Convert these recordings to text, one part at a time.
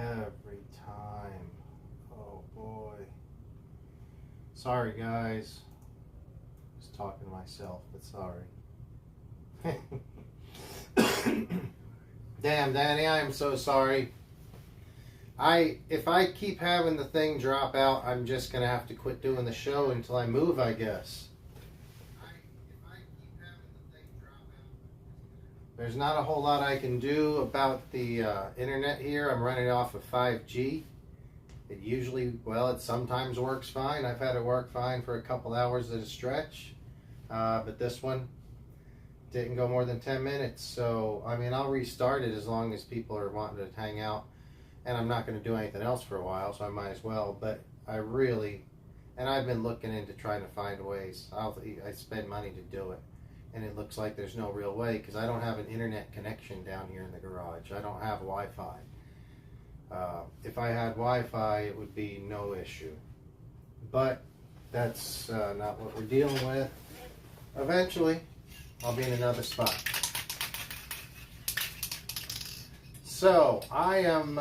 every time. Oh boy. Sorry guys. Just talking to myself, but sorry. Damn, Danny, I am so sorry. If I keep having the thing drop out, I'm just gonna have to quit doing the show until I move, I guess. There's not a whole lot I can do about the internet here. I'm running off of 5G. It usually, it sometimes works fine. I've had it work fine for a couple hours at a stretch. But this one didn't go more than 10 minutes. So, I mean, I'll restart it as long as people are wanting to hang out. And I'm not going to do anything else for a while, so I might as well. But I've been looking into trying to find ways. I spend money to do it. And it looks like there's no real way because I don't have an internet connection down here in the garage. I don't have Wi-Fi. If I had Wi-Fi, it would be no issue. But that's not what we're dealing with. Eventually, I'll be in another spot. So, I am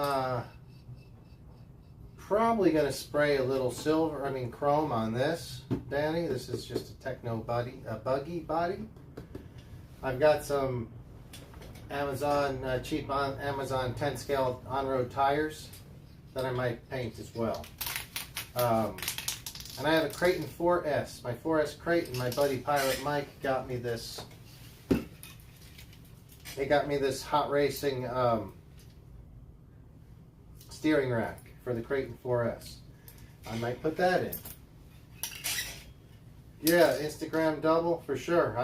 probably going to spray a little chrome on this, Danny. This is just a buggy body. I've got some cheap Amazon 10 scale on-road tires that I might paint as well. And I have a Creighton 4S. My 4S Creighton, my buddy Pilot Mike got me this. He got me this hot racing steering rack for the Creighton 4S. I might put that in. Yeah, Instagram double for sure.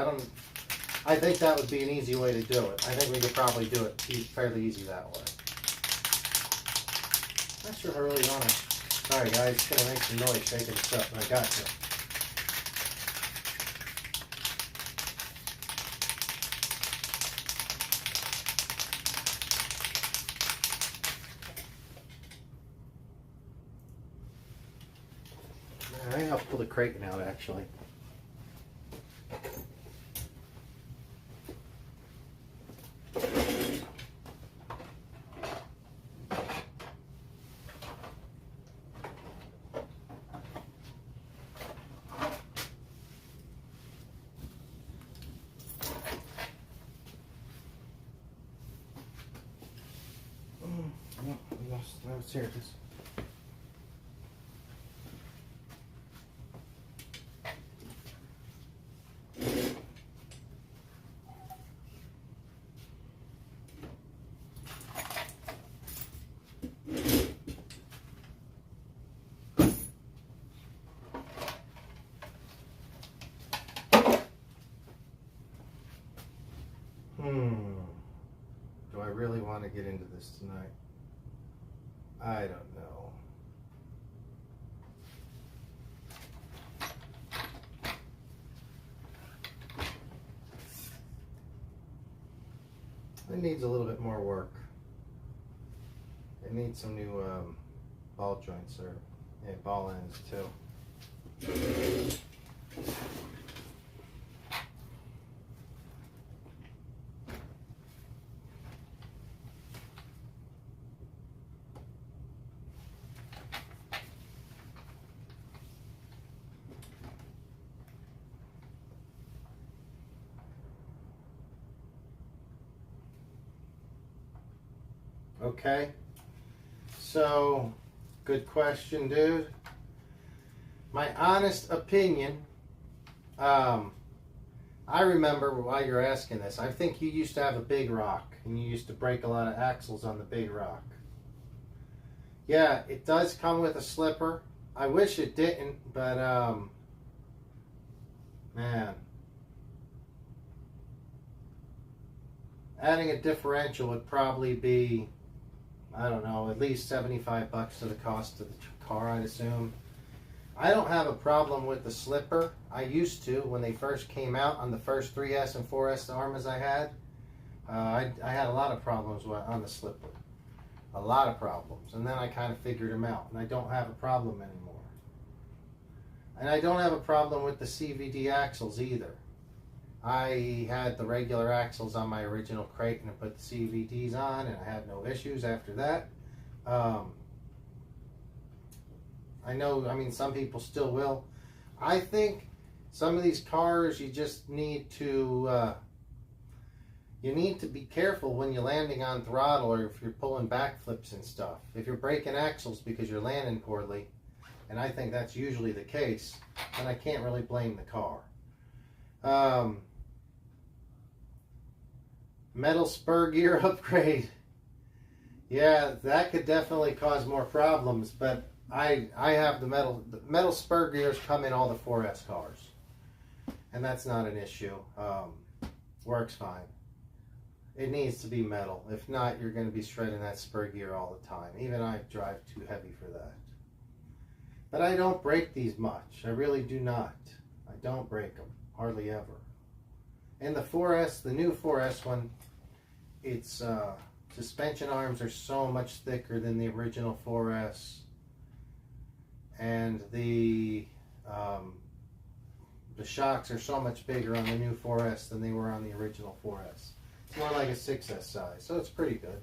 I think that would be an easy way to do it. I think we could probably do it fairly easy that way. Not sure if I really want to. Sorry guys, it's going to make some noise shaking stuff, but I got you. Alright, I'll pull the Creighton out actually. No, here it is. Do I really want to get into this tonight? I don't know. It needs a little bit more work. It needs some new ball joints and ball ends too. Okay, so good question, dude. My honest opinion, I remember while you're asking this, I think you used to have a big rock and you used to break a lot of axles on the big rock. Yeah, it does come with a slipper. I wish it didn't, but man. Adding a differential would probably be, I don't know, at least $75 to the cost of the car, I'd assume. I don't have a problem with the slipper. I used to when they first came out on the first 3S and 4S Armas I had. I had a lot of problems on the slipper. A lot of problems. And then I kind of figured them out. And I don't have a problem anymore. And I don't have a problem with the CVD axles either. I had the regular axles on my original Creighton and put the CVDs on, and I had no issues after that. I know, I mean, some people still will. I think some of these cars, you just need to, you need to be careful when you're landing on throttle or if you're pulling backflips and stuff. If you're breaking axles because you're landing poorly, and I think that's usually the case, then I can't really blame the car. Metal spur gear upgrade. Yeah, that could definitely cause more problems, but I have the metal spur gears come in all the 4S cars, and that's not an issue. Works fine. It needs to be metal. If not, you're going to be shredding that spur gear all the time. Even I drive too heavy for that. But I don't break these much. I really do not. I don't break them. Hardly ever. And the 4S, the new 4S one, its suspension arms are so much thicker than the original 4S. And the shocks are so much bigger on the new 4S than they were on the original 4S. It's more like a 6S size, so it's pretty good.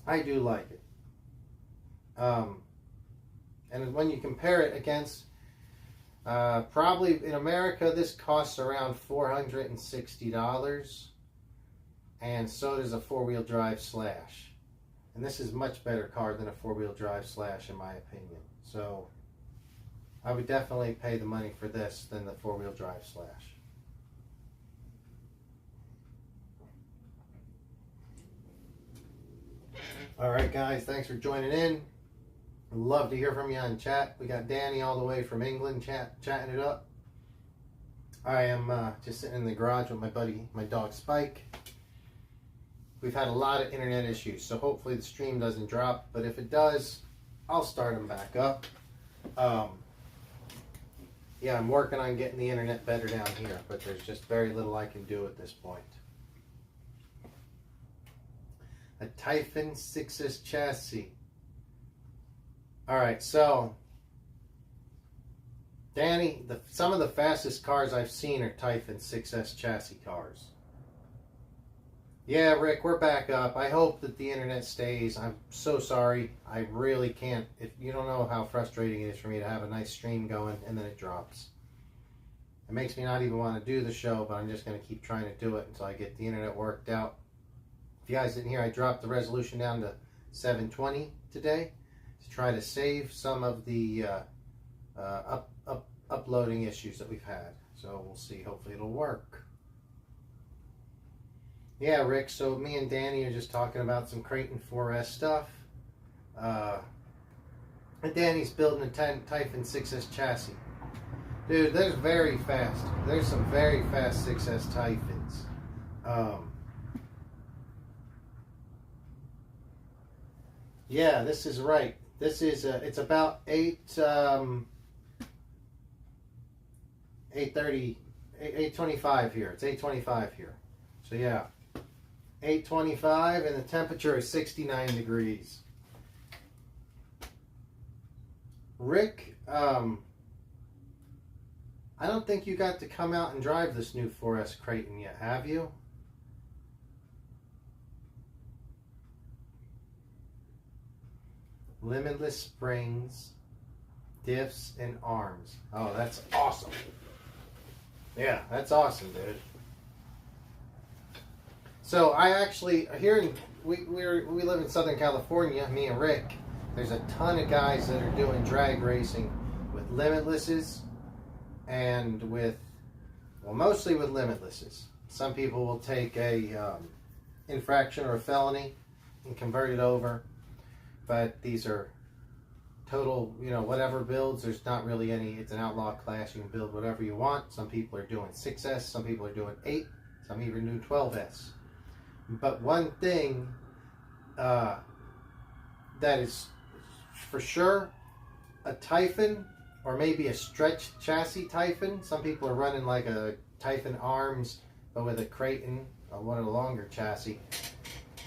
I do like it. And when you compare it against, probably in America, this costs around $460, and so does a four-wheel drive Slash. And this is a much better car than a four-wheel drive Slash, in my opinion. So I would definitely pay the money for this than the four-wheel drive Slash. All right, guys, thanks for joining in. I'd love to hear from you on chat. We got Danny all the way from England chatting it up. I am just sitting in the garage with my buddy, my dog Spike. We've had a lot of internet issues, so hopefully the stream doesn't drop, but if it does, I'll start them back up. Yeah, I'm working on getting the internet better down here, but there's just very little I can do at this point. A Typhon 6S chassis. Alright, so Danny, some of the fastest cars I've seen are Typhon 6S chassis cars. Yeah, Rick, we're back up. I hope that the internet stays. I'm so sorry. I really can't. If you don't know how frustrating it is for me to have a nice stream going and then it drops. It makes me not even want to do the show, but I'm just going to keep trying to do it until I get the internet worked out. If you guys didn't hear, I dropped the resolution down to 720 today to try to save some of the uploading issues that we've had. So we'll see. Hopefully it'll work. Yeah, Rick, so me and Danny are just talking about some Creighton 4S stuff. And Danny's building a Typhon 6S chassis. Dude, there's very fast. There's some very fast 6S Typhons. Yeah, this is right. This is, it's about 825 here. It's 825 here. So yeah. 825 and the temperature is 69 degrees. Rick, I don't think you got to come out and drive this new 4S Creighton yet, have you? Limitless springs, diffs, and arms. Oh, that's awesome. Yeah, that's awesome, dude. So I actually, we live in Southern California, me and Rick. There's a ton of guys that are doing drag racing with limitlesses and with, well, mostly with limitlesses. Some people will take a infraction or a felony and convert it over, but these are total, whatever builds. There's not really any, it's an outlaw class. You can build whatever you want. Some people are doing 6S, some people are doing 8, some even do 12S. But one thing that is for sure, a Typhon, or maybe a stretch chassis Typhon. Some people are running like a Typhon Arms, but with a Creighton, or one of the longer chassis.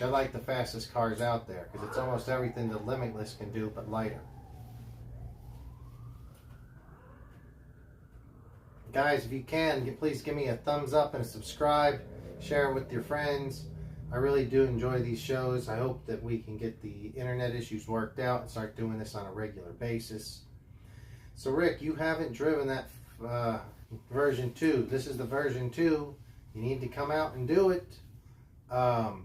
They're like the fastest cars out there, because it's almost everything the Limitless can do, but lighter. Guys, if you can, please give me a thumbs up and a subscribe. Share it with your friends. I really do enjoy these shows. I hope that we can get the internet issues worked out and start doing this on a regular basis. So Rick, you haven't driven that version 2. This is the version 2. You need to come out and do it. What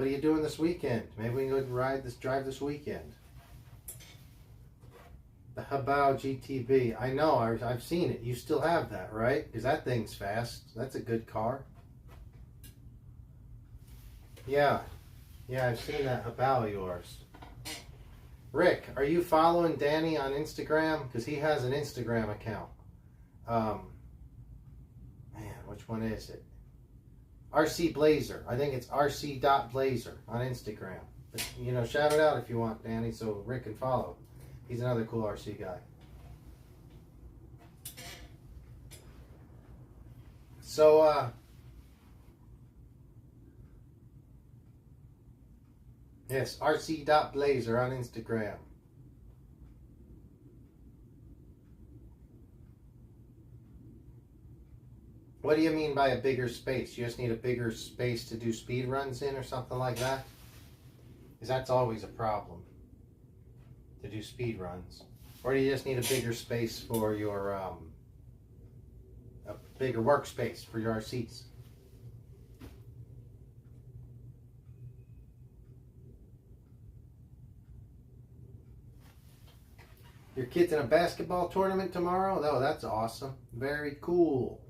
are you doing this weekend? Maybe we can go drive this weekend. The Habao GTB. I know, I've seen it. You still have that, right? Because that thing's fast. That's a good car. Yeah, I've seen that Habao of yours. Rick, are you following Danny on Instagram? Because he has an Instagram account. Man, which one is it? RC Blazer. I think it's rc.blazer on Instagram. But, shout it out if you want, Danny, so Rick can follow. He's another cool RC guy. So, yes, rc.blazer on Instagram. What do you mean by a bigger space? You just need a bigger space to do speed runs in or something like that? Because that's always a problem, to do speed runs. Or do you just need a bigger space for your, a bigger workspace for your RCs? Your kid's in a basketball tournament tomorrow? Oh, that's awesome. Very cool.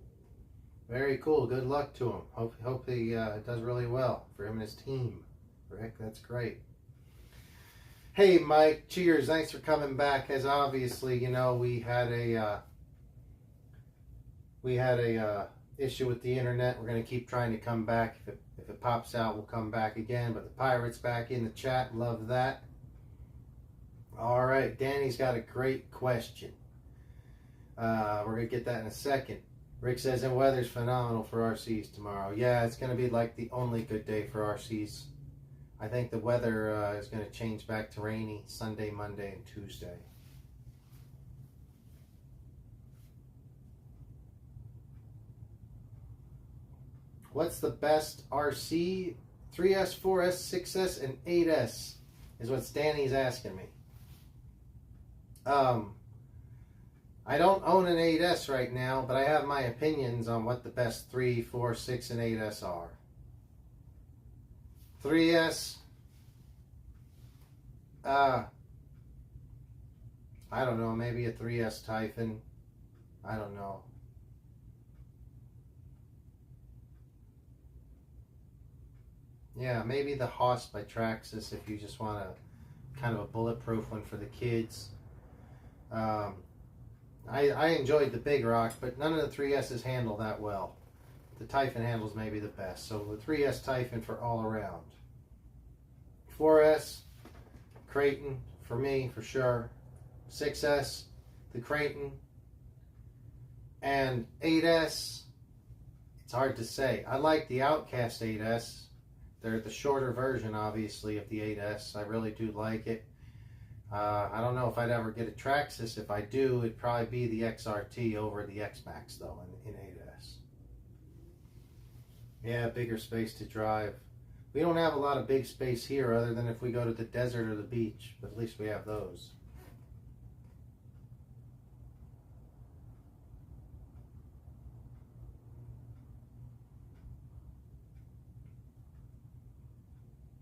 Very cool. Good luck to him. Hope he does really well for him and his team. Rick, that's great. Hey, Mike. Cheers. Thanks for coming back. As obviously, we had a issue with the internet. We're going to keep trying to come back. If it pops out, we'll come back again. But the Pirate's back in the chat. Love that. All right. Danny's got a great question. We're going to get that in a second. Rick says, and weather's phenomenal for RCs tomorrow. Yeah, it's going to be like the only good day for RCs. I think the weather is going to change back to rainy Sunday, Monday, and Tuesday. What's the best RC? 3S, 4S, 6S, and 8S is what Danny's asking me. I don't own an 8S right now, but I have my opinions on what the best 3, 4, 6, and 8S are. 3S, I don't know, maybe a 3S Typhon. I don't know. Yeah, maybe the Haas by Traxxas if you just want a kind of a bulletproof one for the kids. I enjoyed the Big Rock, but none of the 3S's handle that well. The Typhon handles maybe the best. So the 3S Typhon for all around. 4S, Creighton for me, for sure. 6S, the Creighton. And 8S, it's hard to say. I like the Outcast 8S. They're the shorter version, obviously, of the 8S. I really do like it. I don't know if I'd ever get a Traxxas. If I do, it'd probably be the XRT over the X-Max, though, in 8S. Yeah, bigger space to drive. We don't have a lot of big space here other than if we go to the desert or the beach, but at least we have those.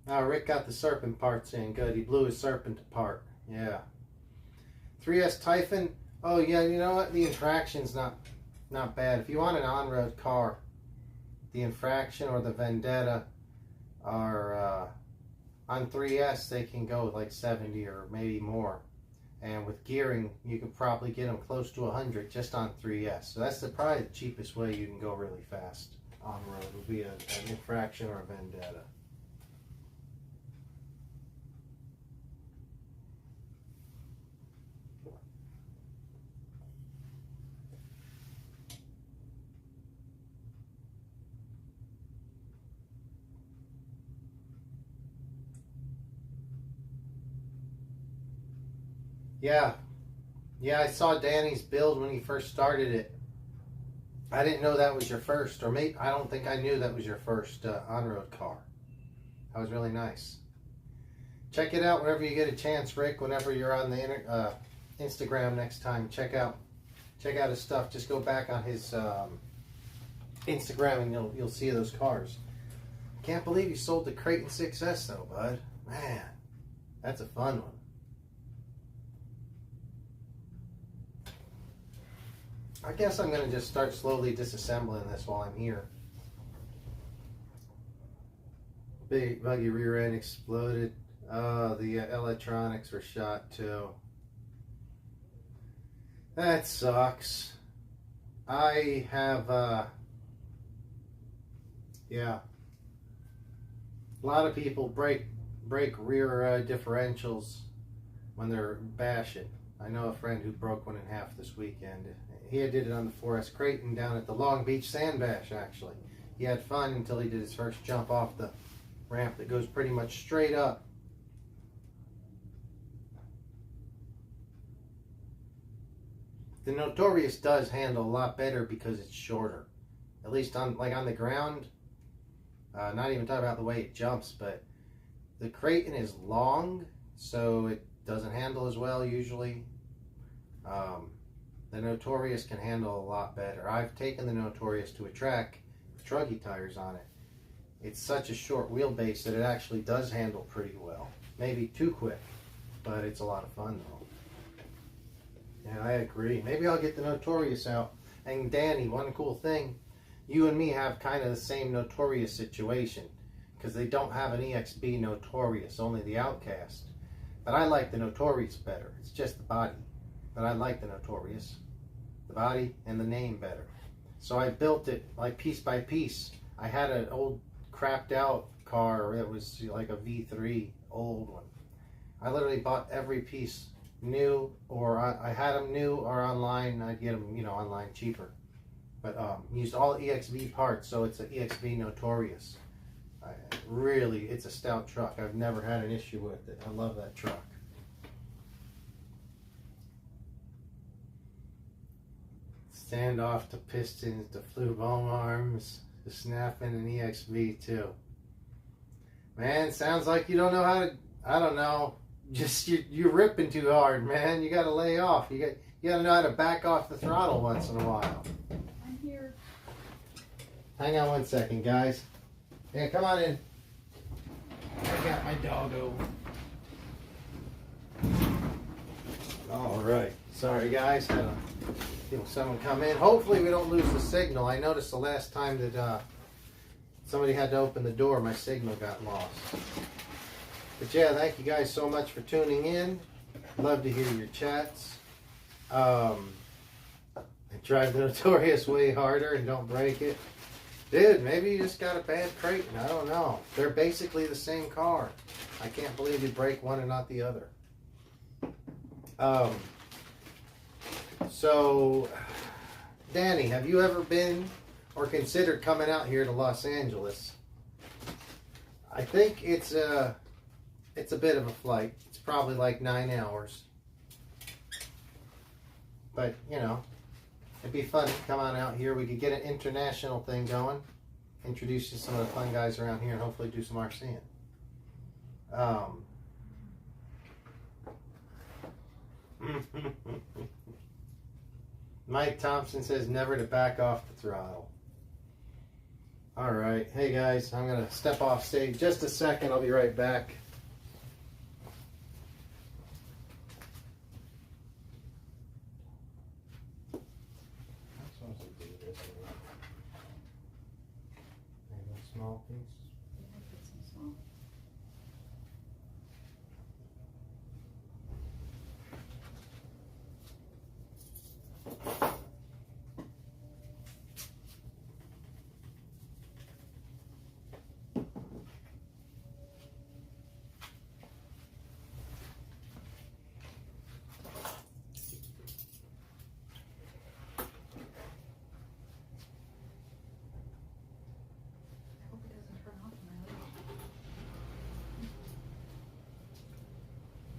Oh, Rick got the Serpent parts in. Good. He blew his Serpent apart. Yeah. 3S Typhon. Oh, yeah, you know what? The infraction's not bad. If you want an on-road car, the Infraction or the Vendetta are on 3S, they can go like 70 or maybe more. And with gearing, you can probably get them close to 100 just on 3S. So that's probably the cheapest way you can go really fast on-road would be an Infraction or a Vendetta. Yeah, I saw Danny's build when he first started it. I didn't know that was your first, or maybe I don't think I knew that was your first on-road car. That was really nice. Check it out whenever you get a chance, Rick. Whenever you're on the Instagram next time, check out his stuff. Just go back on his Instagram and you'll see those cars. Can't believe you sold the Creighton 6S though, bud. Man, that's a fun one. I guess I'm gonna just start slowly disassembling this while I'm here. Big buggy rear end exploded. The electronics were shot too. That sucks. I have, yeah. A lot of people break rear differentials when they're bashing. I know a friend who broke one in half this weekend. He did it on the 4S Creighton down at the Long Beach Sand Bash, actually. He had fun until he did his first jump off the ramp that goes pretty much straight up. The Notorious does handle a lot better because it's shorter. At least on the ground. Not even talking about the way it jumps, but the Creighton is long, so it doesn't handle as well usually. The Notorious can handle a lot better. I've taken the Notorious to a track with truggy tires on it. It's such a short wheelbase that it actually does handle pretty well. Maybe too quick, but it's a lot of fun though. Yeah, I agree. Maybe I'll get the Notorious out. And Danny, one cool thing, you and me have kind of the same Notorious situation because they don't have an EXB Notorious, only the Outcast. But I like the Notorious better. It's just the body. But I like the Notorious. The body and the name better. So I built it like piece by piece. I had an old crapped out car that was like a V3, old one. I literally bought every piece new, or I had them new or online. I'd get them, online cheaper. But used all EXV parts, so it's an EXV Notorious. It's a stout truck. I've never had an issue with it. I love that truck. Standoff to pistons, to flue boom arms, to snapping an EXV too. Man, sounds like you don't know how to. I don't know. Just you're ripping too hard, man. You got to lay off. You got to know how to back off the throttle once in a while. I'm here. Hang on one second, guys. Yeah, come on in. I got my doggo. All right. Sorry, guys. Had someone come in. Hopefully, we don't lose the signal. I noticed the last time that somebody had to open the door, my signal got lost. But yeah, thank you guys so much for tuning in. Love to hear your chats. I drive the Notorious way harder and don't break it. Dude, maybe you just got a bad Creighton. I don't know. They're basically the same car. I can't believe you break one and not the other. So, Danny, have you ever been or considered coming out here to Los Angeles? I think it's a bit of a flight. It's probably like 9 hours. But, it'd be fun to come on out here. We could get an international thing going. Introduce you to some of the fun guys around here and hopefully do some RCing. Mike Thompson says never to back off the throttle. Alright. Hey guys, I'm going to step off stage just a second. I'll be right back. Small piece.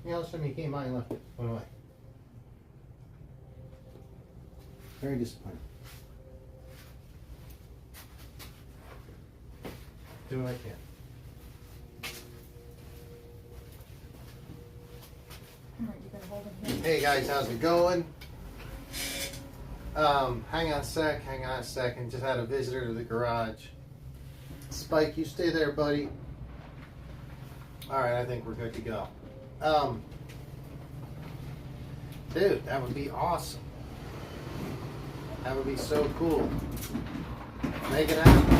Yeah, last time you came by and left it. Went away. Very disappointing. Do what I can. Alright, you better hold him here. Hey guys, how's it going? Hang on a second. Just had a visitor to the garage. Spike, you stay there, buddy. Alright, I think we're good to go. Dude, that would be awesome. That would be so cool. Make it happen.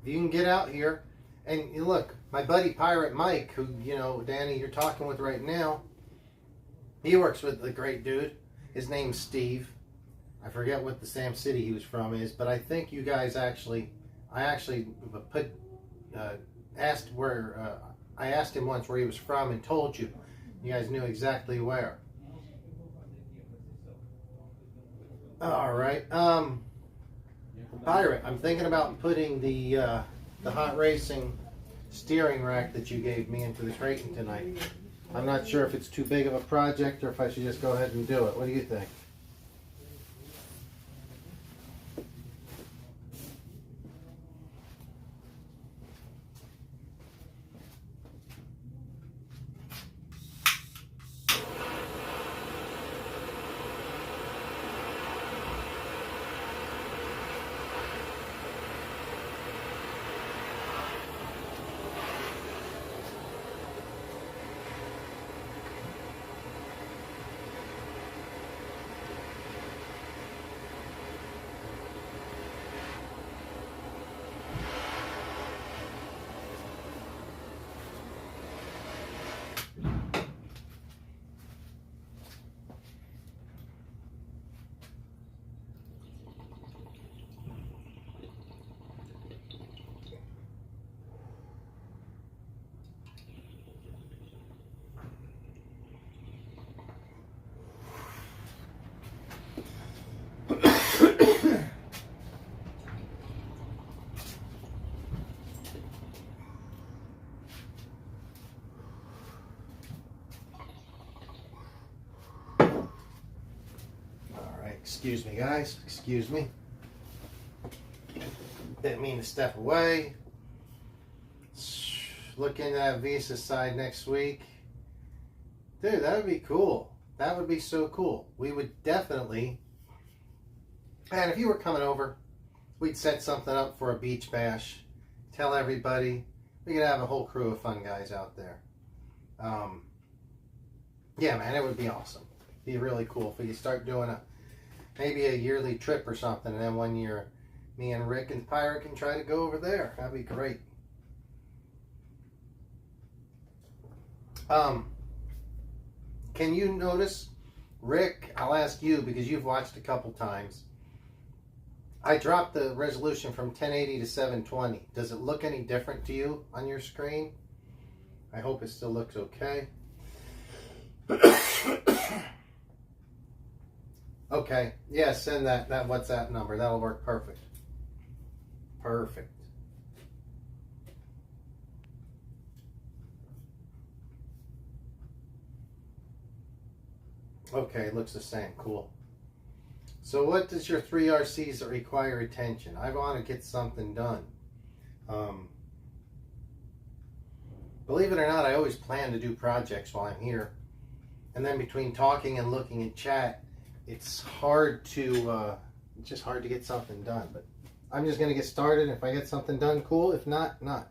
If you can get out here, and you look, my buddy Pirate Mike, who, Danny, you're talking with right now, he works with the great dude. His name's Steve. I forget what the Sam City he was from is, but I think you guys I actually I asked him once where he was from and told you. You guys knew exactly where. All right. Pirate, I'm thinking about putting the hot racing steering rack that you gave me into the Creighton tonight. I'm not sure if it's too big of a project or if I should just go ahead and do it. What do you think? Excuse me, guys. Excuse me. Didn't mean to step away. Look into that Visa side next week. Dude, that would be cool. That would be so cool. We would definitely... Man, if you were coming over, we'd set something up for a beach bash. Tell everybody. We could have a whole crew of fun guys out there. Yeah, man, it would be awesome. It'd be really cool if we could start doing maybe a yearly trip or something, and then one year me and Rick and Pirate can try to go over there. That'd be great. Can you notice, Rick, I'll ask you because you've watched a couple times. I dropped the resolution from 1080 to 720. Does it look any different to you on your screen? I hope it still looks okay. Okay, yeah, send that WhatsApp number. That'll work perfect. Perfect. Okay, it looks the same. Cool. So what does your 3 RCs that require attention? I want to get something done. Believe it or not, I always plan to do projects while I'm here. And then between talking and looking at chat, it's hard to, it's just hard to get something done. But I'm just going to get started. If I get something done, cool. If not, not.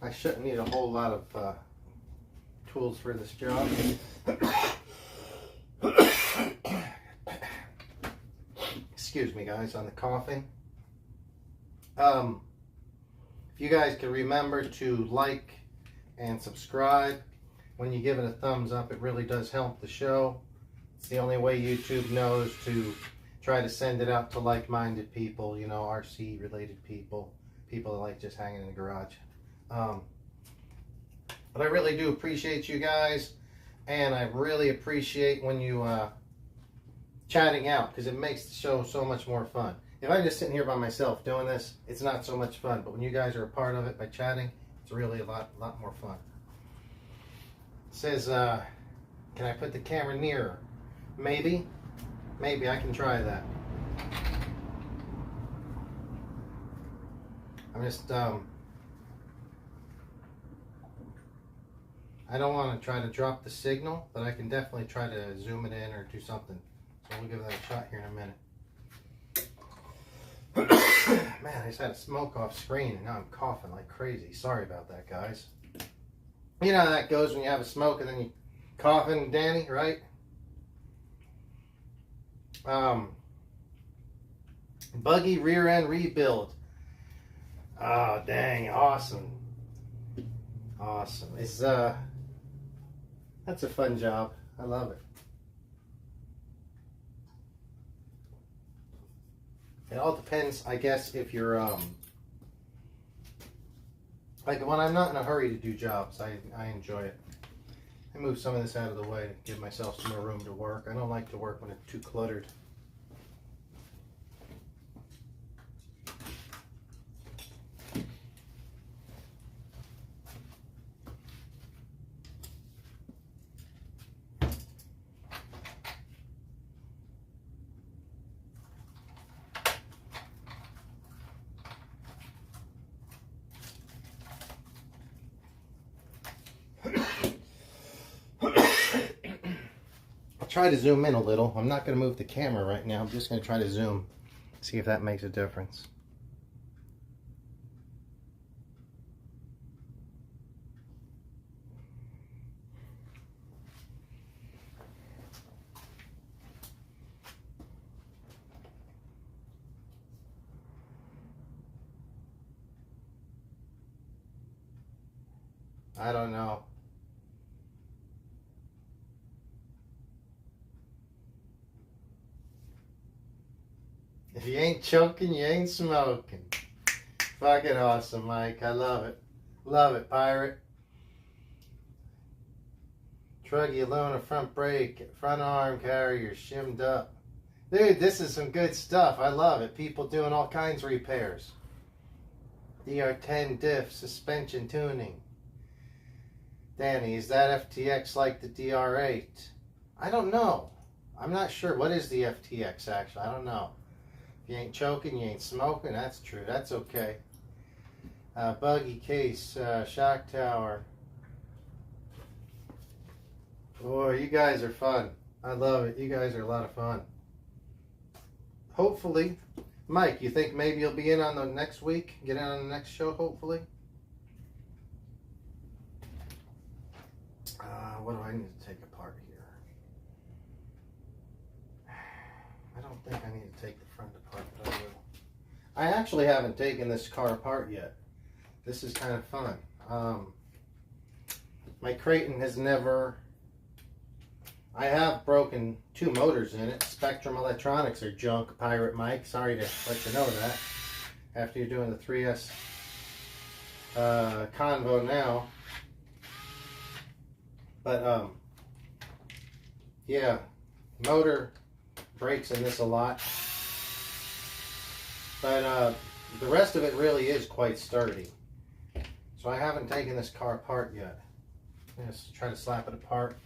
I shouldn't need a whole lot of tools for this job. Excuse me, guys, on the coughing. If you guys can remember to like and subscribe. When you give it a thumbs up, it really does help the show. It's the only way YouTube knows to try to send it out to like-minded people, you know, RC-related people, people that like just hanging in the garage. But I really do appreciate you guys, and I really appreciate when you chatting out because it makes the show so much more fun. If I'm just sitting here by myself doing this, it's not so much fun. But when you guys are a part of it by chatting, it's really a lot more fun. It says, can I put the camera nearer? Maybe I can try that. I'm just, I don't want to try to drop the signal, but I can definitely try to zoom it in or do something. So we'll give that a shot here in a minute. Man, I just had a smoke off screen and now I'm coughing like crazy. Sorry about that, guys. You know how that goes when you have a smoke and then you coughing, Danny, right? Buggy rear end rebuild. Oh, dang, awesome. Awesome. It's that's a fun job. I love it. It all depends, I guess, if you're like when I'm not in a hurry to do jobs, I enjoy it. I move some of this out of the way to give myself some more room to work. I don't like to work when it's too cluttered. Try to zoom in a little. I'm not going to move the camera right now. I'm just going to try to zoom, see if that makes a difference. I don't know. If you ain't choking, you ain't smoking. Fucking awesome, Mike. I love it. Love it, Pirate. Truggy alone, a front brake, front arm carrier, shimmed up. Dude, this is some good stuff. I love it. People doing all kinds of repairs. DR10 diff, suspension tuning. Danny, is that FTX like the DR8? I don't know. I'm not sure. What is the FTX, actually? I don't know. If you ain't choking, you ain't smoking. That's true. That's okay. Buggy case, shock tower. Boy, you guys are fun. I love it. You guys are a lot of fun. Hopefully, Mike, you think maybe you'll be in on the next week? Get in on the next show, hopefully? What do I need to take apart here? I don't think I need to take the front apart, but I will. I actually haven't taken this car apart yet. This is kind of fun. My Creighton has never... I have broken 2 motors in it. Spectrum Electronics are junk, Pirate Mike. Sorry to let you know that. After you're doing the 3S Convo now. But, yeah, motor breaks in this a lot. But the rest of it really is quite sturdy. So I haven't taken this car apart yet. Let's try to slap it apart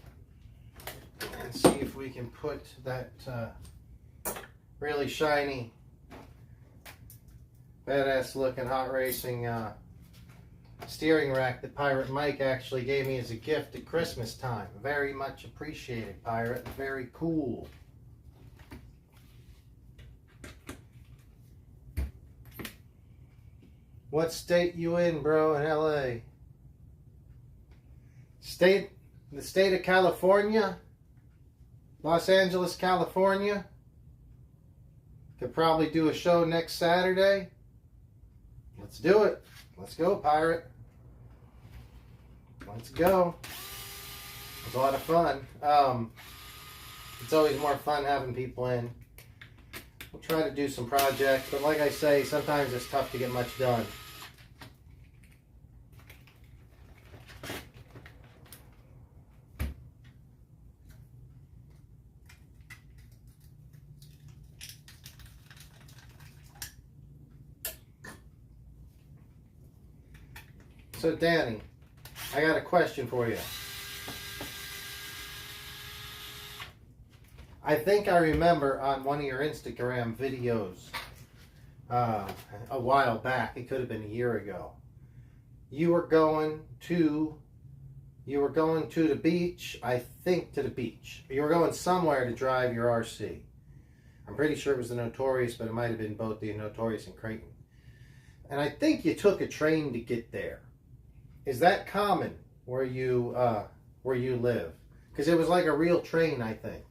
and see if we can put that really shiny, badass looking hot racing steering rack that Pirate Mike actually gave me as a gift at Christmas time. Very much appreciated, Pirate. Very cool. What state you in, bro? In LA? The state of California? Los Angeles, California? Could probably do a show next Saturday. Let's do it. Let's go, Pirate. Let's go. It's a lot of fun. It's always more fun having people in. We'll try to do some projects, but like I say, sometimes it's tough to get much done. So Danny, I got a question for you. I think I remember on one of your Instagram videos a while back, it could have been a year ago, you were going to the beach, I think to the beach. You were going somewhere to drive your RC. I'm pretty sure it was the Notorious, but it might have been both the Notorious and Creighton. And I think you took a train to get there. Is that common where you live? Because it was like a real train, I think.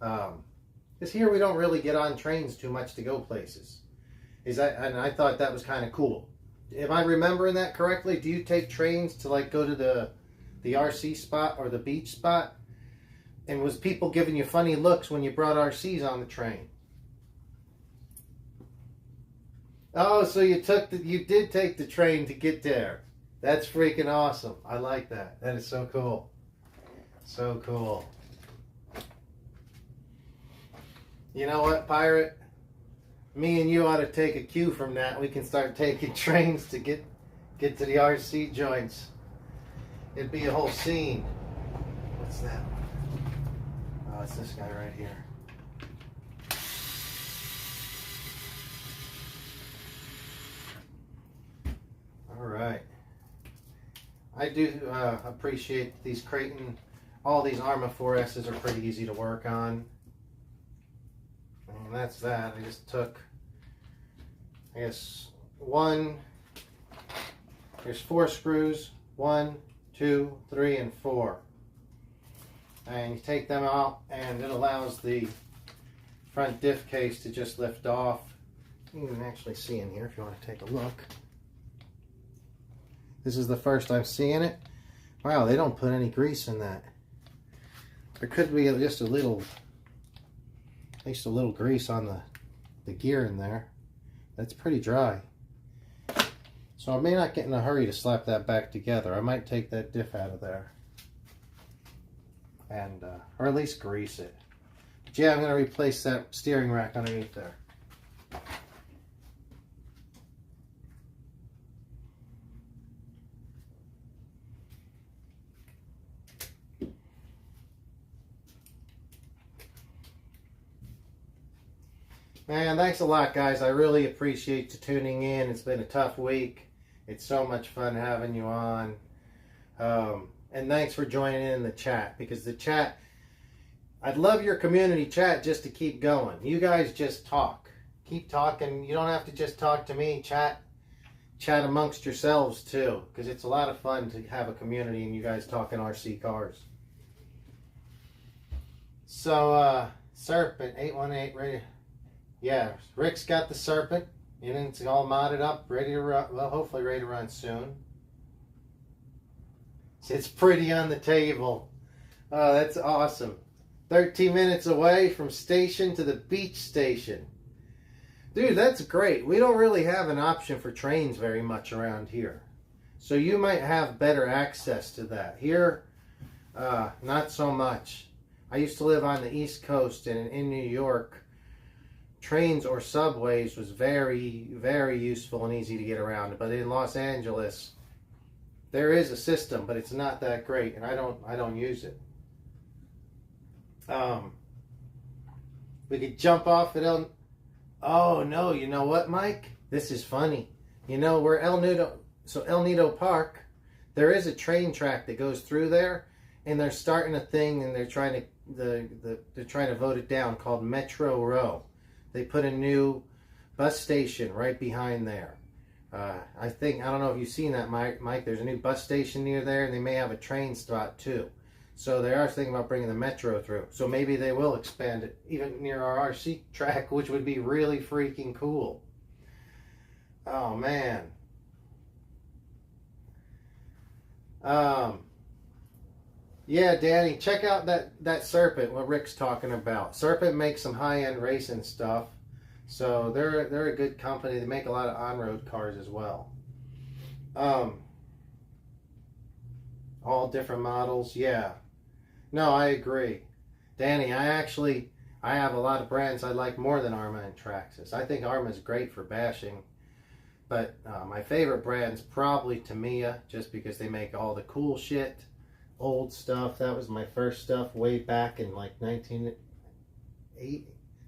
Because here we don't really get on trains too much to go places. And I thought that was kind of cool. Am I remembering that correctly? Do you take trains to like go to the RC spot or the beach spot? And was people giving you funny looks when you brought RCs on the train? Oh, so you did take the train to get there. That's freaking awesome. I like that. That is so cool. So cool. You know what, Pirate? Me and you ought to take a cue from that. We can start taking trains to get to the RC joints. It'd be a whole scene. What's that? Oh, it's this guy right here. All right. I do appreciate these Creighton. All these Arma 4S's are pretty easy to work on. And that's that. I just took, I guess, there's 4 screws. 1, 2, 3, and 4. And you take them out, and it allows the front diff case to just lift off. You can actually see in here if you want to take a look. This is the first I'm seeing it. Wow, they don't put any grease in that. There could be just at least a little grease on the gear in there. That's pretty dry. So I may not get in a hurry to slap that back together. I might take that diff out of there. And, or at least grease it. But yeah, I'm going to replace that steering rack underneath there. Man, thanks a lot, guys. I really appreciate you tuning in. It's been a tough week. It's so much fun having you on. And thanks for joining in the chat, because the chat, I'd love your community chat just to keep going. You guys just talk. Keep talking. You don't have to just talk to me. Chat amongst yourselves too, because it's a lot of fun to have a community and you guys talking RC cars. So, Serpent 818 ready. Yeah, Rick's got the Serpent, and it's all modded up, ready to run. Well, hopefully ready to run soon. It's pretty on the table. Oh, that's awesome. 13 minutes away from station to the beach station. Dude, that's great. We don't really have an option for trains very much around here. So you might have better access to that. Here, not so much. I used to live on the East Coast, and in New York, trains or subways was very, very useful and easy to get around. But in Los Angeles, there is a system, but it's not that great, and I don't use it. We could jump off at Oh no, you know what, Mike? This is funny. You know where El Nido Park, there is a train track that goes through there, and they're starting a thing, and they're trying to vote it down, called Metro Row. They put a new bus station right behind there. I don't know if you've seen that, Mike. There's a new bus station near there, and they may have a train spot too. So they are thinking about bringing the metro through. So maybe they will expand it even near our RC track, which would be really freaking cool. Oh man. Yeah, Danny, check out that Serpent, what Rick's talking about. Serpent makes some high-end racing stuff. So they're a good company. They make a lot of on-road cars as well. All different models, yeah. No, I agree. Danny, I have a lot of brands I like more than Arma and Traxxas. I think Arma is great for bashing. But my favorite brand's probably Tamiya, just because they make all the cool shit, old stuff. That was my first stuff way back in like late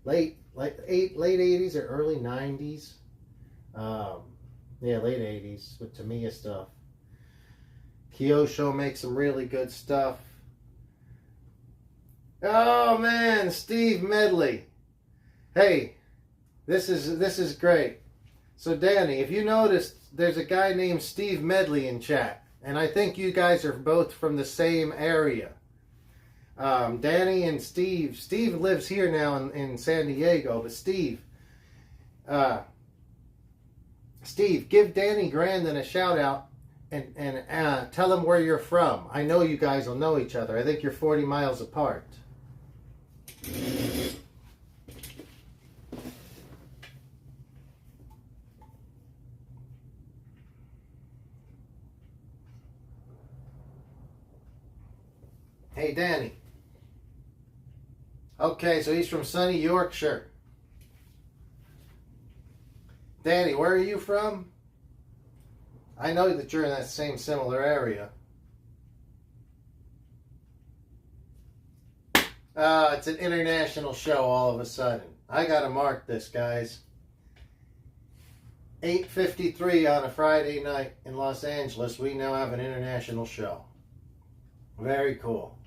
80s or early 90s. Yeah, late 80s with Tamiya stuff. Kyosho makes some really good stuff. Oh man, Steve Medley. Hey, this is great. So Danny, if you noticed, there's a guy named Steve Medley in chat, and I think you guys are both from the same area. Danny and Steve. Steve lives here now in San Diego, but Steve, give Danny Grandin a shout out and tell him where you're from. I know you guys will know each other. I think you're 40 miles apart. Hey, Danny. Okay, so he's from sunny Yorkshire. Danny, where are you from? I know that you're in that same similar area. It's an international show all of a sudden. I gotta mark this, guys. 8:53 on a Friday night in Los Angeles. We now have an international show. Very cool.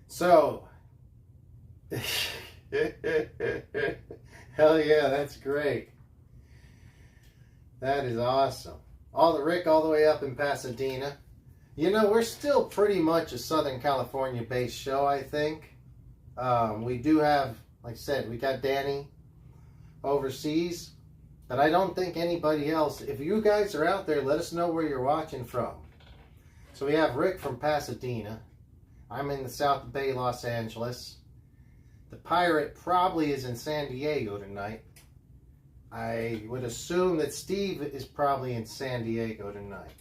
So, hell yeah, that's great. That is awesome. Rick all the way up in Pasadena. You know, we're still pretty much a Southern California based show, I think. We do have, like I said, we got Danny overseas, but I don't think anybody else. If you guys are out there, let us know where you're watching from. So we have Rick from Pasadena. I'm in the South Bay, Los Angeles. The Pirate probably is in San Diego tonight. I would assume that Steve is probably in San Diego tonight.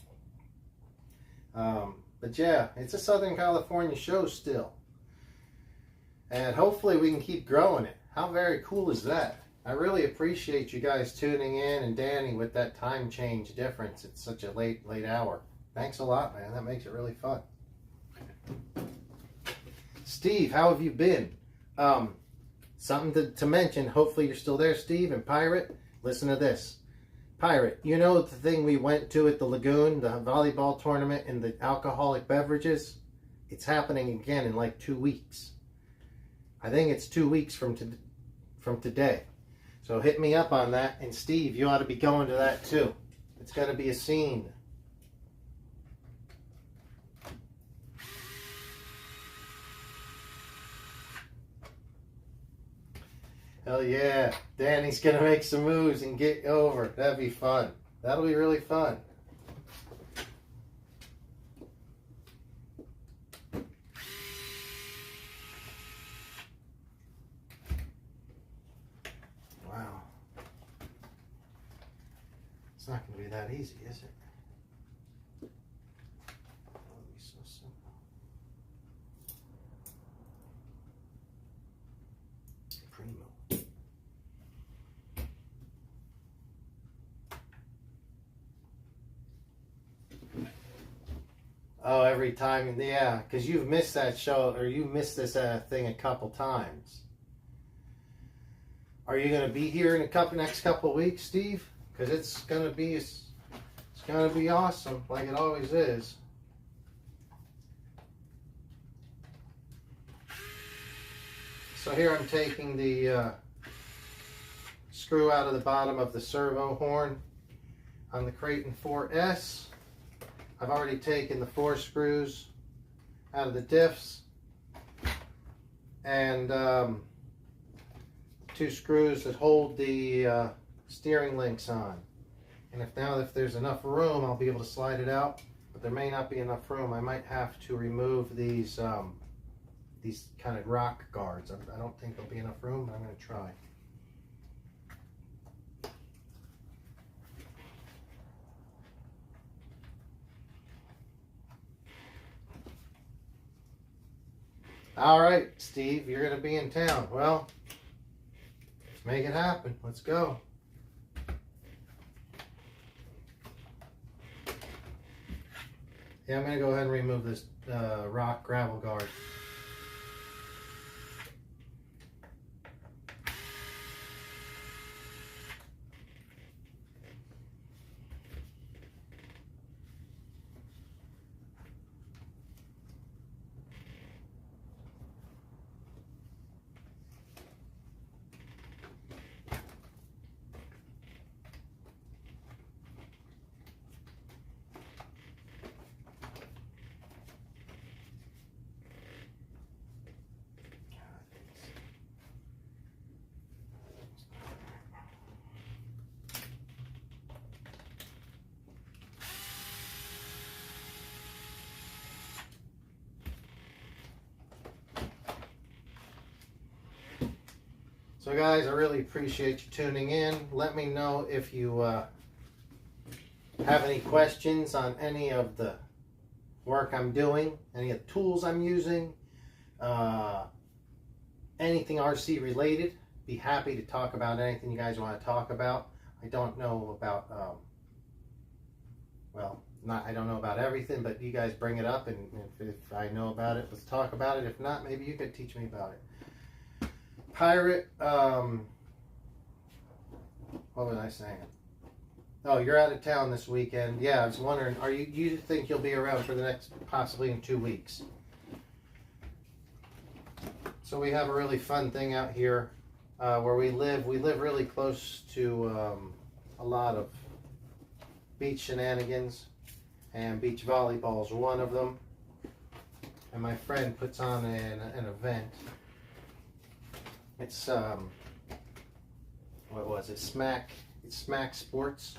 But yeah, it's a Southern California show still. And hopefully we can keep growing it. How very cool is that? I really appreciate you guys tuning in, and Danny with that time change difference. It's such a late hour. Thanks a lot, man. That makes it really fun. Steve, how have you been? Something to mention. Hopefully you're still there, Steve. And Pirate, listen to this. Pirate, you know the thing we went to at the Lagoon, the volleyball tournament and the alcoholic beverages? It's happening again in like 2 weeks. I think it's 2 weeks from today. So hit me up on that. And Steve, you ought to be going to that too. It's going to be a scene. Hell yeah. Danny's going to make some moves and get over. That'd be fun. That'll be really fun. Wow. It's not going to be that easy, is it? It'll be so simple. Primo. Oh, every time, yeah, because you've missed that show, or you missed this thing a couple times. Are you going to be here in next couple weeks, Steve? Because it's gonna be awesome, like it always is. So here I'm taking the screw out of the bottom of the servo horn on the Creighton 4S. I've already taken the 4 screws out of the diffs, and 2 screws that hold the steering links on. And if there's enough room, I'll be able to slide it out. But there may not be enough room. I might have to remove these kind of rock guards. I don't think there'll be enough room, but I'm going to try. All right, Steve, you're going to be in town. Well, Let's make it happen. Let's go. Yeah, I'm going to go ahead and remove this rock gravel guard. So guys, I really appreciate you tuning in. Let me know if you have any questions on any of the work I'm doing, any of the tools I'm using, anything RC related. Be happy to talk about anything you guys want to talk about. I don't know about, I don't know about everything, but you guys bring it up, and if I know about it, let's talk about it. If not, maybe you could teach me about it. Pirate, what was I saying? Oh, you're out of town this weekend. Yeah, I was wondering, you think you'll be around for the next, possibly in 2 weeks? So we have a really fun thing out here where we live. We live really close to a lot of beach shenanigans, and beach volleyball is one of them. And my friend puts on an event. It's what was it? It's Smack Sports.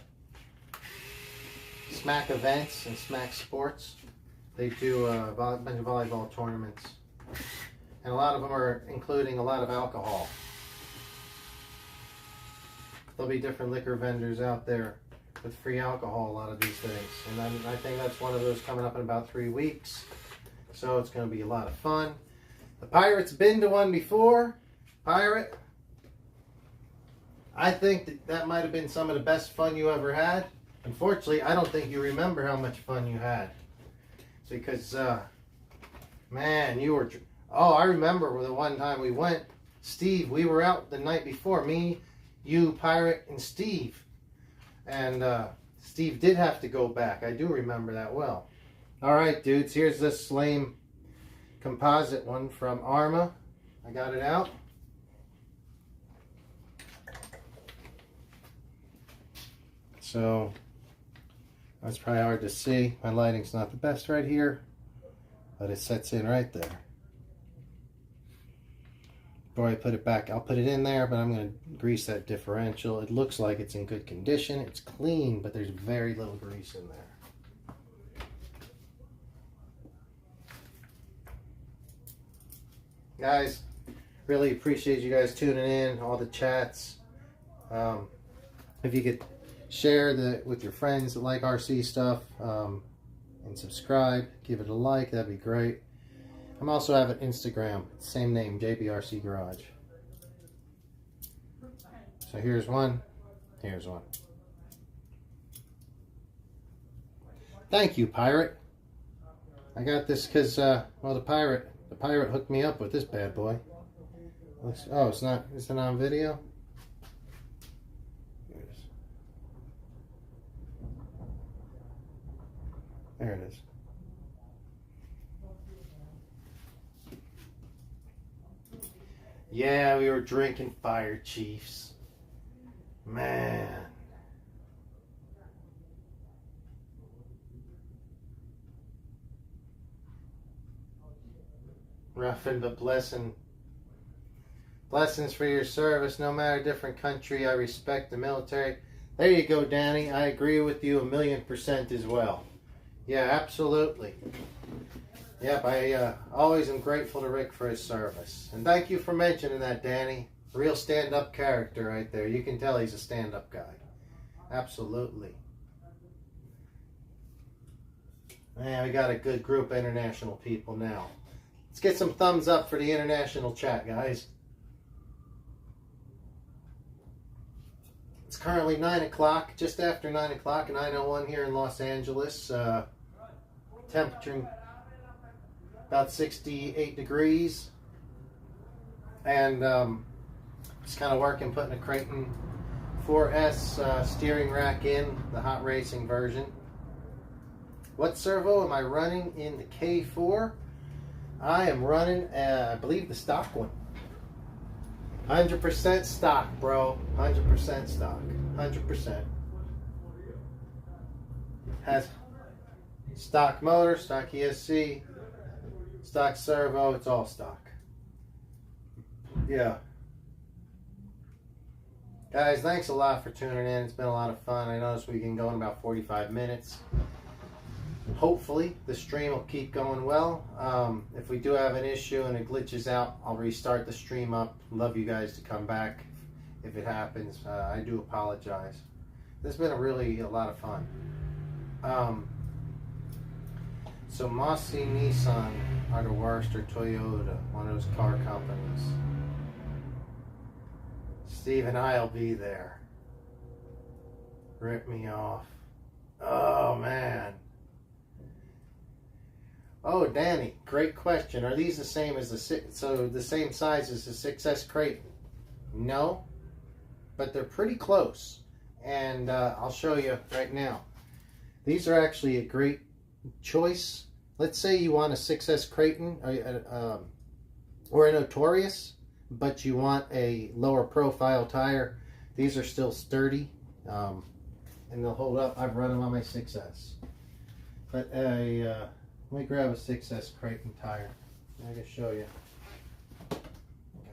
Smack Events and Smack Sports. They do a bunch of volleyball tournaments, and a lot of them are including a lot of alcohol. There'll be different liquor vendors out there with free alcohol a lot of these days, and I think that's one of those coming up in about 3 weeks. So it's going to be a lot of fun. The Pirate's been to one before. Pirate, I think that might have been some of the best fun you ever had. Unfortunately, I don't think you remember how much fun you had. Because, man, you were... Oh, I remember the one time we went. Steve, we were out the night before. Me, you, Pirate, and Steve. And Steve did have to go back. I do remember that well. All right, dudes, here's this lame composite one from Arma. I got it out. So that's probably hard to see. My lighting's not the best right here, but it sets in right there. Before I put it back, I'll put it in there, but I'm going to grease that differential. It looks like it's in good condition. It's clean, but there's very little grease in there. Guys, really appreciate you guys tuning in, all the chats. If you could share with your friends that like RC stuff, and subscribe, give it a like, that'd be great. I'm also have an Instagram, same name, JBRC Garage. So here's one, here's one. Thank you, Pirate. I got this because, well, the pirate hooked me up with this bad boy. Oh, it's not, is it on video? There it is. Yeah, we were drinking Fire Chiefs. Man. Nothing but blessing. Blessings for your service, no matter different country. I respect the military. There you go, Danny. I agree with you 1,000,000% as well. Yeah, absolutely. Yep, I always am grateful to Rick for his service. And thank you for mentioning that, Danny. Real stand-up character right there. You can tell he's a stand-up guy. Absolutely. Man, we got a good group of international people now. Let's get some thumbs up for the international chat, guys. currently 9 o'clock, just after 9 o'clock, 9:01 here in Los Angeles. Temperature about 68 degrees. And just kind of working, putting a Creighton 4S steering rack in, the hot racing version. What servo am I running in the K4? I am running, I believe, the stock one. 100% stock, bro. 100% stock. 100%. Has stock motor, stock ESC, stock servo. It's all stock. Yeah. Guys, thanks a lot for tuning in. It's been a lot of fun. I noticed we can go in about 45 minutes. Hopefully, the stream will keep going well. If we do have an issue and it glitches out, I'll restart the stream up. Love you guys to come back if it happens. I do apologize. This has been a lot of fun. So Massey Nissan are the worst, or Toyota, one of those car companies. Steve and I'll be there. Rip me off. Oh, man. Oh, Danny, great question. Are these the same as the same size as the 6S Creighton? No, but they're pretty close. And I'll show you right now. These are actually a great choice. Let's say you want a 6S Creighton or a Notorious, but you want a lower profile tire. These are still sturdy and they'll hold up. I've run them on my 6S. But let me grab a 6S Creighton tire. I can show you. I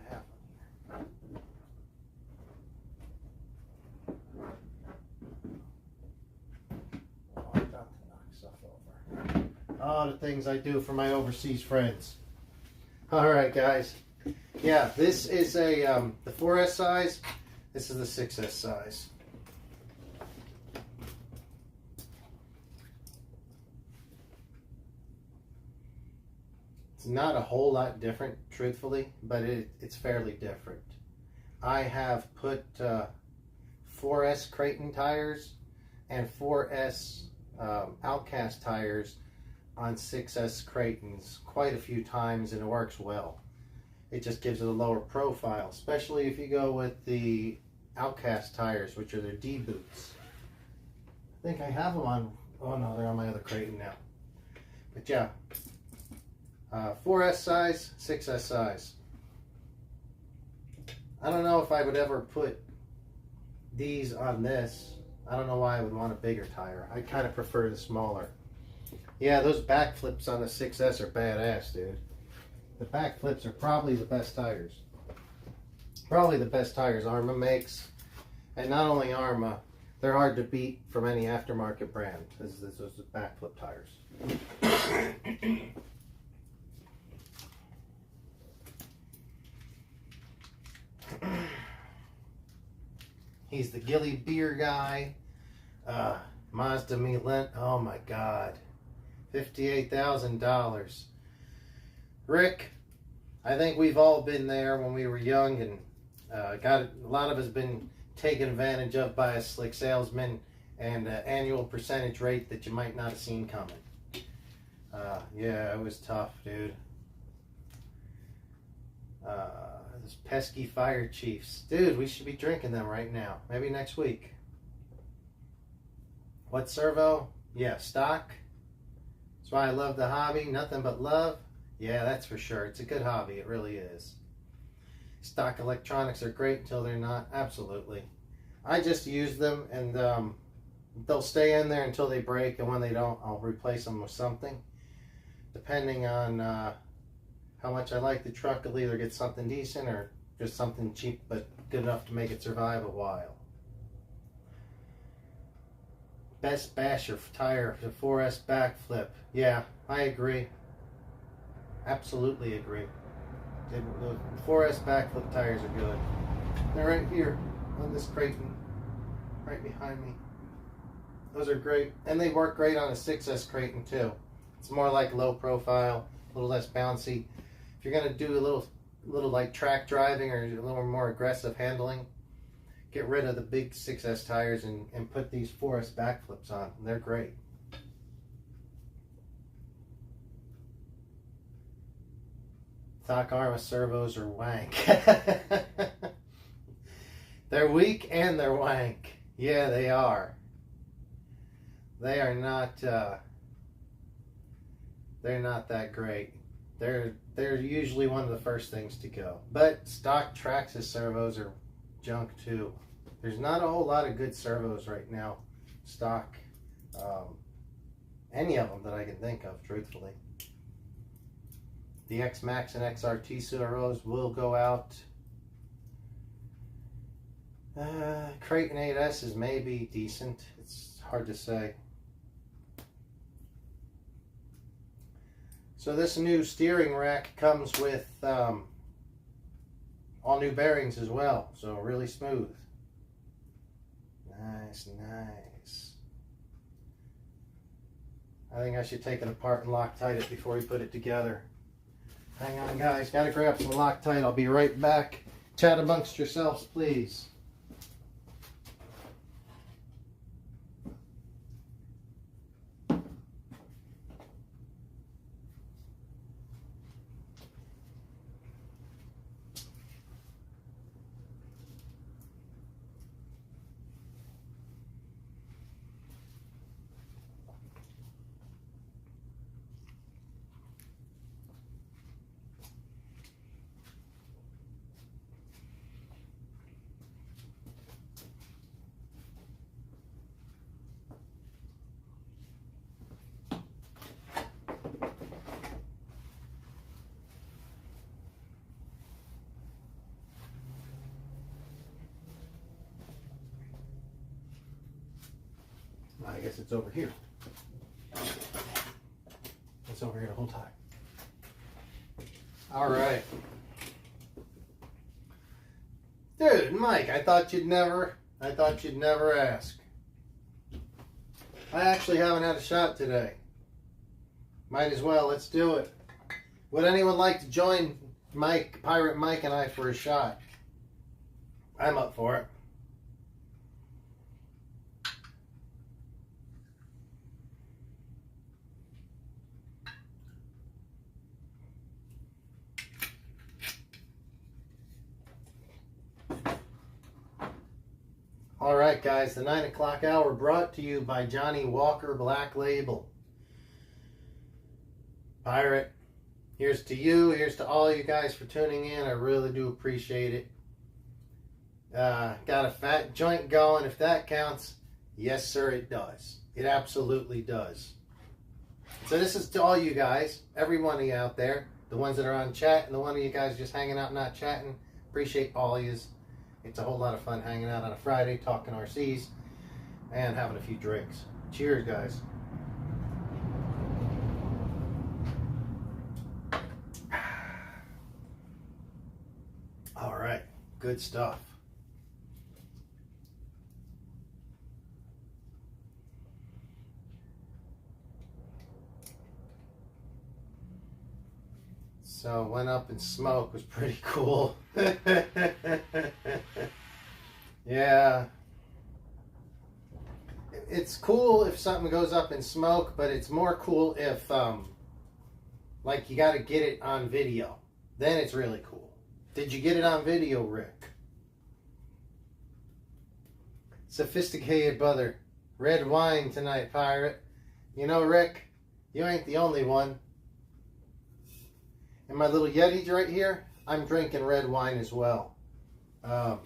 have one here. Oh, I'm about to knock stuff over. Oh, the things I do for my overseas friends. All right, guys. Yeah, this is the 4S size. This is the 6S size. It's not a whole lot different, truthfully, but it's fairly different. I have put 4S Creighton tires and 4S Outcast tires on 6S Creightons quite a few times, and it works well. It just gives it a lower profile, especially if you go with the Outcast tires, which are their D boots. I think I have them on, oh no, they're on my other Creighton now. But yeah. 4S size, 6S size. I don't know if I would ever put these on this. I don't know why I would want a bigger tire. I kind of prefer the smaller. Yeah, those back flips on the 6S are badass, dude. The back flips are probably the best tires. Probably the best tires Arma makes. And not only Arma, they're hard to beat from any aftermarket brand. Those are back flip tires. He's the Gilly beer guy. Mazda Milan. Oh my God. $58,000. Rick, I think we've all been there when we were young, and a lot of us been taken advantage of by a slick salesman and an annual percentage rate that you might not have seen coming. Yeah, it was tough, dude. Those pesky fire chiefs. Dude, we should be drinking them right now. Maybe next week. What servo? Yeah, stock. That's why I love the hobby. Nothing but love. Yeah, that's for sure. It's a good hobby. It really is. Stock electronics are great until they're not. Absolutely. I just use them, and they'll stay in there until they break, and when they don't, I'll replace them with something. Depending on how much I like the truck, I'll either get something decent or just something cheap but good enough to make it survive a while. Best basher tire, the 4S backflip. Yeah, I agree. Absolutely agree. The 4S backflip tires are good. They're right here on this Creighton, right behind me. Those are great, and they work great on a 6S Creighton too. It's more like low profile, a little less bouncy. If you're gonna do a little like track driving or a little more aggressive handling, get rid of the big 6S tires and put these 4S backflips on. They're great. Stock Arma servos are wank. They're weak and they're wank. Yeah, they are. They are not. They're not that great. They're usually one of the first things to go. But stock Traxxas servos are junk too. There's not a whole lot of good servos right now. Stock. Any of them that I can think of, truthfully. The X-Max and XRT servos will go out. Creighton 8S is maybe decent. It's hard to say. So this new steering rack comes with all new bearings as well. So really smooth. Nice, nice. I think I should take it apart and Loctite it before we put it together. Hang on, guys. Gotta grab some Loctite. I'll be right back. Chat amongst yourselves, please. I guess it's over here. It's over here the whole time. All right. Dude, Mike, I thought you'd never ask. I actually haven't had a shot today. Might as well, let's do it. Would anyone like to join Pirate Mike and I for a shot? I'm up for it. All right, guys, the 9 o'clock hour brought to you by Johnny Walker Black Label. Pirate, here's to you. Here's to all you guys for tuning in. I really do appreciate it. Got a fat joint going, if that counts. Yes, sir, it does. It absolutely does. So this is to all you guys, every one of you out there, the ones that are on chat and the one of you guys just hanging out not chatting. Appreciate all of yous. It's a whole lot of fun hanging out on a Friday, talking RCs, and having a few drinks. Cheers, guys. All right, good stuff. So went up in smoke, was pretty cool. Yeah. It's cool if something goes up in smoke, but it's more cool if, like, you got to get it on video. Then it's really cool. Did you get it on video, Rick? Sophisticated brother. Red wine tonight, Pirate. You know, Rick, you ain't the only one. And my little Yeti right here, I'm drinking red wine as well. I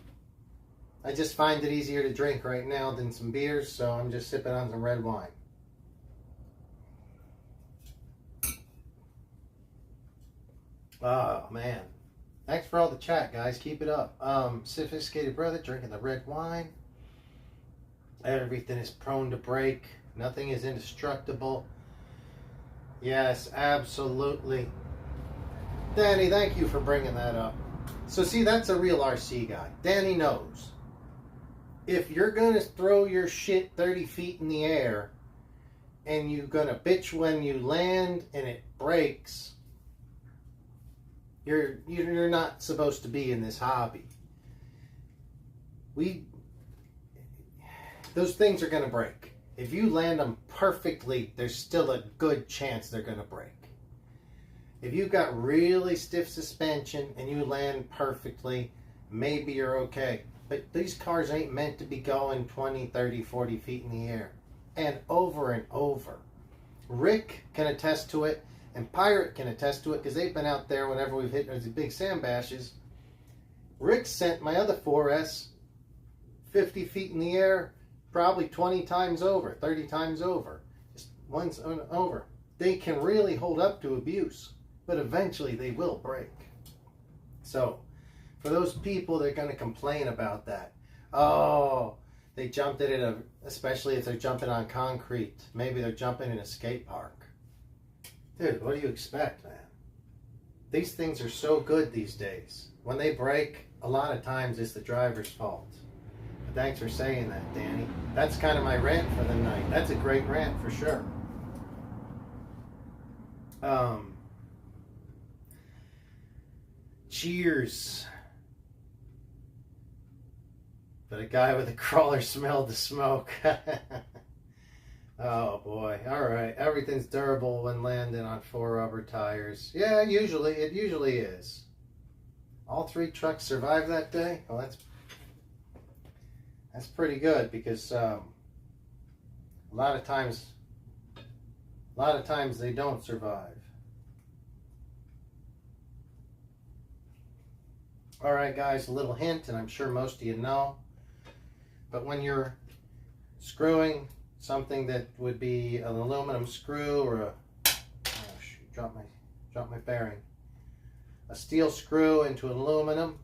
just find it easier to drink right now than some beers, so I'm just sipping on some red wine. Oh, man. Thanks for all the chat, guys. Keep it up. Sophisticated brother drinking the red wine. Everything is prone to break. Nothing is indestructible. Yes, absolutely. Danny, thank you for bringing that up. So see, that's a real RC guy. Danny knows. If you're going to throw your shit 30 feet in the air and you're going to bitch when you land and it breaks, you're not supposed to be in this hobby. those things are going to break. If you land them perfectly, there's still a good chance they're going to break. If you've got really stiff suspension and you land perfectly, maybe you're okay. But these cars ain't meant to be going 20, 30, 40 feet in the air. And over. Rick can attest to it, and Pirate can attest to it, because they've been out there whenever we've hit those big sand bashes. Rick sent my other 4S 50 feet in the air, probably 20 times over, 30 times over. Just once over. They can really hold up to abuse, but eventually they will break. So, for those people that are going to complain about that, oh, they jumped it especially if they're jumping on concrete. Maybe they're jumping in a skate park. Dude, what do you expect, man? These things are so good these days. When they break, a lot of times it's the driver's fault. But thanks for saying that, Danny. That's kind of my rant for the night. That's a great rant for sure. Cheers. But a guy with a crawler smelled the smoke. Oh boy. Alright. Everything's durable when landing on 4 rubber tires. Yeah, it usually is. All 3 trucks survived that day? Well, that's pretty good, because a lot of times they don't survive. Alright guys, a little hint, and I'm sure most of you know, but when you're screwing something that would be an aluminum screw or drop my bearing, a steel screw into aluminum,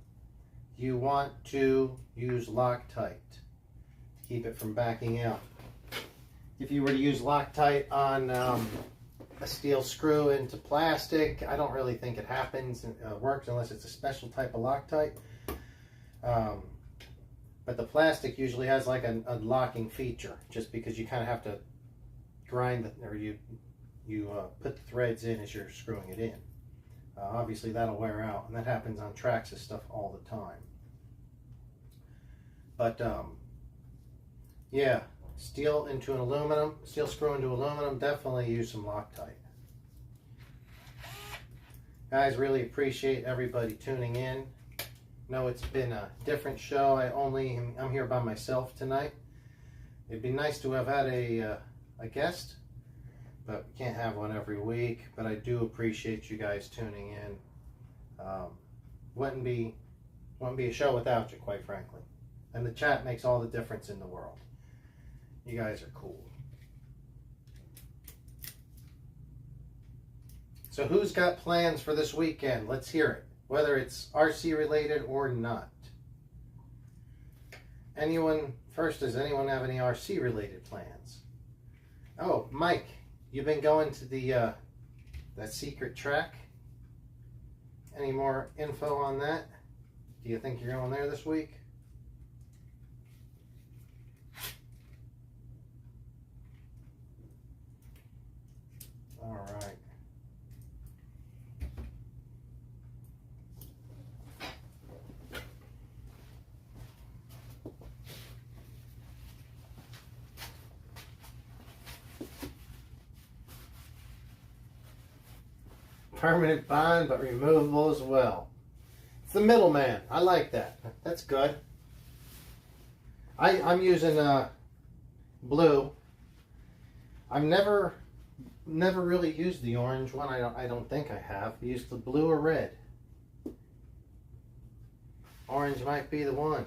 you want to use Loctite to keep it from backing out. If you were to use Loctite on a steel screw into plastic, I don't really think it works unless it's a special type of Loctite. But the plastic usually has like a locking feature, just because you kind of have to grind or you put the threads in as you're screwing it in. Obviously that'll wear out, and that happens on tracks and stuff all the time. But yeah, steel screw into aluminum, definitely use some Loctite. Guys, really appreciate everybody tuning in. No, it's been a different show. I'm here by myself tonight. It'd be nice to have had a guest, but we can't have one every week. But I do appreciate you guys tuning in. Wouldn't be a show without you, quite frankly. And the chat makes all the difference in the world. You guys are cool. So who's got plans for this weekend? Let's hear it. Whether it's RC related or not. Does anyone have any RC related plans? Oh, Mike, you've been going to that secret track? Any more info on that? Do you think you're going there this week? All right. Permanent bond, but removable as well. It's the middleman. I like that. That's good. I'm using blue. I've never really used the orange one. I don't think I have. Used the blue or red. Orange might be the one.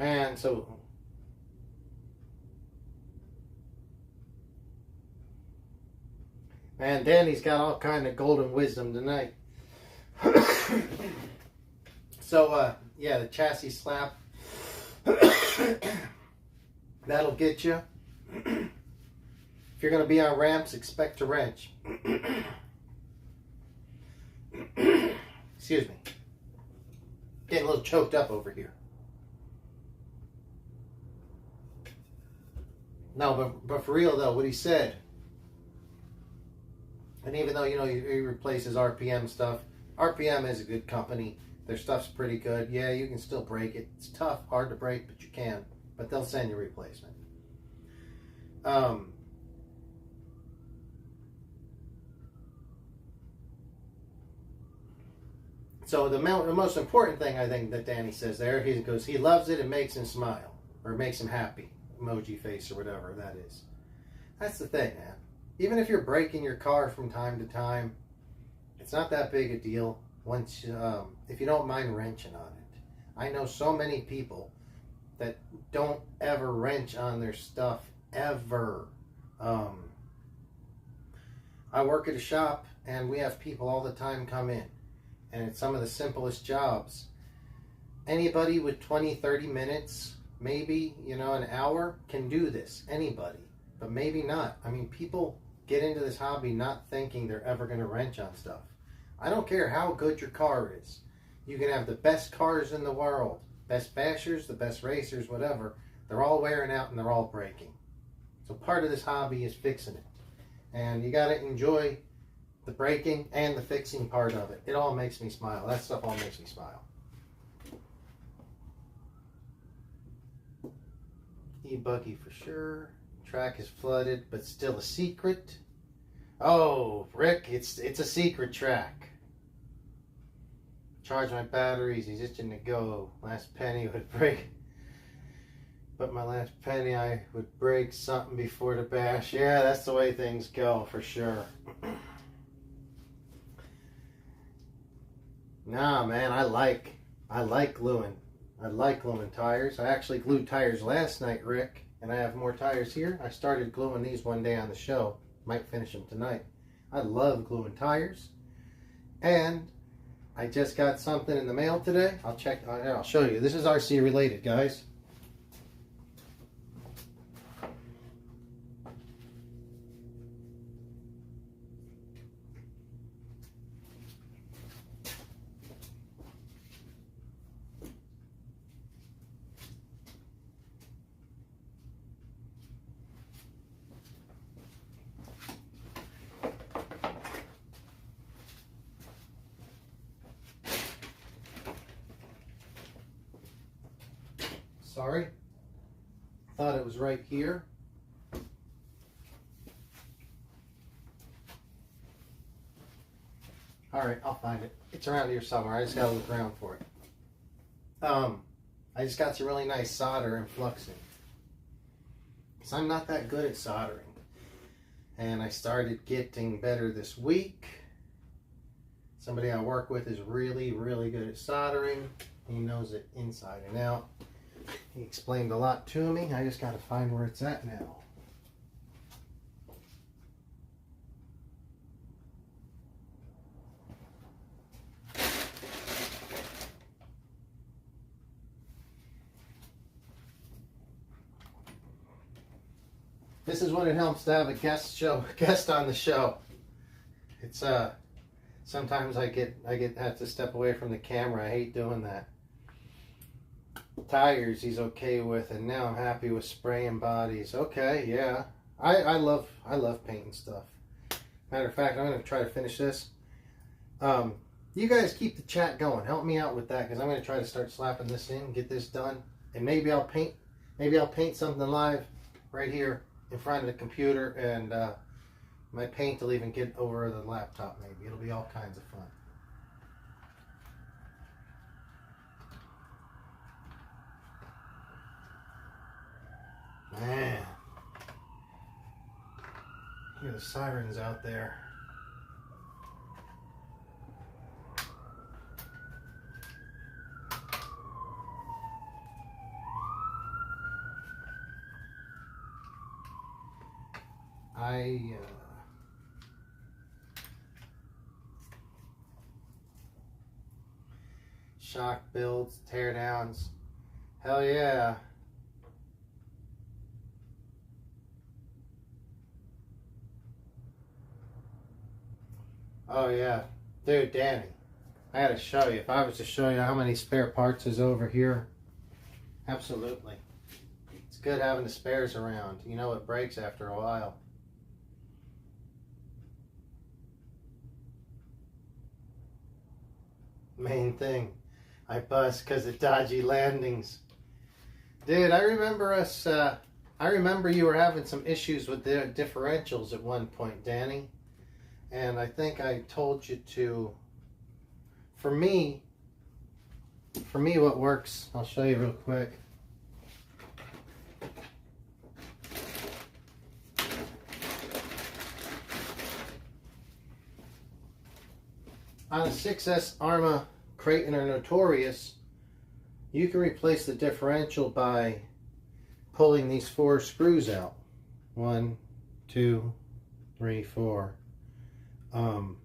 And so, man, Danny's got all kind of golden wisdom tonight. So, yeah, the chassis slap, that'll get you. If you're going to be on ramps, expect to wrench. Excuse me. Getting a little choked up over here. No, but for real though, what he said, And even though, he replaces RPM stuff, RPM is a good company. Their stuff's pretty good. Yeah, you can still break it. It's tough, hard to break, but you can. But they'll send you a replacement. So the most important thing I think that Danny says there, he goes, he loves it, it makes him smile. Or makes him happy. Emoji face or whatever that is. That's the thing, man. Even if you're breaking your car from time to time, it's not that big a deal once if you don't mind wrenching on it. I know so many people that don't ever wrench on their stuff, ever. I work at a shop, and we have people all the time come in. And it's some of the simplest jobs. Anybody with 20, 30 minutes, maybe, an hour, can do this. Anybody. But maybe not. I mean, people get into this hobby not thinking they're ever going to wrench on stuff. I don't care how good your car is. You can have the best cars in the world. Best bashers, the best racers, whatever. They're all wearing out and they're all breaking. So part of this hobby is fixing it. And you got to enjoy the breaking and the fixing part of it. It all makes me smile. That stuff all makes me smile. E-buggy for sure. Track is flooded, but still a secret. Oh, Rick, it's a secret track. Charge my batteries. He's itching to go. Last penny would break. But my last penny, I would break something before the bash. Yeah, that's the way things go for sure. Nah, man, I like gluing. I like gluing tires. I actually glued tires last night, Rick, and I have more tires here. I started gluing these one day on the show. Might finish them tonight. I love gluing tires. And I just got something in the mail today. I'll show you. This is RC related, guys. Sorry. Thought it was right here. Alright, I'll find it. It's around here somewhere. I just gotta look around for it. I just got some really nice solder and fluxing. Because I'm not that good at soldering. And I started getting better this week. Somebody I work with is really, really good at soldering. He knows it inside and out. He explained a lot to me. I just got to find where it's at now. This is what it helps to have a guest on the show. It's sometimes I have to step away from the camera. I hate doing that. Tires he's okay with, and now I'm happy with spraying bodies. Okay, yeah. I love painting stuff. Matter of fact, I'm gonna try to finish this. You guys keep the chat going. Help me out with that, because I'm gonna try to start slapping this in, get this done, and maybe I'll paint something live right here in front of the computer, and my paint will even get over the laptop. Maybe it'll be all kinds of fun. Man, hear the sirens out there. Shock builds, tear downs. Hell yeah. Oh yeah, dude, Danny, I had to show you. If I was to show you how many spare parts is over here, absolutely. It's good having the spares around. You know it breaks after a while. Main thing. I bust because of dodgy landings. Dude, I remember you were having some issues with the differentials at one point, Danny. And I think I told you to, for me what works, I'll show you real quick. On a 6S Arma Creighton or Notorious, you can replace the differential by pulling these 4 screws out. 1, 2, 3, 4. And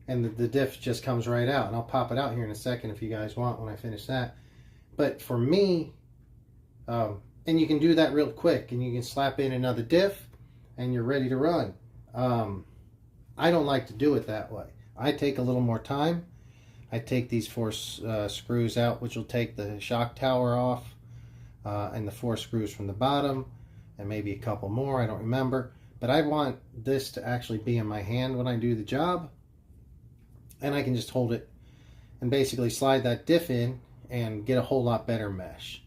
the diff just comes right out. And I'll pop it out here in a second if you guys want when I finish that. But for me, and you can do that real quick. And you can slap in another diff and you're ready to run. I don't like to do it that way. I take a little more time. I take these 4 screws out, which will take the shock tower off. And the 4 screws from the bottom. And maybe a couple more, I don't remember. But I want this to actually be in my hand when I do the job. And I can just hold it and basically slide that diff in and get a whole lot better mesh.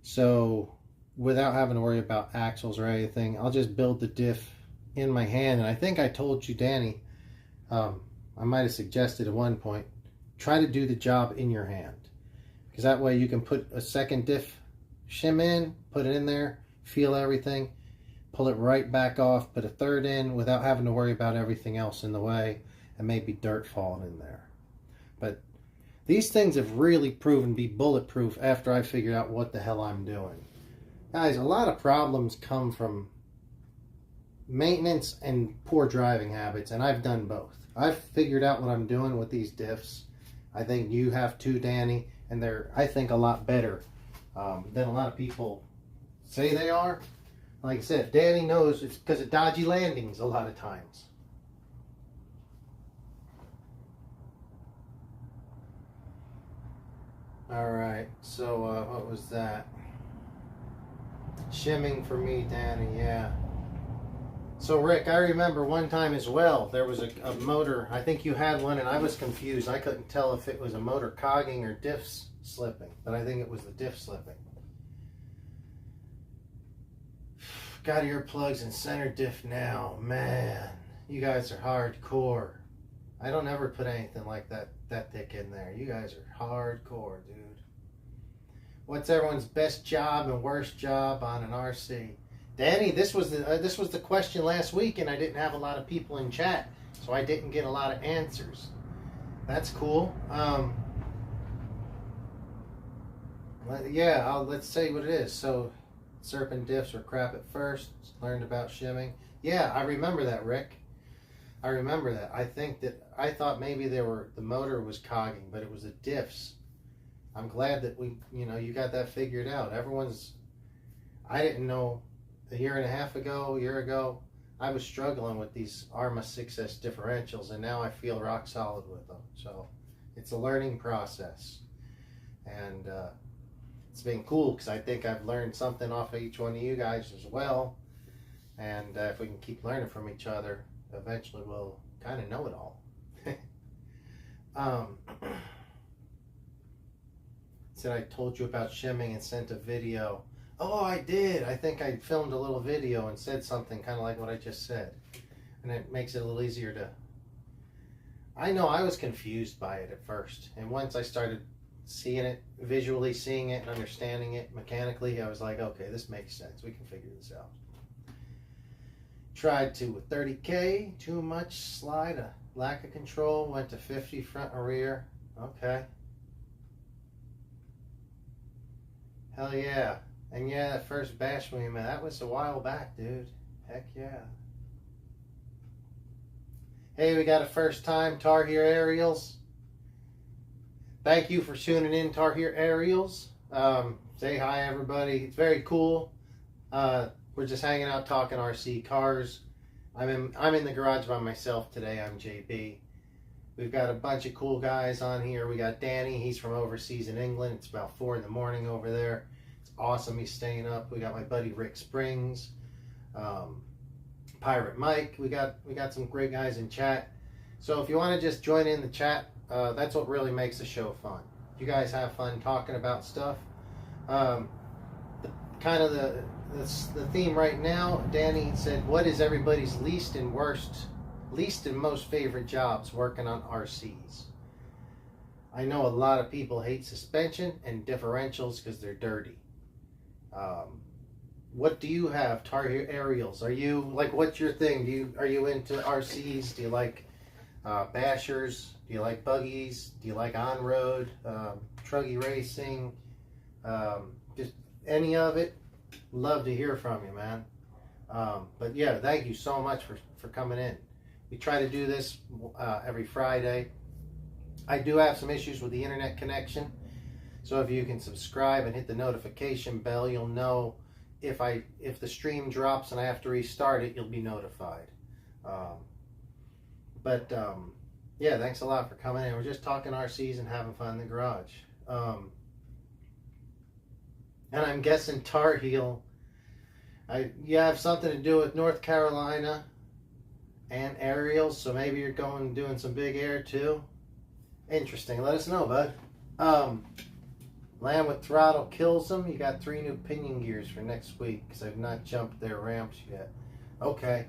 So without having to worry about axles or anything, I'll just build the diff in my hand. And I think I told you, Danny, I might have suggested at one point, try to do the job in your hand. Because that way you can put a second diff shim in, put it in there, feel everything, pull it right back off, put a third in without having to worry about everything else in the way and maybe dirt falling in there. But these things have really proven to be bulletproof after I figured out what the hell I'm doing. Guys, a lot of problems come from maintenance and poor driving habits, and I've done both. I've figured out what I'm doing with these diffs. I think you have too, Danny, and they're, I think, a lot better than a lot of people say they are. Like I said, Danny knows it's because of dodgy landings a lot of times. Alright, so what was that? Shimming for me, Danny, yeah. So Rick, I remember one time as well, there was a motor, I think you had one and I was confused. I couldn't tell if it was a motor cogging or diffs slipping, but I think it was the diff slipping. Got earplugs and center diff now. Man, you guys are hardcore. I don't ever put anything like that thick in there. You guys are hardcore, dude. What's everyone's best job and worst job on an RC? Danny, this was the question last week, and I didn't have a lot of people in chat, so I didn't get a lot of answers. That's cool. Yeah, let's say what it is. So, serpent diffs were crap at first. Learned about shimming. Yeah, I remember that, Rick. I remember that. I thought maybe the motor was cogging, but it was the diffs. I'm glad that you got that figured out. I didn't know a year ago, I was struggling with these Arma 6S differentials, and now I feel rock solid with them. So it's a learning process. And it's been cool because I think I've learned something off of each one of you guys as well. And if we can keep learning from each other, eventually we'll kind of know it all. Said I told you about shimming and sent a video. Oh, I did. I think I filmed a little video and said something kind of like what I just said. And it makes it a little easier to... I know I was confused by it at first. And once I started seeing it, visually seeing it and understanding it mechanically, I was like, okay, this makes sense. We can figure this out. Tried to with 30K, too much slide, a lack of control, went to 50 front and rear. Okay. Hell yeah. And yeah, that first bash we met, that was a while back, dude. Heck yeah. Hey, we got a first time Tar Heel Aerials. Thank you for tuning in, Tar Heel Aerials. Say hi, everybody. It's very cool. We're just hanging out talking RC cars. I'm in the garage by myself today. I'm JB. We've got a bunch of cool guys on here. We got Danny. He's from overseas in England. It's about 4 in the morning over there. It's awesome. He's staying up. We got my buddy Rick Springs, Pirate Mike. We got some great guys in chat. So if you want to just join in the chat, That's what really makes the show fun. You guys have fun talking about stuff. The theme right now, Danny said, what is everybody's least and most favorite jobs working on RCs? I know a lot of people hate suspension and differentials because they're dirty. What do you have? Tar Heel aerials? Are you like, what's your thing? Are you into RCs? Do you like bashers? Do you like buggies? Do you like on-road, truggy racing? Just any of it? Love to hear from you, man. But yeah, thank you so much for coming in. We try to do this every Friday. I do have some issues with the internet connection, so if you can subscribe and hit the notification bell, you'll know if the stream drops and I have to restart it, you'll be notified. Yeah, thanks a lot for coming in. We're just talking RCs and having fun in the garage. And I'm guessing Tar Heel, you have something to do with North Carolina and aerials, so maybe you're doing some big air too. Interesting. Let us know, bud. Land with throttle kills them. You got 3 new pinion gears for next week because I've not jumped their ramps yet. Okay.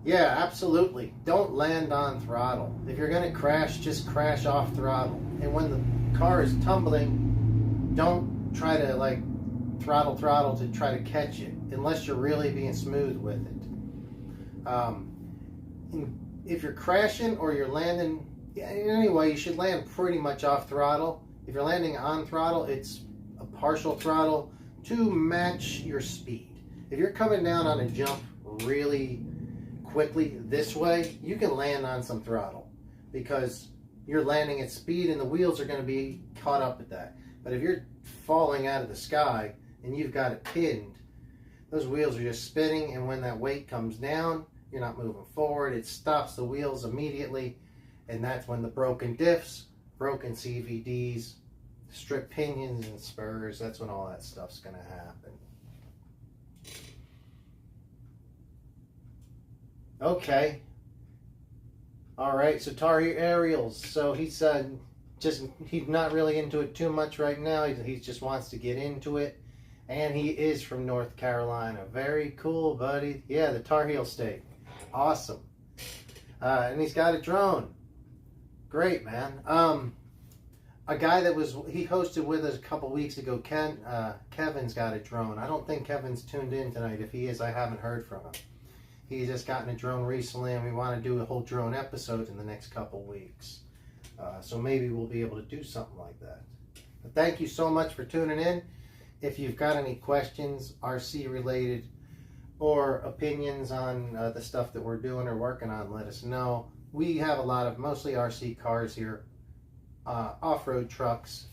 Yeah, absolutely. Don't land on throttle. If you're going to crash, just crash off throttle. And when the car is tumbling, don't try to like throttle to try to catch it unless you're really being smooth with it. If you're crashing or you're landing, anyway, you should land pretty much off throttle. If you're landing on throttle, it's a partial throttle to match your speed. If you're coming down on a jump really quickly this way, you can land on some throttle because you're landing at speed and the wheels are going to be caught up at that. But if you're falling out of the sky and you've got it pinned, those wheels are just spinning, and when that weight comes down, you're not moving forward. It stops the wheels immediately, and that's when the broken diffs, broken CVDs, stripped pinions and spurs, that's when all that stuff's going to happen. Okay. All right, so Tar Heel aerials. So he said he's not really into it too much right now. He just wants to get into it. And he is from North Carolina. Very cool, buddy. Yeah, the Tar Heel state. Awesome. And he's got a drone. Great, man. A guy he hosted with us a couple weeks ago, Kevin's got a drone. I don't think Kevin's tuned in tonight. If he is, I haven't heard from him. He's just gotten a drone recently, and we want to do a whole drone episode in the next couple weeks. So maybe we'll be able to do something like that. But thank you so much for tuning in. If you've got any questions, RC related, or opinions on the stuff that we're doing or working on, let us know. We have a lot of mostly RC cars here, off-road trucks,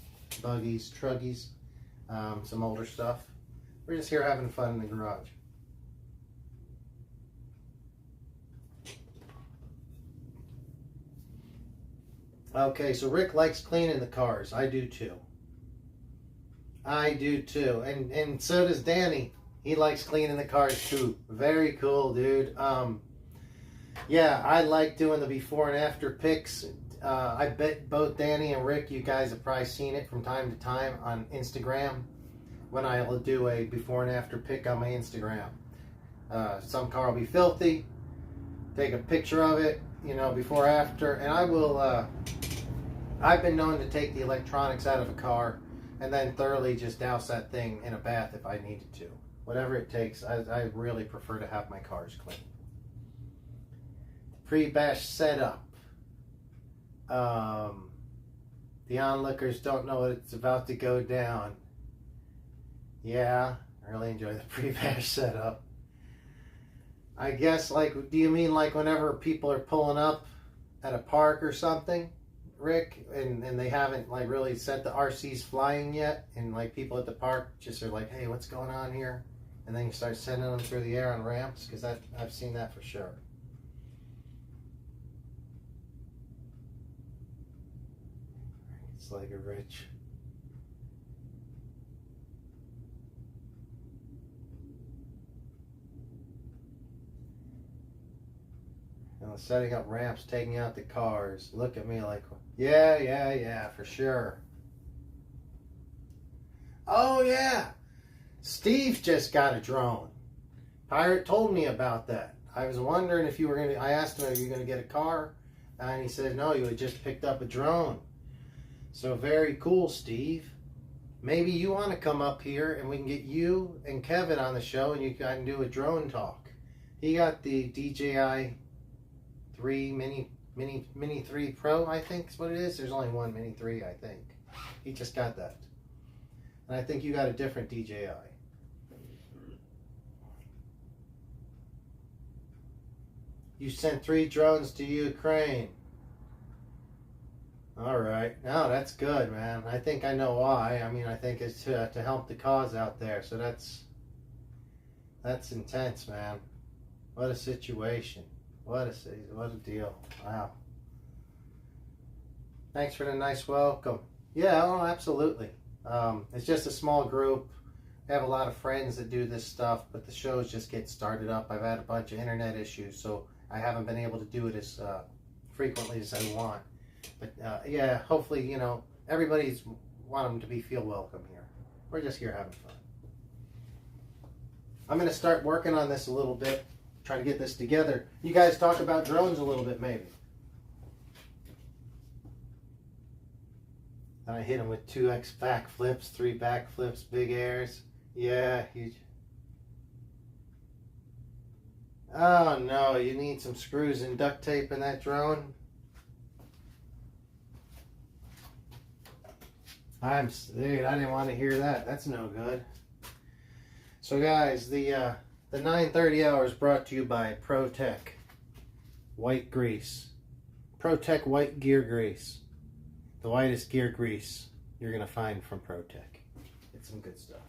buggies, truggies, some older stuff. We're just here having fun in the garage. Okay, so Rick likes cleaning the cars. I do too. And so does Danny. He likes cleaning the cars too. Very cool, dude. Yeah, I like doing the before and after pics. I bet both Danny and Rick, you guys have probably seen it from time to time on Instagram when I'll do a before and after pic on my Instagram. Some car will be filthy. Take a picture of it, before after, and I will. I've been known to take the electronics out of a car and then thoroughly just douse that thing in a bath if I needed to. Whatever it takes. I really prefer to have my cars clean. Pre-bash setup. The onlookers don't know it's about to go down. Yeah, I really enjoy the pre-bash setup. I guess, do you mean whenever people are pulling up at a park or something, Rick, and they haven't really set the RCs flying yet, and people at the park just are like, hey, what's going on here? And then you start sending them through the air on ramps, because I've seen that for sure. It's like a rich. Setting up ramps, taking out the cars. Look at me like, yeah, for sure. Oh, yeah. Steve just got a drone. Pirate told me about that. I was wondering if you were going to, I asked him, are you going to get a car? And he said, no, you had just picked up a drone. So very cool, Steve. Maybe you want to come up here and we can get you and Kevin on the show and you can do a drone talk. He got the DJI 3 Mini 3 Pro, I think is what it is. There's only one Mini 3, I think. He just got that. And I think you got a different DJI. You sent 3 drones to Ukraine. All right. No, that's good, man. I think I know why. I mean, I think it's to help the cause out there. So that's intense, man. What a situation. What a deal. Wow. Thanks for the nice welcome. Yeah, oh, absolutely. It's just a small group. I have a lot of friends that do this stuff, but the shows just get started up. I've had a bunch of internet issues, so I haven't been able to do it as frequently as I want. But yeah, hopefully, you know, everybody's want them to feel welcome here. We're just here having fun. I'm going to start working on this a little bit, try to get this together. You guys talk about drones a little bit, maybe. And I hit him with 2x backflips, 3 backflips, big airs. Yeah, huge. Oh no, you need some screws and duct tape in that drone. Dude, I didn't want to hear that. That's no good. So guys, the 930 hour is brought to you by ProTech White Grease. ProTech White Gear Grease. The whitest gear grease you're going to find from ProTech. It's some good stuff.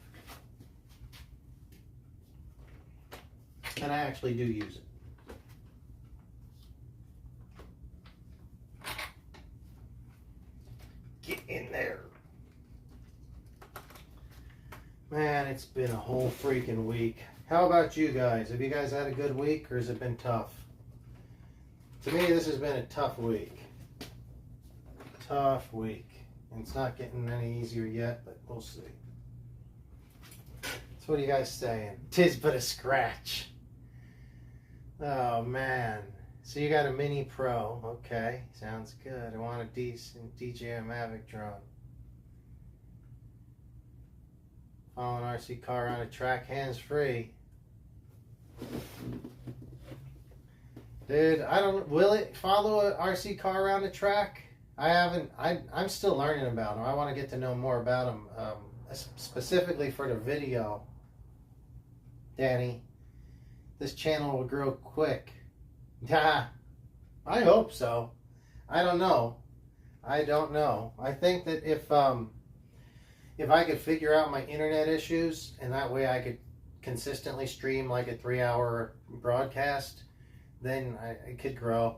And I actually do use it. Get in there. Man, it's been a whole freaking week. How about you guys? Have you guys had a good week or has it been tough? To me, this has been a tough week. Tough week. And it's not getting any easier yet, but we'll see. So what are you guys saying? 'Tis but a scratch. Oh, man. So you got a Mini Pro. Okay, sounds good. I want a decent DJI Mavic drone. Following RC car on a track, hands-free. Dude, will it follow an RC car around the track? I'm still learning about them. I want to get to know more about them, specifically for the video. Danny, this channel will grow quick. Yeah, I hope so. I don't know. I think that if I could figure out my internet issues and that way I could consistently stream like a 3-hour broadcast, then it could grow.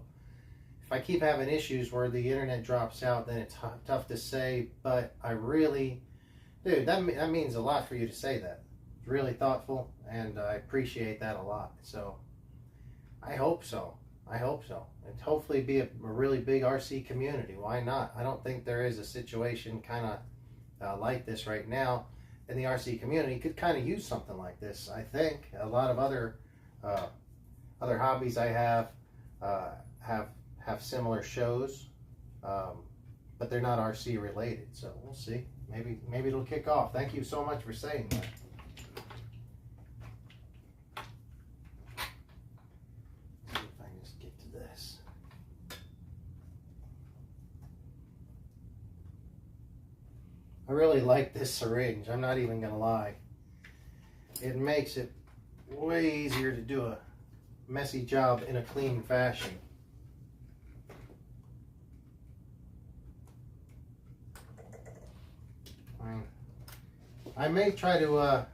If I keep having issues where the internet drops out, then it's tough to say, but I really, dude, that means a lot for you to say that. It's really thoughtful, and I appreciate that a lot. So I hope so. And hopefully be a really big RC community. Why not? I don't think there is a situation kind of like this right now, and the RC community could kind of use something like this. I think a lot of other hobbies I have similar shows, but they're not RC related. So we'll see. Maybe it'll kick off. Thank you so much for saying that. See if I can just get to this. I really like this syringe. I'm not even gonna lie. It makes it way easier to do a messy job in a clean fashion. I may try to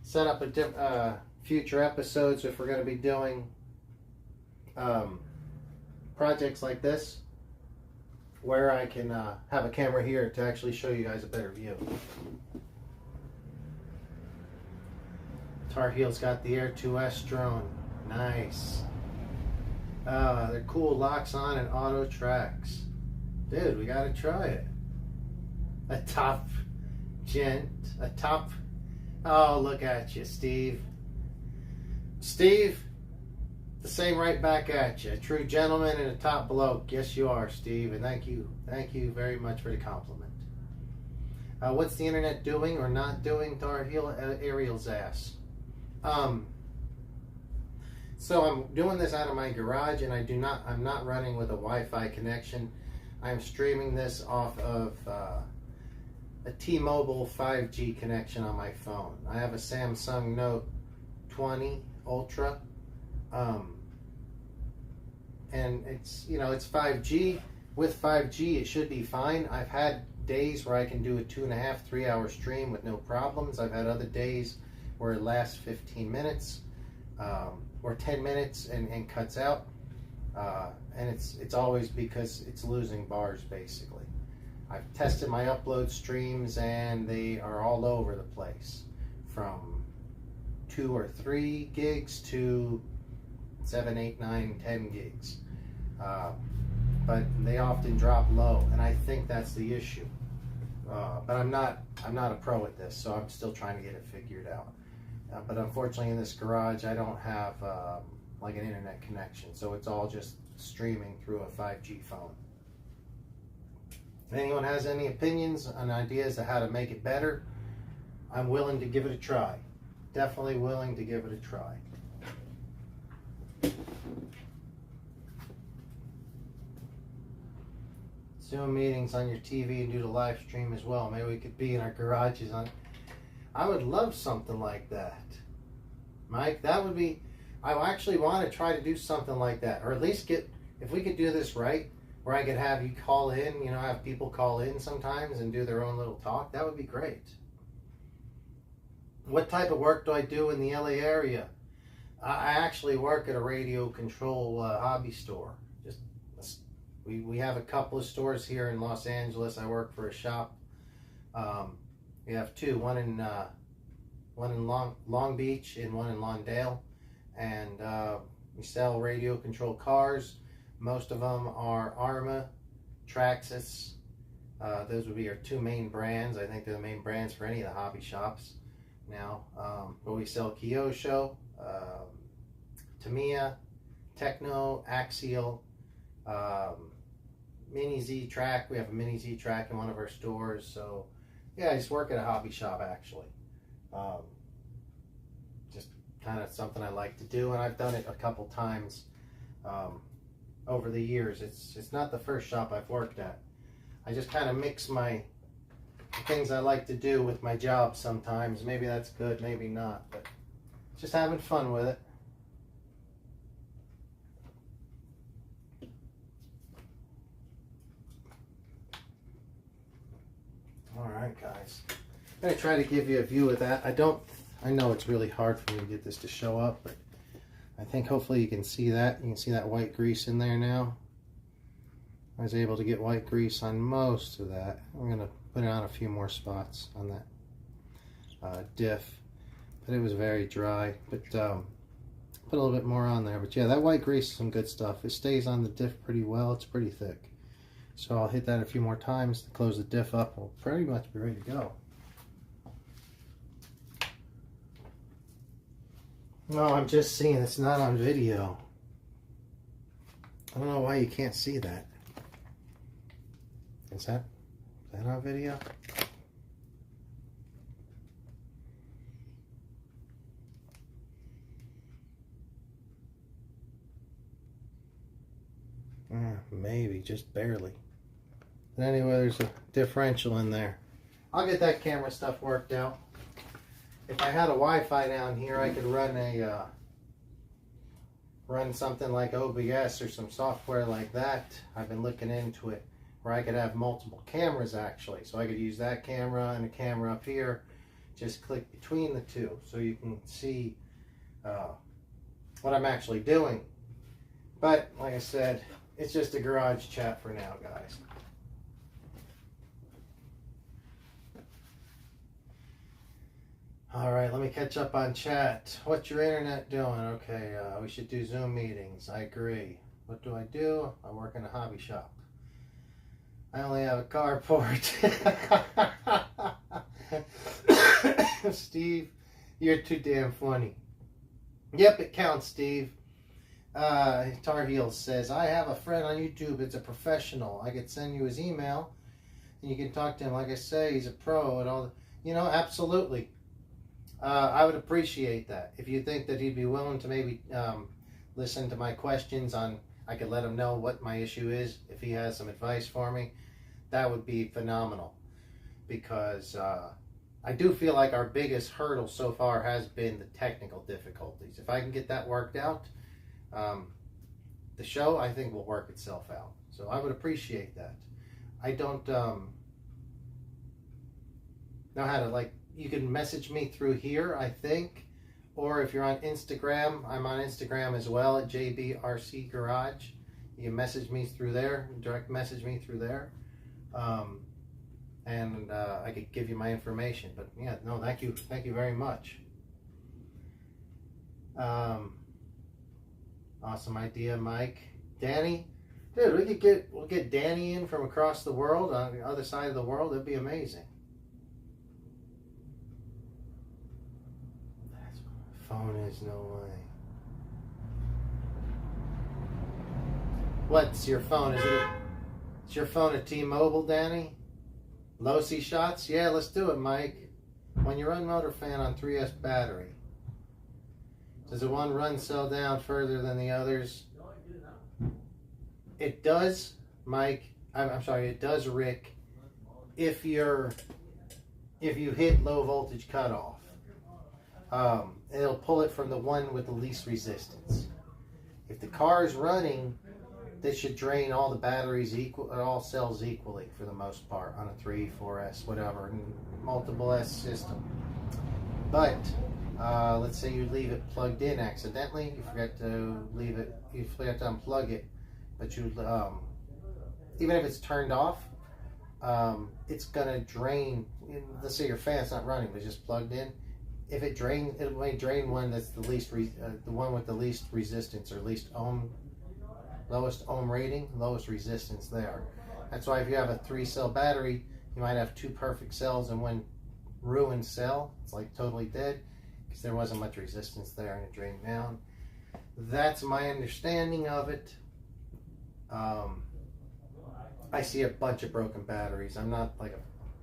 set up a future episodes if we're going to be doing projects like this, where I can have a camera here to actually show you guys a better view. Tar Heel's got the Air 2S drone. Nice. They're cool, locks on and auto tracks. Dude, we gotta try it. A top gent, a top. Oh, look at you, Steve. Steve, the same right back at you. A true gentleman and a top bloke. Yes, you are, Steve, and thank you very much for the compliment. What's the internet doing or not doing to our Ariel's ass? So I'm doing this out of my garage, and I'm not running with a Wi-Fi connection. I'm streaming this off of a T-Mobile 5G connection on my phone. I have a Samsung Note 20 Ultra, and it's 5G. With 5G, it should be fine. I've had days where I can do a 2.5, 3 hour stream with no problems. I've had other days where it lasts 15 minutes. Or 10 minutes and cuts out, and it's always because it's losing bars basically. I've tested my upload streams and they are all over the place, from 2 or 3 gigs to 7, 8, 9, 10 gigs, but they often drop low, and I think that's the issue. But I'm not a pro at this, so I'm still trying to get it figured out. But unfortunately in this garage I don't have like an internet connection, so it's all just streaming through a 5G phone. If anyone has any opinions and ideas of how to make it better, I'm willing to give it a try. Definitely willing to give it a try. Zoom meetings on your TV and do the live stream as well. Maybe we could be in our garages on. I would love something like that, Mike. That would be. I actually want to try to do something like that, or at least if we could do this right, where I could have you call in, have people call in sometimes and do their own little talk. That would be great. What type of work do I do in the LA area? I actually work at a radio control hobby store. We have a couple of stores here in Los Angeles. I work for a shop. We have 2, one in Long Beach and one in Lawndale, and we sell radio control cars. Most of them are Arma, Traxxas. Those would be our 2 main brands. I think they're the main brands for any of the hobby shops now. But we sell Kyosho, Tamiya, Techno, Axial, Mini Z-Track. We have a Mini Z-Track in one of our stores. So yeah, I just work at a hobby shop actually. Just kind of something I like to do, and I've done it a couple times over the years. It's not the first shop I've worked at. I just kind of mix the things I like to do with my job sometimes. Maybe that's good, maybe not, but just having fun with it. All right, guys. I'm going to try to give you a view of that. I know it's really hard for me to get this to show up, but I think hopefully you can see that. You can see that white grease in there now. I was able to get white grease on most of that. I'm going to put it on a few more spots on that diff, but it was very dry. But put a little bit more on there. But yeah, that white grease is some good stuff. It stays on the diff pretty well. It's pretty thick. So I'll hit that a few more times to close the diff up. We'll pretty much be ready to go. No, I'm just seeing it's not on video. I don't know why you can't see that. Is that on video? Maybe, just barely. But anyway, there's a differential in there. I'll get that camera stuff worked out. If I had a Wi-Fi down here, I could run something like OBS or some software like that. I've been looking into it, where I could have multiple cameras actually. So I could use that camera and a camera up here. Just click between the two so you can see what I'm actually doing. But like I said, it's just a garage chat for now, guys. All right, let me catch up on chat. What's your internet doing? Okay, we should do Zoom meetings. I agree. What do I do? I work in a hobby shop. I only have a carport. Steve, you're too damn funny. Yep, it counts, Steve. Tar Heels says, I have a friend on YouTube. It's a professional. I could send you his email and you can talk to him. Like I say, he's a pro and all. Absolutely. I would appreciate that. If you think that he'd be willing to maybe listen to my questions I could let him know what my issue is. If he has some advice for me, that would be phenomenal. Because I do feel like our biggest hurdle so far has been the technical difficulties. If I can get that worked out, the show, I think, will work itself out. So I would appreciate that. I don't know how to, you can message me through here, I think. Or if you're on Instagram, I'm on Instagram as well at RCHarage. You can message me through there, direct message me through there. And I could give you my information. But yeah, no, thank you very much. Awesome idea, Mike. Danny, dude, we'll get Danny in from across the world, on the other side of the world. That'd be amazing. That's what my phone is. No way. What's your phone? Is your phone a T-Mobile, Danny? Low C shots? Yeah, let's do it, Mike. When you run Motor Fan on 3S battery, does the one run cell down further than the others? It does, Mike. I'm sorry, it does, Rick. If you hit low voltage cutoff, it'll pull it from the one with the least resistance. If the car is running, they should drain all the batteries all cells equally for the most part on a 3, 4S, whatever, multiple S system. But let's say you leave it plugged in accidentally, you forgot to unplug it, but you even if it's turned off, it's gonna drain. Let's say your fan's not running, but just plugged in. If it drains, it may drain one that's the one with the least resistance or lowest ohm rating, lowest resistance there. That's why if you have a 3-cell battery, you might have 2 perfect cells and one ruined cell. It's like totally dead because there wasn't much resistance there and it drained down. That's my understanding of it. I see a bunch of broken batteries. I'm not like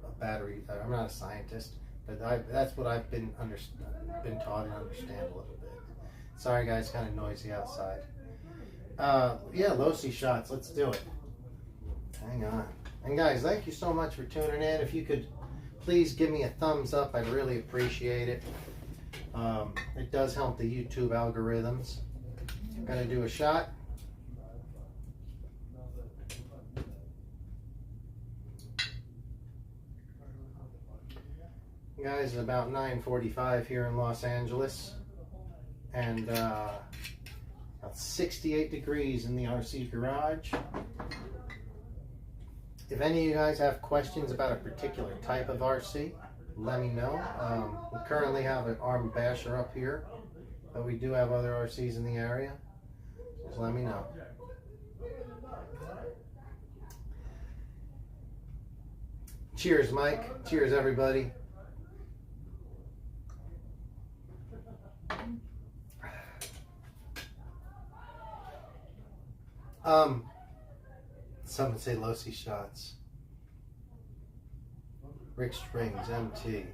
a battery. I'm not a scientist, but that's what I've been taught and understand a little bit. Sorry, guys, kind of noisy outside. Yeah, low-C shots. Let's do it. Hang on. And guys, thank you so much for tuning in. If you could please give me a thumbs up, I'd really appreciate it. It does help the YouTube algorithms. I'm gonna do a shot. Guys, it's about 9:45 here in Los Angeles, and about 68 degrees in the RC garage. If any of you guys have questions about a particular type of RC, let me know. We currently have an Arm Basher up here, but we do have other RCs in the area. Just let me know. Cheers, Mike. Cheers, everybody. Some would say low-C shots. Rick Springs, MT.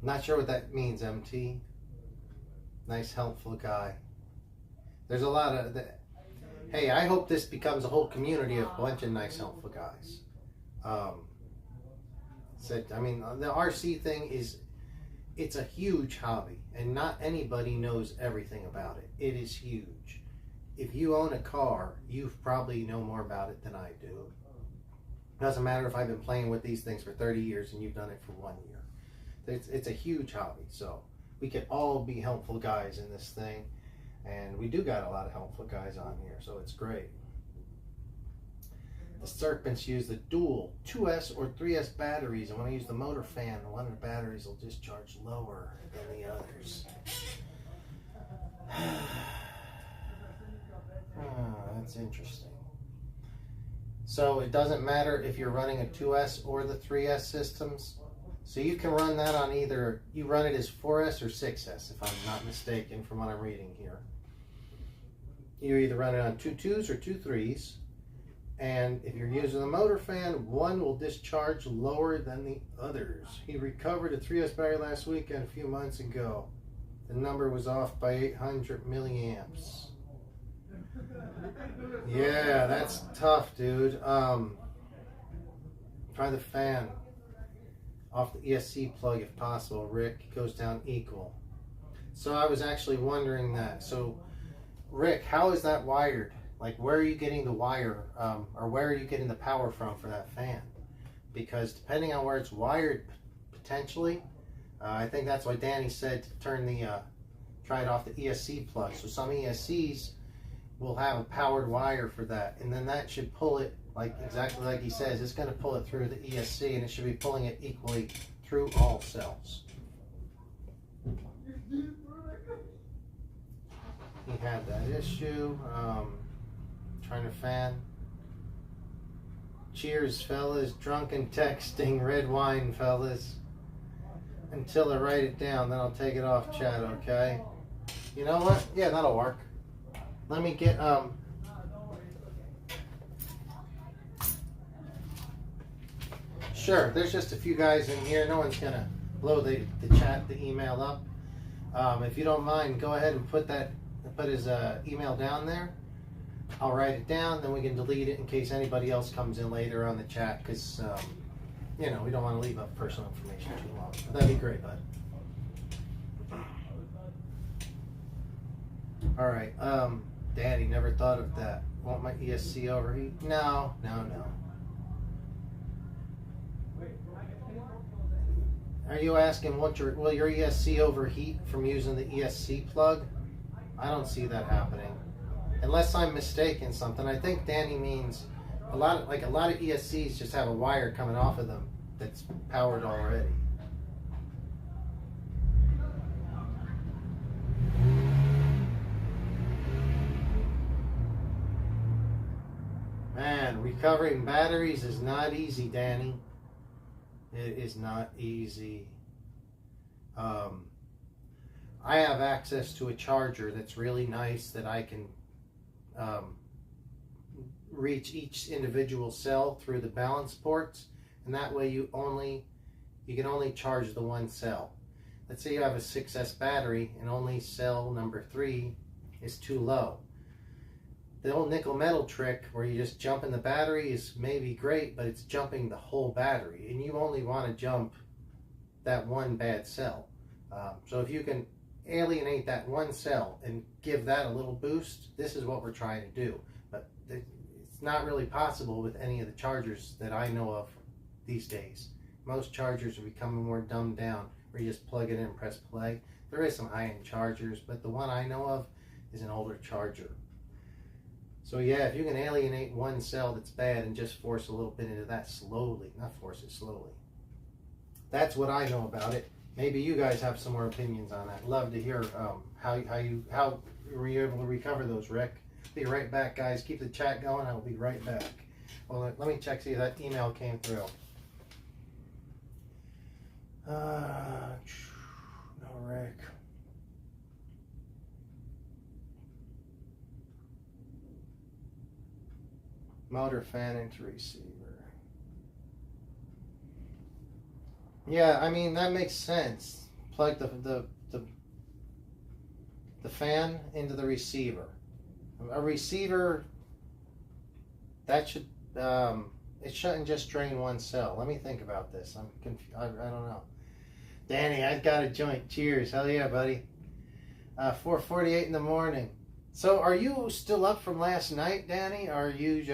Not sure what that means, MT. Nice, helpful guy. There's a lot of that. Hey, I hope this becomes a whole community of a bunch of nice, helpful guys. I mean, the RC thing it's a huge hobby, and not anybody knows everything about it. It is huge. If you own a car, you probably know more about it than I do. Doesn't matter if I've been playing with these things for 30 years and you've done it for 1 year. It's a huge hobby, so we can all be helpful guys in this thing, and we do got a lot of helpful guys on here, so it's great. The Serpents use the dual 2S or 3S batteries, and when I use the Motor Fan, one of the batteries will discharge lower than the others. That's interesting. So it doesn't matter if you're running a 2S or the 3S systems. So you can run that on either, you run it as 4S or 6S, if I'm not mistaken from what I'm reading here. You either run it on 2 2s or 2 3s. And if you're using the motor fan, one will discharge lower than the others. He recovered a 3S battery last weekend a few months ago. The number was off by 800 milliamps. Yeah, that's tough, dude. Try the fan off the ESC plug if possible. Rick, goes down equal. So I was actually wondering that. So Rick, how is that wired? Like, where are you getting the wire, or where are you getting the power from for that fan? Because depending on where it's wired, potentially, I think that's why Danny said to turn try it off the ESC plug. So some ESCs will have a powered wire for that, and then that should pull it, like exactly like he says, it's going to pull it through the ESC, and it should be pulling it equally through all cells. He had that issue. Trying to fan. Cheers, fellas. Drunken texting, red wine, fellas. Until I write it down, then I'll take it off chat, okay? You know what? Yeah, that'll work. Let me get, Sure, there's just a few guys in here. No one's gonna blow the chat, the email up. If you don't mind, go ahead and put his email down there. I'll write it down, then we can delete it in case anybody else comes in later on the chat, because, you know, we don't want to leave up personal information too long. But that'd be great, bud. All right, Daddy, never thought of that. Want my ESC overheat? No. Are you asking will your ESC overheat from using the ESC plug? I don't see that happening. Unless I'm mistaken something. I think Danny means a lot of ESCs just have a wire coming off of them that's powered already. Man, recovering batteries is not easy, Danny. It is not easy. I have access to a charger that's really nice that I can reach each individual cell through the balance ports, and that way you can only charge the one cell. Let's say you have a 6S battery and only cell number 3 is too low. The old nickel metal trick where you just jump in the battery is maybe great, but it's jumping the whole battery, and you only want to jump that one bad cell. So if you can alienate that one cell and give that a little boost, this is what we're trying to do. But it's not really possible with any of the chargers that I know of these days. Most chargers are becoming more dumbed down, where you just plug it in and press play. There is some high-end chargers, but the one I know of is an older charger. So yeah, if you can alienate one cell that's bad and just force a little bit into that slowly, not force it slowly. That's what I know about it. Maybe you guys have some more opinions on that. Love to hear how were you able to recover those, Rick. Be right back, guys. Keep the chat going. I'll be right back. Well, let me check, see if that email came through. No, Rick. Motor fan into receiver. Yeah, I mean, that makes sense. Plug the fan into the receiver. A receiver, that should it shouldn't just drain one cell. Let me think about this. I'm confused. I don't know. Danny, I got a joint. Cheers. Hell yeah, buddy. 4:48 in the morning. So are you still up from last night, Danny? Or are you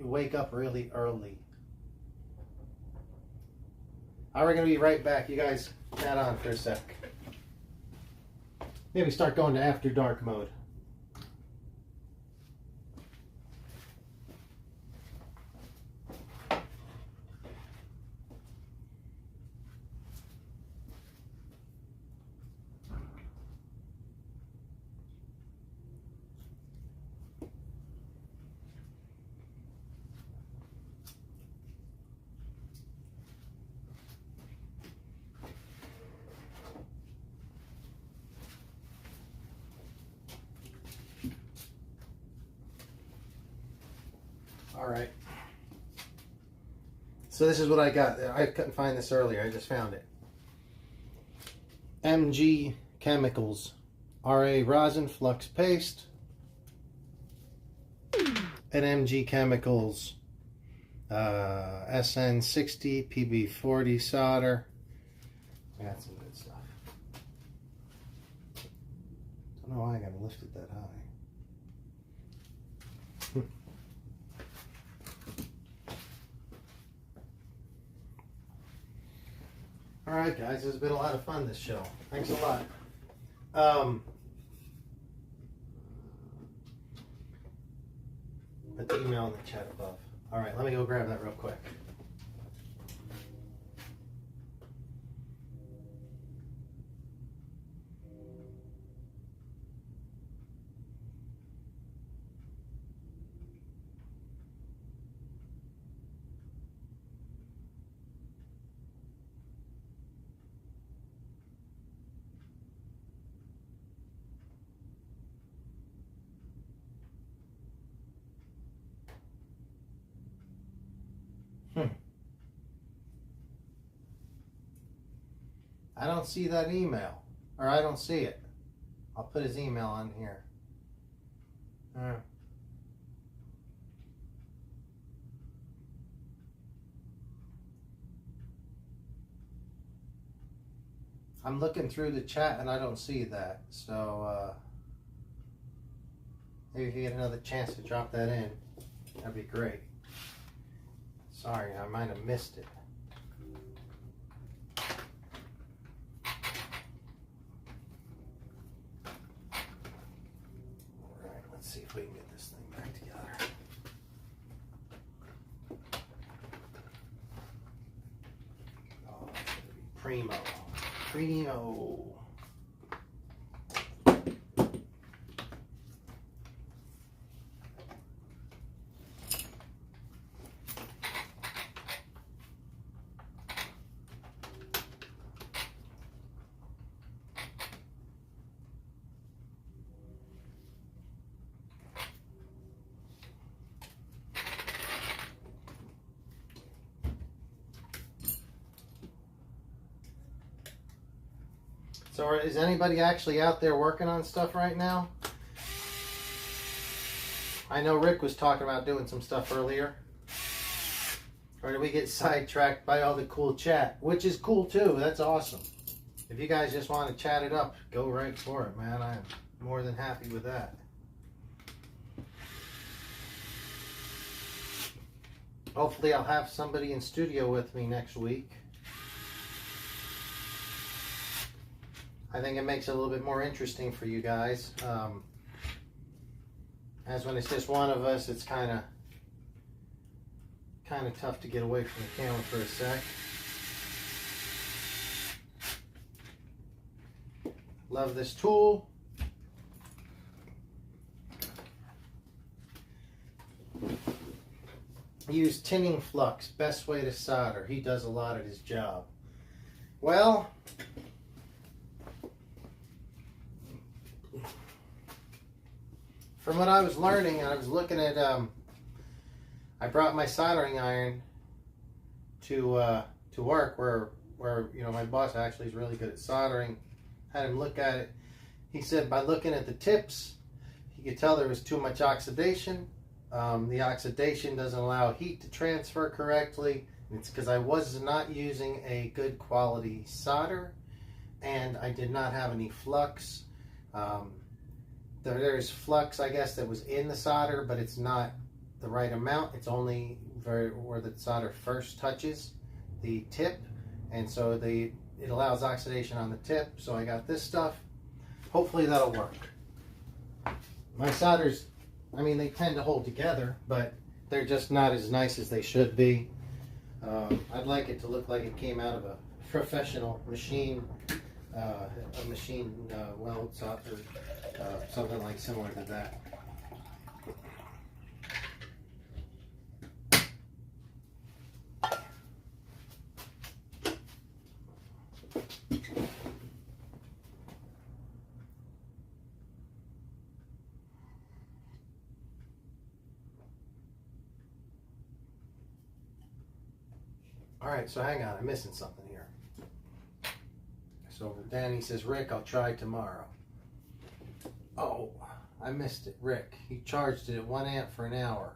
wake up really early? All right, we're going to be right back. You guys chat on for a sec. Maybe start going to after dark mode. All right. So this is what I got. I couldn't find this earlier. I just found it. MG Chemicals RA Rosin Flux Paste and MG Chemicals SN60 PB40 solder. I got some good stuff. Don't know why I gotta lift it that high. All right, guys, it's been a lot of fun, this show. Thanks a lot. Put the email in the chat above. All right, let me go grab that real quick. I don't see that email, or I don't see it. I'll put his email on here. I'm looking through the chat and I don't see that, so maybe if you get another chance to drop that in, that'd be great. Sorry, I might have missed it. Alright, let's see if we can get this thing back together. Oh, it's gonna be primo. Primo. So is anybody actually out there working on stuff right now? I know Rick was talking about doing some stuff earlier. Or did we get sidetracked by all the cool chat? Which is cool too, that's awesome. If you guys just want to chat it up, go right for it, man. I'm more than happy with that. Hopefully I'll have somebody in studio with me next week. I think it makes it a little bit more interesting for you guys. As when it's just one of us, it's kind of tough to get away from the camera for a sec. Love this tool. Use tinning flux, best way to solder. He does a lot at his job. Well, from what I was learning, I was looking at, I brought my soldering iron to work where you know, my boss actually is really good at soldering. Had him look at it. He said by looking at the tips, he could tell there was too much oxidation. The oxidation doesn't allow heat to transfer correctly. It's because I was not using a good quality solder, and I did not have any flux. There's flux, I guess, that was in the solder, but it's not the right amount. It's only where the solder first touches the tip, and so it allows oxidation on the tip. So I got this stuff. Hopefully that'll work. My solders, I mean, they tend to hold together, but they're just not as nice as they should be. I'd like it to look like it came out of a professional machine, weld solder, something like similar to that. All right, so hang on, I'm missing something here. So Danny says, Rick, I'll try tomorrow. Oh, I missed it. Rick, he charged it at 1 amp for an hour.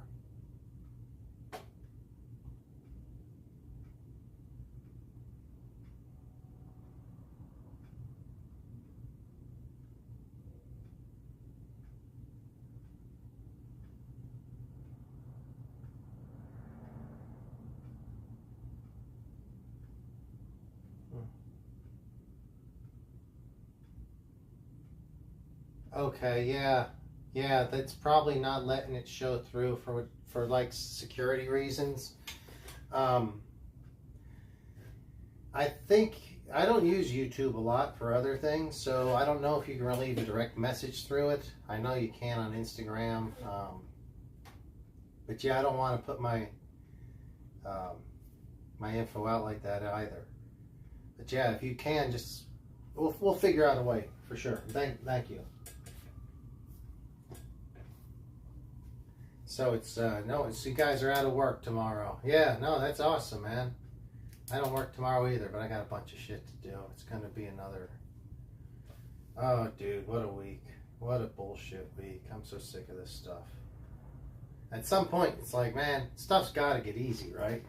Okay, yeah, that's probably not letting it show through for like security reasons. I think I don't use YouTube a lot for other things, so I don't know if you can leave a direct message through it. I know you can on Instagram, but yeah, I don't want to put my my info out like that either. But yeah, if you can, just we'll figure out a way for sure. Thank you. So it's you guys are out of work tomorrow. Yeah, no, that's awesome, man. I don't work tomorrow either, but I got a bunch of shit to do. It's gonna be another. Oh, dude, what a week! What a bullshit week. I'm so sick of this stuff. At some point, it's like, man, stuff's got to get easy, right?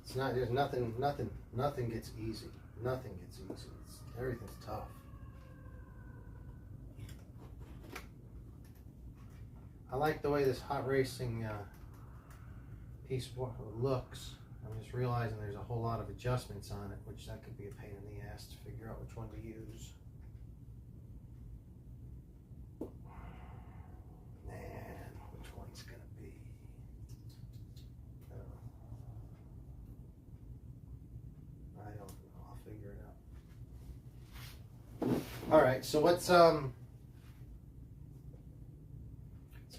It's not. There's nothing gets easy. Nothing gets easy. Everything's tough. I like the way this hot racing piece looks. I'm just realizing there's a whole lot of adjustments on it, which that could be a pain in the ass to figure out which one to use. Man, which one's gonna be? I don't know. I'll figure it out. All right. So what's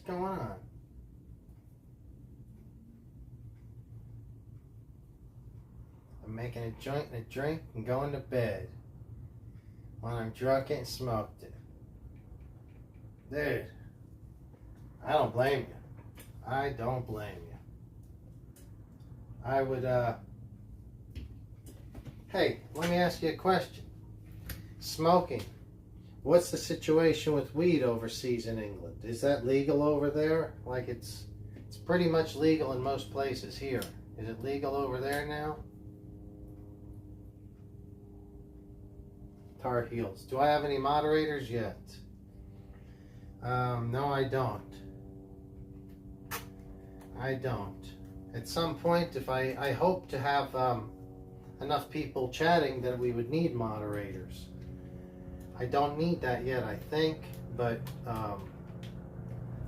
going on? I'm making a joint and a drink and going to bed. When I'm drunk and smoked it. Dude, I don't blame you. I don't blame you. I would, hey, let me ask you a question. Smoking. What's the situation with weed overseas in England? Is that legal over there? Like it's pretty much legal in most places here. Is it legal over there now? Tar Heels. Do I have any moderators yet? No, I don't. I don't. At some point, if I hope to have enough people chatting that we would need moderators. I don't need that yet, I think, but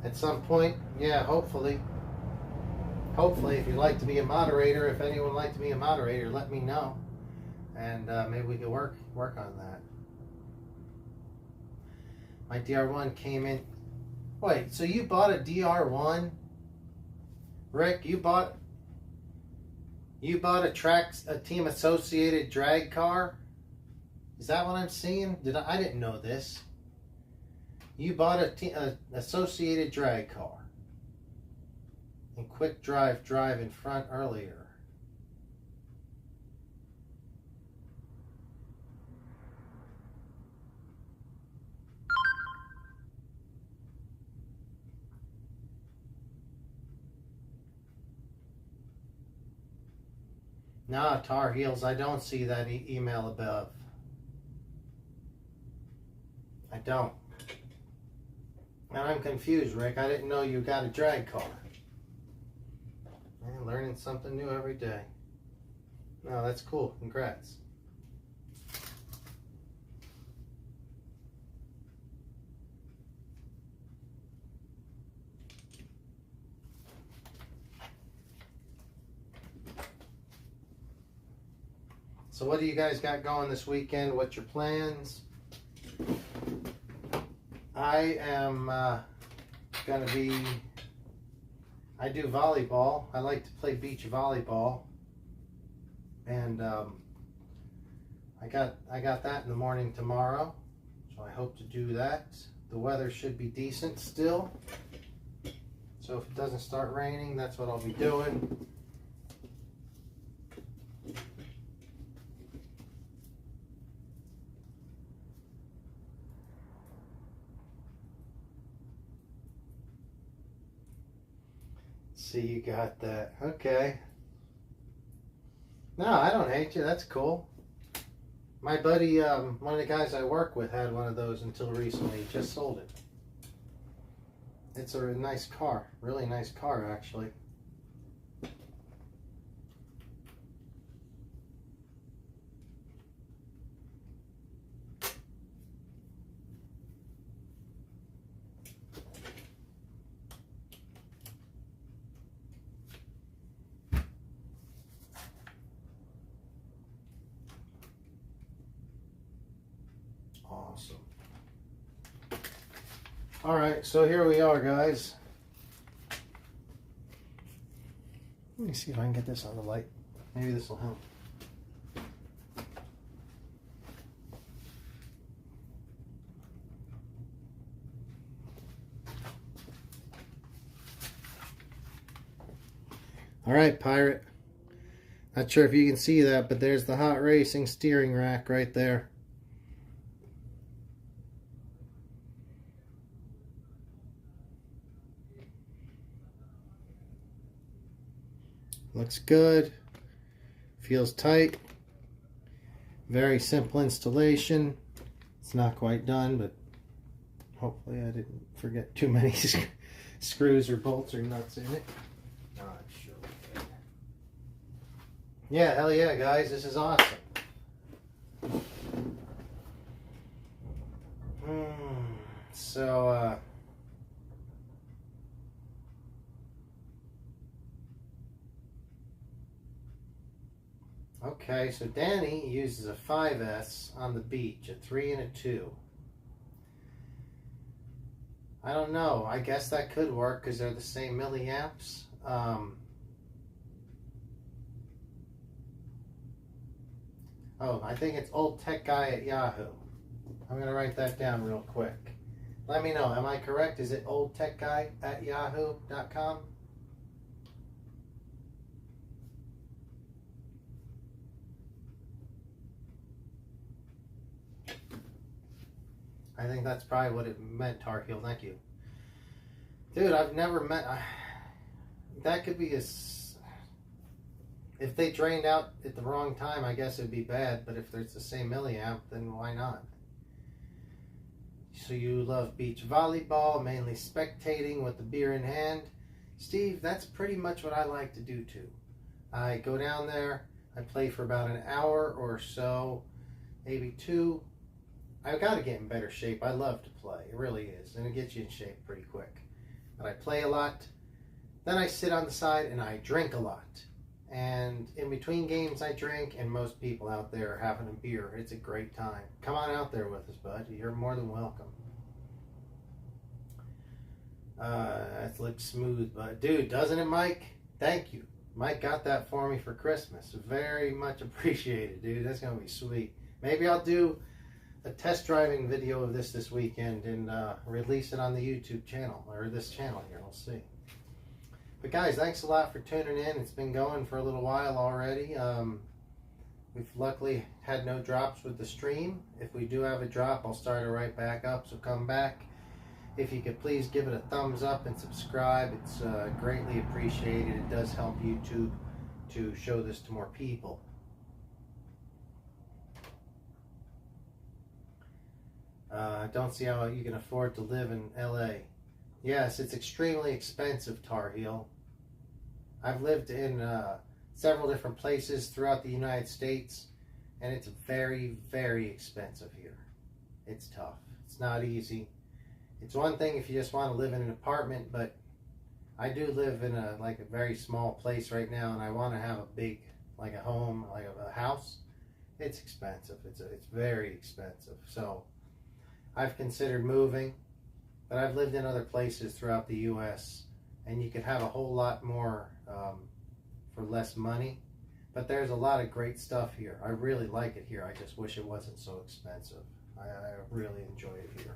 at some point, yeah, hopefully, if you'd like to be a moderator, if anyone would like to be a moderator, let me know, and maybe we could work on that. My DR1 came in. Wait, so you bought a DR1, Rick? You bought a Team Associated drag car? Is that what I'm seeing? I didn't know this. You bought a Associated drag car. And quick drive in front earlier. Nah, Tar Heels, I don't see that email above. I don't. Now I'm confused, Rick. I didn't know you got a drag car. Man, learning something new every day. No, that's cool. Congrats. So what do you guys got going this weekend? What's your plans? I am going to be, I do volleyball. I like to play beach volleyball. And I got that in the morning tomorrow. So I hope to do that. The weather should be decent still. So if it doesn't start raining, that's what I'll be doing. see you got that. Okay. No, I don't hate you. That's cool. My buddy, one of the guys I work with had one of those until recently. He just sold it. It's a nice car. Really nice car, actually. Awesome. All right, so here we are, guys. Let me see if I can get this on the light. Maybe this will help. All right, Pirate. Not sure if you can see that, but there's the Hot Racing steering rack right there. Looks good. Feels tight. Very simple installation. It's not quite done, but hopefully I didn't forget too many screws or bolts or nuts in it. Not sure. Yeah, hell yeah, guys. This is awesome. So, okay, so Danny uses a 5S on the beach, a 3 and a 2. I don't know. I guess that could work because they're the same milliamps. Oh, I think it's Old Tech Guy at Yahoo. I'm going to write that down real quick. Let me know. Am I correct? Is it Old Tech Guy at Yahoo.com? I think that's probably what it meant, Tar Heel. Thank you. Dude, I've never met... that could be a... If they drained out at the wrong time, I guess it'd be bad. But if it's the same milliamp, then why not? So you love beach volleyball, mainly spectating with the beer in hand. Steve, that's pretty much what I like to do too. I go down there, I play for about an hour or so, maybe 2. I've got to get in better shape. I love to play. It really is. And it gets you in shape pretty quick. But I play a lot. Then I sit on the side and I drink a lot. And in between games I drink, and most people out there are having a beer. It's a great time. Come on out there with us, bud. You're more than welcome. That looks smooth, but dude, doesn't it, Mike? Thank you. Mike got that for me for Christmas. Very much appreciated, dude. That's going to be sweet. Maybe I'll do a test driving video of this weekend and release it on the YouTube channel, or this channel here. We'll see. But guys, thanks a lot for tuning in. It's been going for a little while already. We've luckily had no drops with the stream. If we do have a drop, I'll start it right back up, so come back. If you could please give it a thumbs up and subscribe, it's greatly appreciated. It does help YouTube to show this to more people. I don't see how you can afford to live in LA. Yes, it's extremely expensive, Tar Heel. I've lived in several different places throughout the United States, and it's very, very expensive here. It's tough. It's not easy. It's one thing if you just want to live in an apartment, but I do live in a very small place right now, and I want to have a big, like a home, like a house. It's expensive. It's very expensive. So I've considered moving, but I've lived in other places throughout the U.S., and you could have a whole lot more for less money. But there's a lot of great stuff here. I really like it here. I just wish it wasn't so expensive. I really enjoy it here.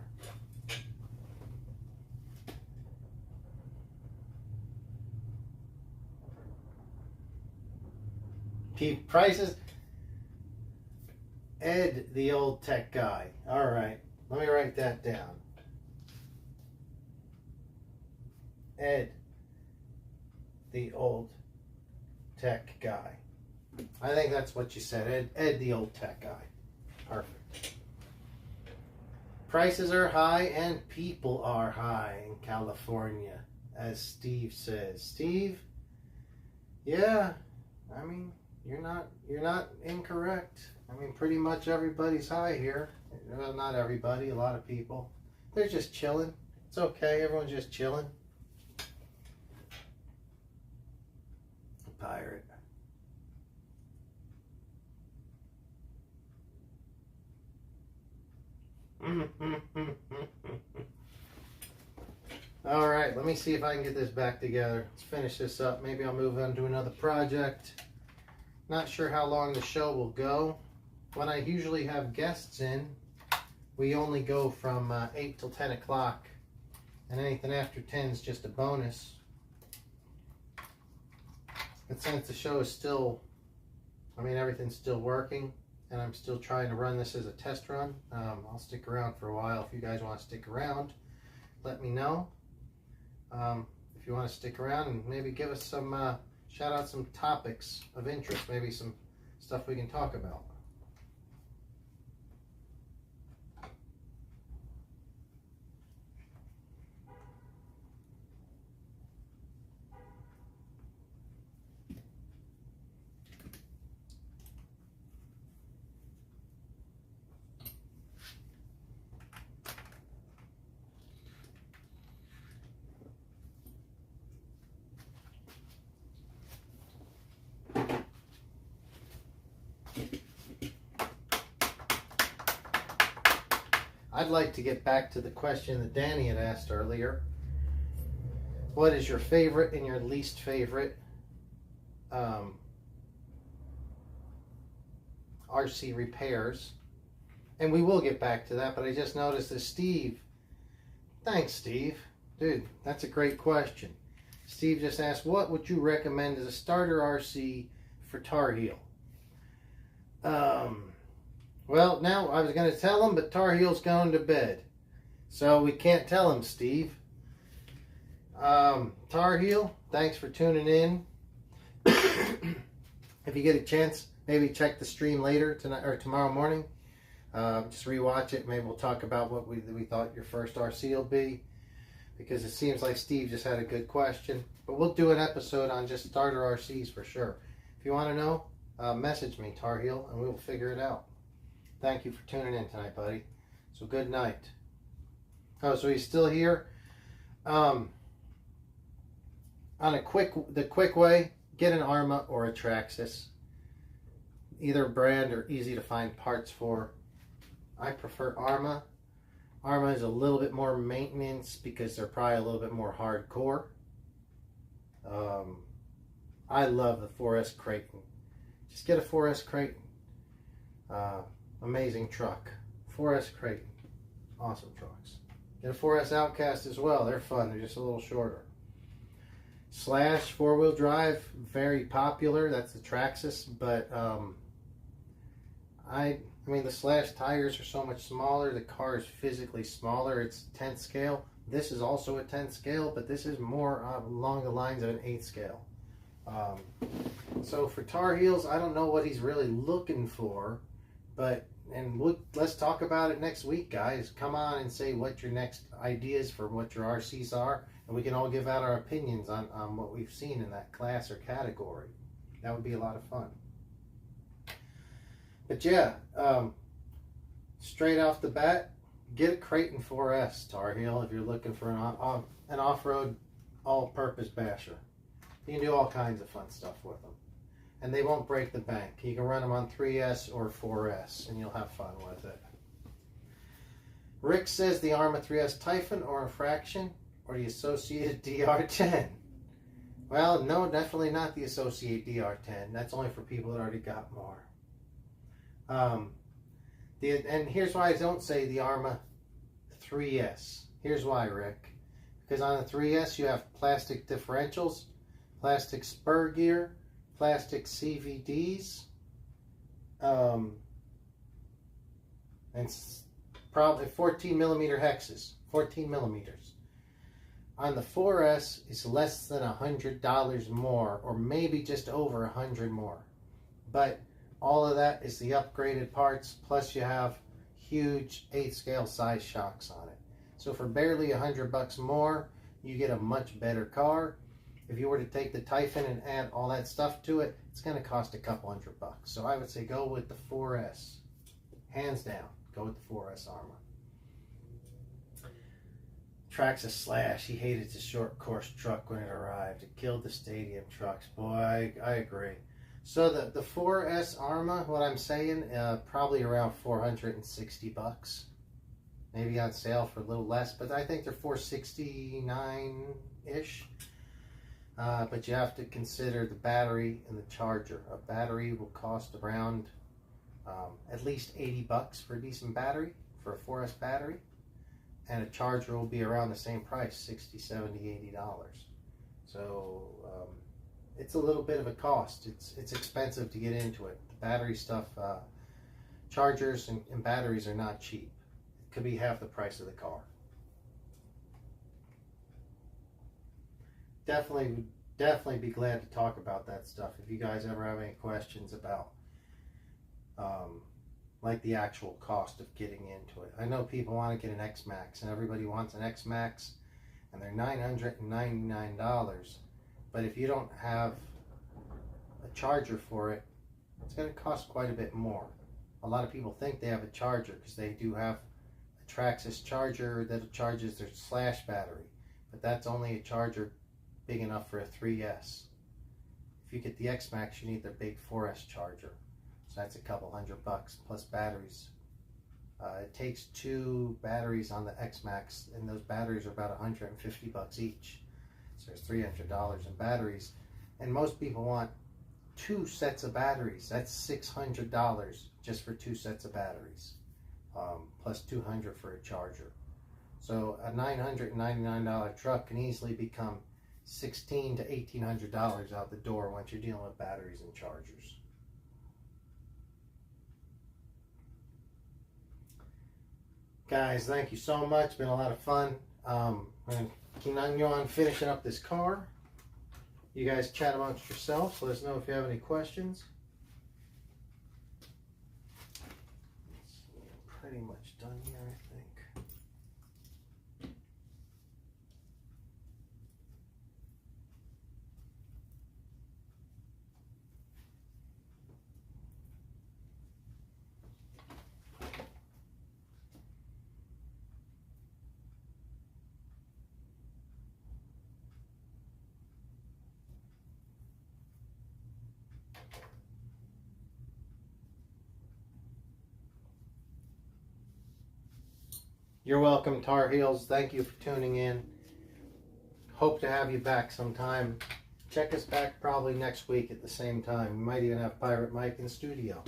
Keep prices. Ed, the Old Tech Guy. All right, let me write that down. Ed, the old tech guy. I think that's what you said, Ed the old tech guy. Perfect. Prices are high and people are high in California, as Steve says. Steve, yeah, I mean, you're not incorrect. I mean, pretty much everybody's high here. Well, not everybody, a lot of people. They're just chilling. It's okay, everyone's just chilling. Pirate. All right, let me see if I can get this back together. Let's finish this up. Maybe I'll move on to another project. Not sure how long the show will go. When I usually have guests in, we only go from 8 till 10 o'clock. And anything after 10 is just a bonus. But since the show is still, everything's still working, and I'm still trying to run this as a test run, I'll stick around for a while. If you guys want to stick around, let me know. If you want to stick around and maybe give us some, shout out some topics of interest, maybe some stuff we can talk about. I'd like to get back to the question that Danny had asked earlier. What is your favorite and your least favorite RC repairs? And we will get back to that, but I just noticed that Steve, thanks Steve, dude, that's a great question. Steve just asked, what would you recommend as a starter RC for Tar Heel? Well, now I was going to tell him, but Tar Heel's going to bed. So we can't tell him, Steve. Tar Heel, thanks for tuning in. If you get a chance, maybe check the stream later tonight or tomorrow morning. Just rewatch it. Maybe we'll talk about what we thought your first RC will be. Because it seems like Steve just had a good question. But we'll do an episode on just starter RCs for sure. If you want to know, message me, Tar Heel, and we'll figure it out. Thank you for tuning in tonight, buddy. So good night. Oh, so he's still here. On the quick way, get an Arma or a Traxxas. Either brand or easy to find parts for. I prefer Arma. Arma is a little bit more maintenance because they're probably a little bit more hardcore. I love the 4S Creighton. Just get a 4S Creighton. Amazing truck. 4S Creighton. Awesome trucks. Get a 4S Outcast as well. They're fun. They're just a little shorter. Slash 4-wheel drive. Very popular. That's the Traxxas. But I mean the Slash tires are so much smaller. The car is physically smaller. It's 10th scale. This is also a 10th scale, but this is more along the lines of an 8th scale. So for Tar Heels, I don't know what he's really looking for. But, let's talk about it next week, guys. Come on and say what your next ideas for what your RCs are. And we can all give out our opinions on what we've seen in that class or category. That would be a lot of fun. But yeah, straight off the bat, get a Creighton 4S, Tar Heel, if you're looking for an off-road all-purpose basher. You can do all kinds of fun stuff with them. And they won't break the bank. You can run them on 3S or 4S, and you'll have fun with it. Rick says the Arma 3S Typhon or Infraction or the Associated DR10. Well, no, definitely not the Associated DR10. That's only for people that already got more. And here's why I don't say the Arma 3S. Here's why, Rick. Because on the 3S you have plastic differentials, plastic spur gear, plastic CVDs, and probably 14 millimeter hexes, 14 millimeters. on the 4S is less than $100 more, or maybe just over $100 more. But all of that is the upgraded parts, plus you have huge 8 scale size shocks on it. So for barely $100 more, you get a much better car. If you were to take the Typhon and add all that stuff to it, it's going to cost a couple $100. So I would say go with the 4S. Hands down, go with the 4S Arma. Track's a slash. He hated the short course truck when it arrived. It killed the stadium trucks. Boy, I agree. So the 4S Arma, what I'm saying, probably around $460. Maybe on sale for a little less, but I think they're $469-ish. But you have to consider the battery and the charger. A battery will cost around at least $80 for a decent battery, for a 4S battery. And a charger will be around the same price, $60, $70, $80. So it's a little bit of a cost. It's expensive to get into it. The battery stuff, chargers and batteries are not cheap. It could be half the price of the car. Definitely be glad to talk about that stuff if you guys ever have any questions about like the actual cost of getting into it. I know people want to get an X-Max, and everybody wants an X-Max, and they're $999. But if you don't have a charger for it, it's going to cost quite a bit more. A lot of people think they have a charger because they do have a Traxxas charger that charges their slash battery, but that's only a charger big enough for a 3S. If you get the X-Max, you need their big 4S charger. So that's a couple $100 plus batteries. It takes 2 batteries on the X-Max, and those batteries are about $150 each. So there's $300 in batteries. And most people want 2 sets of batteries. That's $600 just for 2 sets of batteries, plus $200 for a charger. So a $999 truck can easily become $1,600 to $1,800 out the door once you're dealing with batteries and chargers. Guys, thank you so much. It's been a lot of fun. I'm going to continue on finishing up this car. You guys chat amongst yourselves. Let us know if you have any questions. Pretty much done here, I think. You're welcome, Tar Heels. Thank you for tuning in. Hope to have you back sometime. Check us back probably next week at the same time. We might even have Pirate Mike in the studio.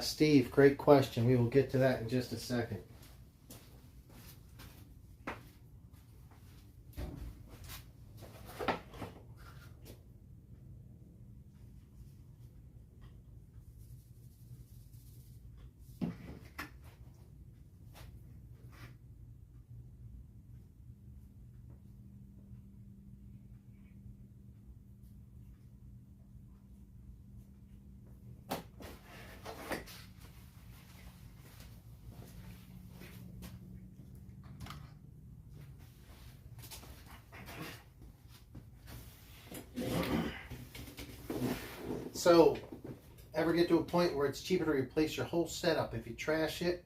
Steve, great question. We will get to that in just a second. So, ever get to a point where it's cheaper to replace your whole setup if you trash it?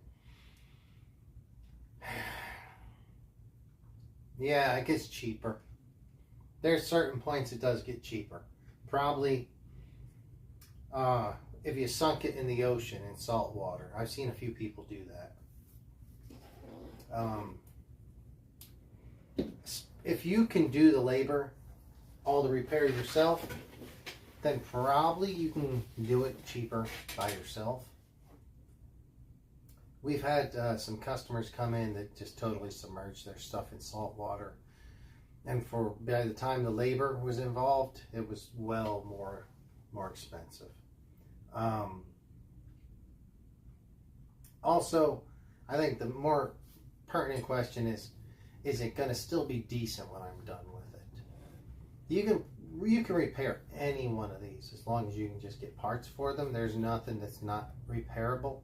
Yeah, it gets cheaper. There's certain points it does get cheaper. Probably if you sunk it in the ocean in salt water. I've seen a few people do that. If you can do the labor, all the repairs yourself, then probably you can do it cheaper by yourself. We've had some customers come in that just totally submerged their stuff in salt water, and by the time the labor was involved, it was well more expensive. Also, I think the more pertinent question is, is it going to still be decent when I'm done with it? You can repair any one of these as long as you can just get parts for them. There's nothing that's not repairable.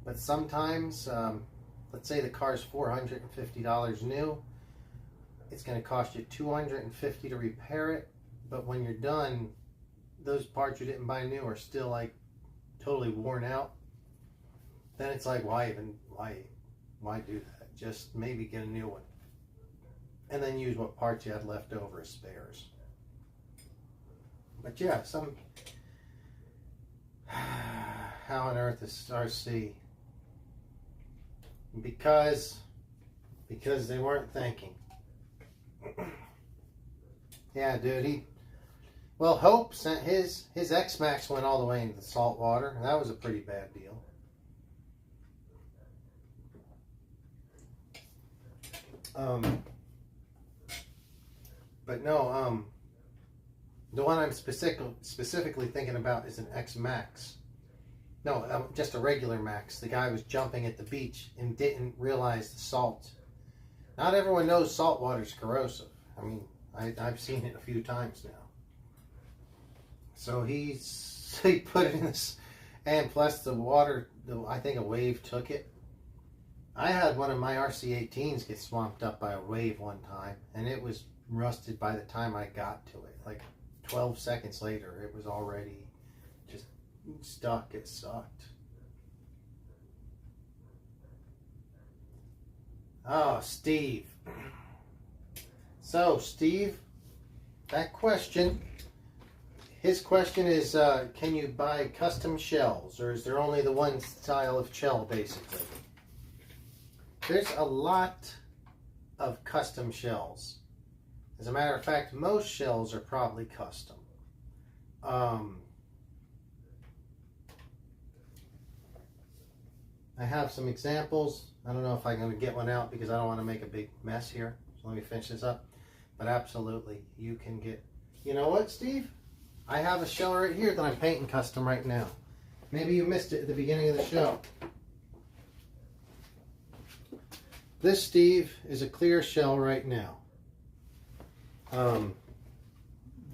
But sometimes, let's say the car's $450 new, it's going to cost you $250 to repair it. But when you're done, those parts you didn't buy new are still like totally worn out. Then it's like, why do that? Just maybe get a new one, and then use what parts you had left over as spares. But yeah, how on earth is RC? Because they weren't thinking. Yeah, dude, Hope sent his X-Max went all the way into the salt water, and that was a pretty bad deal. But no, the one I'm specifically thinking about is an X-Max. No, just a regular Max. The guy was jumping at the beach and didn't realize the salt. Not everyone knows salt water's corrosive. I mean, I've seen it a few times now. So he put it in this, and plus the water, I think a wave took it. I had one of my RC18s get swamped up by a wave one time, and it was rusted by the time I got to it. Like 12 seconds later, it was already just stuck. It sucked. Oh, Steve. So, Steve, that question, his question is, can you buy custom shells, or is there only the one style of shell, basically? There's a lot of custom shells. As a matter of fact, most shells are probably custom. I have some examples. I don't know if I'm going to get one out because I don't want to make a big mess here. So let me finish this up. But absolutely, you can get... You know what, Steve? I have a shell right here that I'm painting custom right now. Maybe you missed it at the beginning of the show. This, Steve, is a clear shell right now.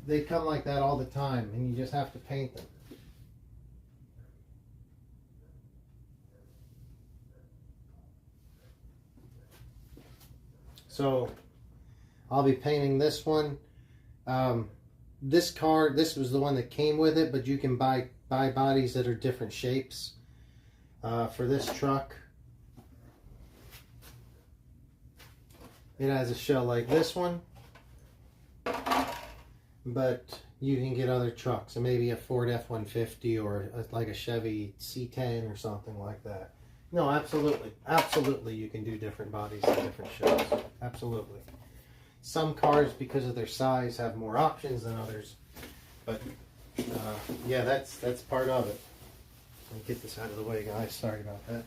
They come like that all the time, and you just have to paint them. So, I'll be painting this one. This car, this was the one that came with it, but you can buy bodies that are different shapes for this truck. It has a shell like this one, but you can get other trucks, and maybe a Ford F-150 or like a Chevy C10 or something like that. No, absolutely you can do different bodies and different shells. Absolutely. Some cars, because of their size, have more options than others, but yeah, that's part of it. Let me get this out of the way, guys. Sorry about that.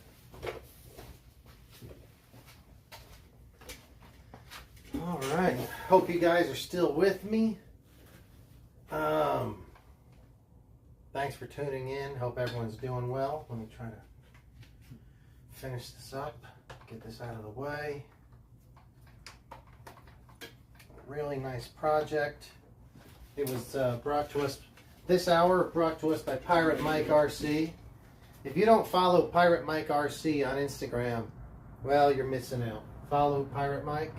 All right, hope you guys are still with me. Thanks for tuning in. Hope everyone's doing well. Let me try to finish this up, get this out of the way. Really nice project. It was brought to us this hour, brought to us by Pirate Mike RC. If you don't follow Pirate Mike RC on Instagram, well, you're missing out. Follow Pirate Mike.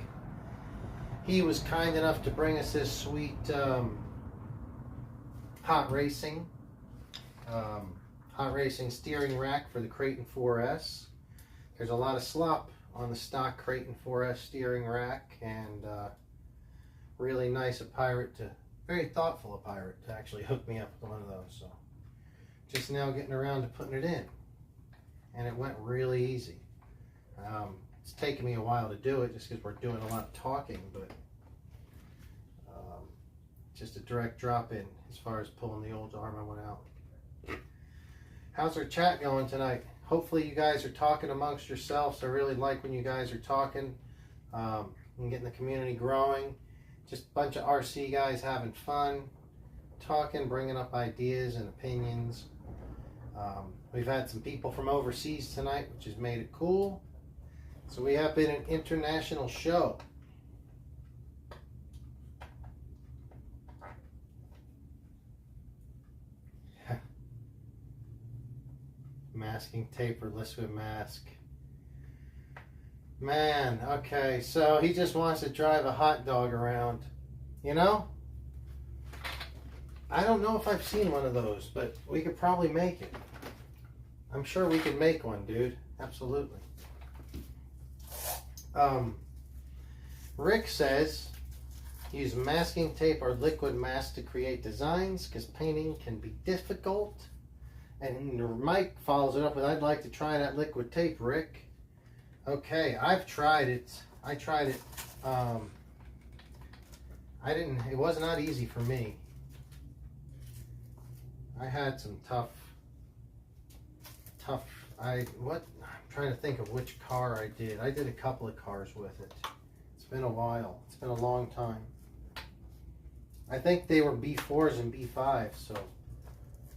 He was kind enough to bring us this sweet hot racing steering rack for the Creighton 4S. There's a lot of slop on the stock Creighton 4S steering rack, and really nice very thoughtful of Pirate to actually hook me up with one of those. So just now getting around to putting it in, and it went really easy. It's taken me a while to do it just because we're doing a lot of talking, but just a direct drop in as far as pulling the old arm I went out. How's our chat going tonight? Hopefully you guys are talking amongst yourselves. I really like when you guys are talking and getting the community growing. Just a bunch of RC guys having fun, talking, bringing up ideas and opinions. We've had some people from overseas tonight, which has made it cool. So we have been an international show. Masking tape or liquid mask. Man, okay, so he just wants to drive a hot dog around. You know? I don't know if I've seen one of those, but we could probably make it. I'm sure we could make one, dude. Absolutely. Rick says, use masking tape or liquid mask to create designs because painting can be difficult. And Mike follows it up with, I'd like to try that liquid tape, Rick. Okay, I've tried it. I tried it. It was not easy for me. I had some I'm trying to think of which car I did. I did a couple of cars with it. It's been a while. It's been a long time. I think they were B4s and B5s, so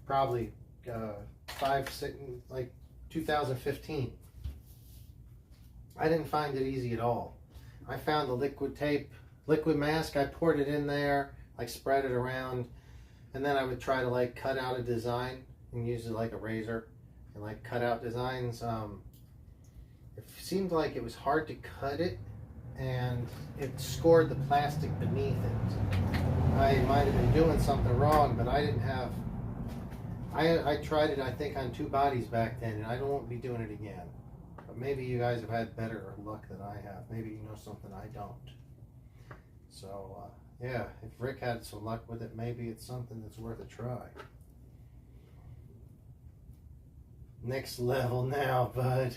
probably 2015. I didn't find it easy at all. I found the liquid mask, I poured it in there, like spread it around, and then I would try to like cut out a design and use it like a razor and like cut out designs. It seemed like it was hard to cut it and it scored the plastic beneath it. I might have been doing something wrong, but I didn't have, I tried it I think on 2 bodies back then, and I don't want to be doing it again. But maybe you guys have had better luck than I have. Maybe you know something I don't. So, yeah, if Rick had some luck with it, maybe it's something that's worth a try. Next level now, bud.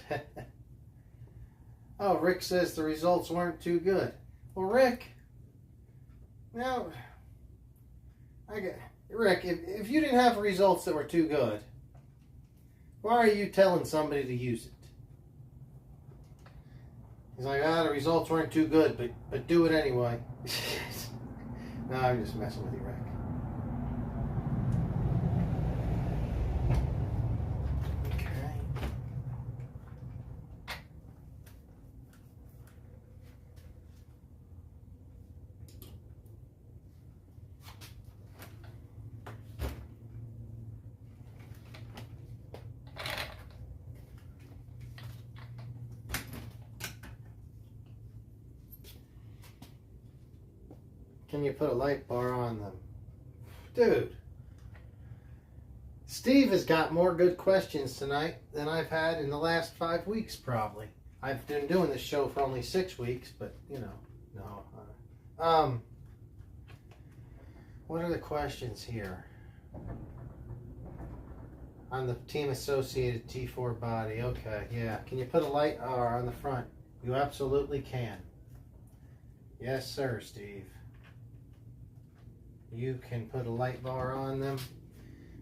Oh, Rick says the results weren't too good. Well, Rick, now, Rick, if you didn't have results that were too good, why are you telling somebody to use it? He's like, the results weren't too good, but do it anyway. No, I'm just messing with you, Rick. Okay. Can you put a light bar on them? Dude, Steve has got more good questions tonight than I've had in the last 5 weeks, probably. I've been doing this show for only 6 weeks, but, you know, no. What are the questions here? On the Team Associated T4 body. Okay, yeah. Can you put a light R on the front? You absolutely can. Yes, sir, Steve. You can put a light bar on them.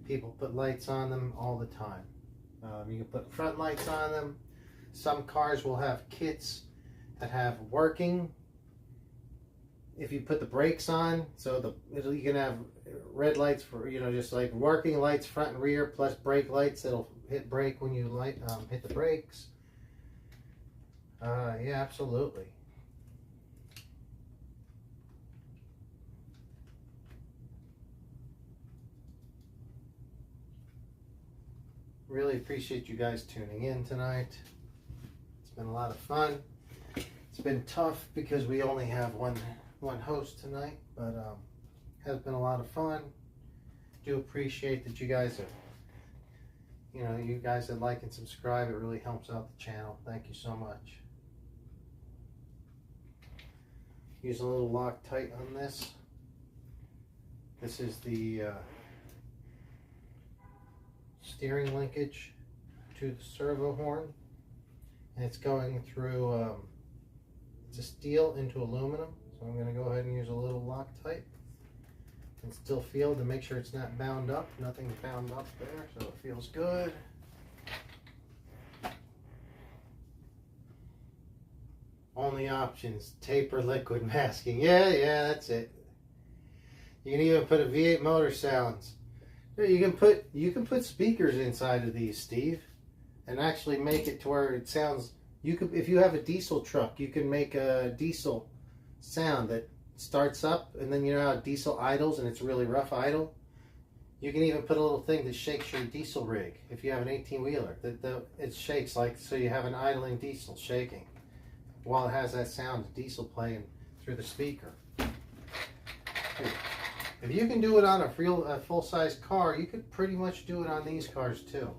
People put lights on them all the time. You can put front lights on them. Some cars will have kits that have working. If you put the brakes on, so you can have red lights for, just like working lights front and rear, plus brake lights that'll hit brake when you hit the brakes. Yeah, absolutely. Really appreciate you guys tuning in tonight. It's been a lot of fun. It's been tough because we only have one host tonight, but has been a lot of fun. Do appreciate that you guys are, you guys that like and subscribe. It really helps out the channel. Thank you so much. Use a little Loctite on this. This is the steering linkage to the servo horn, and it's going through it's a steel into aluminum, so I'm going to go ahead and use a little Loctite and still feel to make sure it's not bound up. Nothing's bound up there, so it feels good. Only options, tape or liquid masking. Yeah, that's it. You can even put a V8 motor sounds. You can put speakers inside of these, Steve, and actually make it to where it sounds. You could, if you have a diesel truck, you can make a diesel sound that starts up, and then you know how diesel idles and it's really rough idle. You can even put a little thing that shakes your diesel rig. If you have an 18-wheeler, it shakes like, so you have an idling diesel shaking while it has that sound of diesel playing through the speaker. If you can do it on a full-size car, you could pretty much do it on these cars too.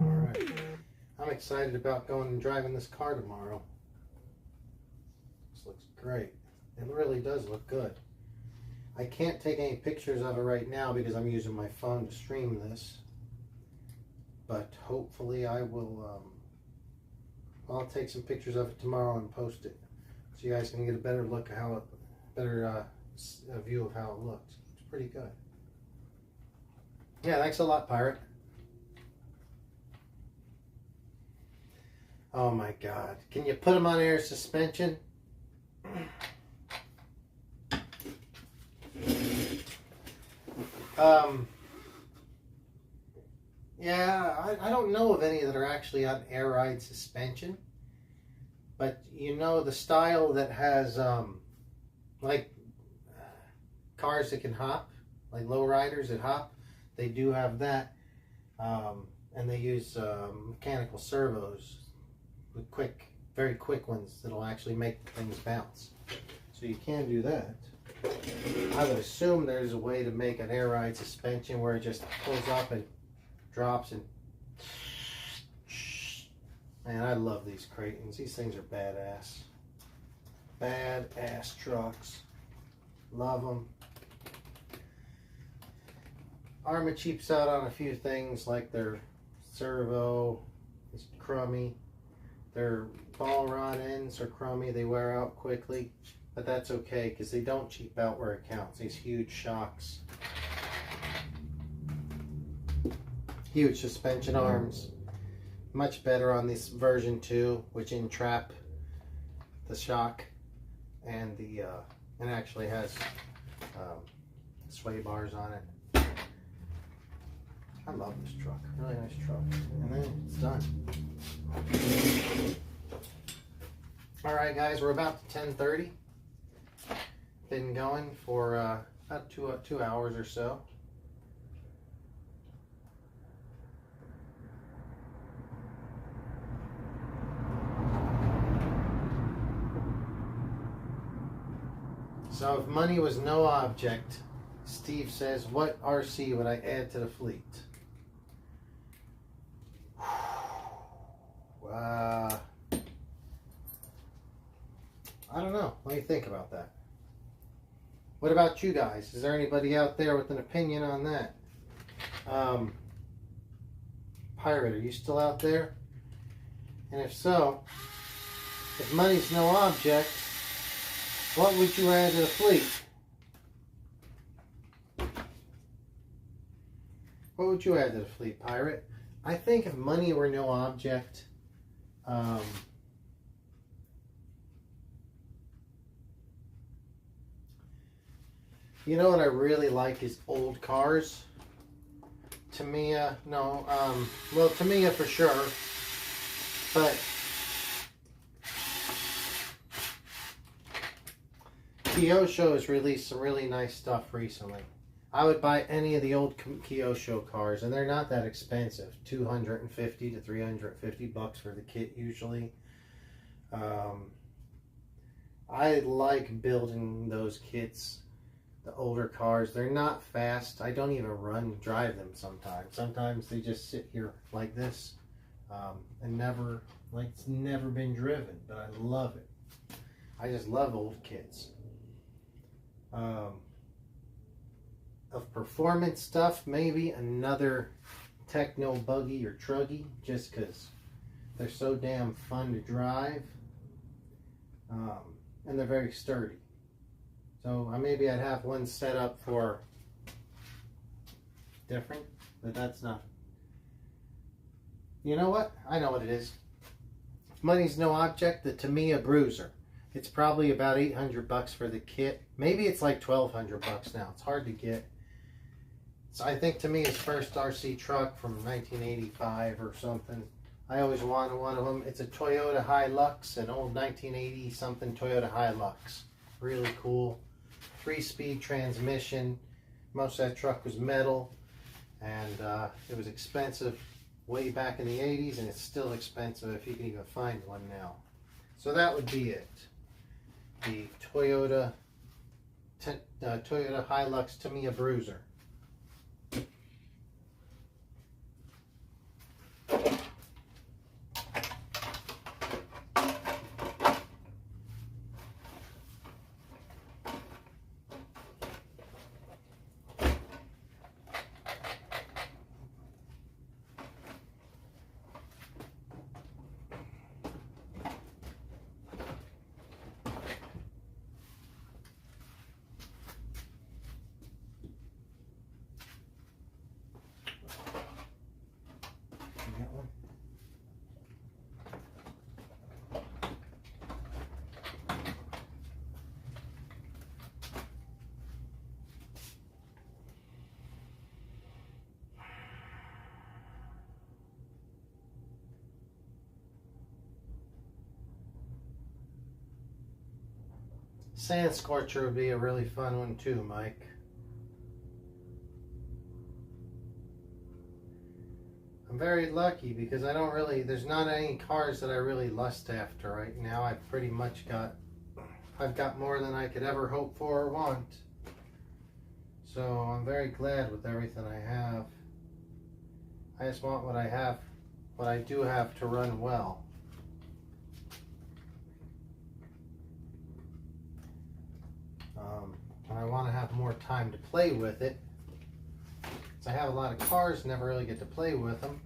All right. I'm excited about going and driving this car tomorrow. This looks great. It really does look good. I can't take any pictures of it right now because I'm using my phone to stream this. But hopefully I will, I'll take some pictures of it tomorrow and post it. So you guys can get a better look at how it, better view of how it looks. It's pretty good. Yeah, thanks a lot, Pirate. Oh my God. Can you put them on air suspension? Yeah, I don't know of any that are actually on air ride suspension. But you know the style that has like cars that can hop, like low riders that hop, they do have that. And they use mechanical servos with very quick ones that'll actually make things bounce. So you can do that. I would assume there's a way to make an air ride suspension where it just pulls up and drops and... Man, I love these Creightons. These things are badass. Badass trucks. Love them. Arma cheaps out on a few things like their servo is crummy. Their ball rod ends are crummy. They wear out quickly. But that's okay because they don't cheap out where it counts. These huge shocks. Huge suspension arms. Much better on this version 2, which entrap the shock and the and actually has sway bars on it. I love this truck. Really nice truck. And then it's done. All right, guys, we're about to 10:30. Been going for about two hours or so. So if money was no object, Steve says, what RC would I add to the fleet? I don't know. What do you think about that? What about you guys? Is there anybody out there with an opinion on that? Pirate, are you still out there? And if so, if money's no object, what would you add to the fleet? What would you add to the fleet, Pirate? I think if money were no object, you know what I really like is old cars. Tamiya, no, well, Tamiya for sure, but Kyosho has released some really nice stuff recently. I would buy any of the old Kyosho cars, and they're not that expensive. $250 to $350 for the kit usually. I like building those kits, the older cars. They're not fast. I don't even drive them sometimes. Sometimes they just sit here like this, and it's never been driven, but I love it. I just love old kits. Of performance stuff, maybe another techno buggy or truggy, just because they're so damn fun to drive, and they're very sturdy. So maybe I'd have one set up for different, but that's not. You know what? I know what it is. money's no object, the Tamiya Bruiser. It's probably about $800 for the kit. Maybe it's like $1,200 now. It's hard to get. So I think Tamiya's first RC truck from 1985 or something. I always wanted one of them. It's a Toyota Hilux, an old 1980 something Toyota Hilux. Really cool. 3-speed transmission. Most of that truck was metal, and it was expensive way back in the 80s, and it's still expensive if you can even find one now. So that would be it. The Toyota Hilux Tamiya Bruiser. Sand Scorcher would be a really fun one too, Mike. I'm very lucky because I don't really, there's not any cars that I really lust after right now. I've got more than I could ever hope for or want. So I'm very glad with everything I have. I just want what I do have to run well. And I want to have more time to play with it. So I have a lot of cars, never really get to play with them.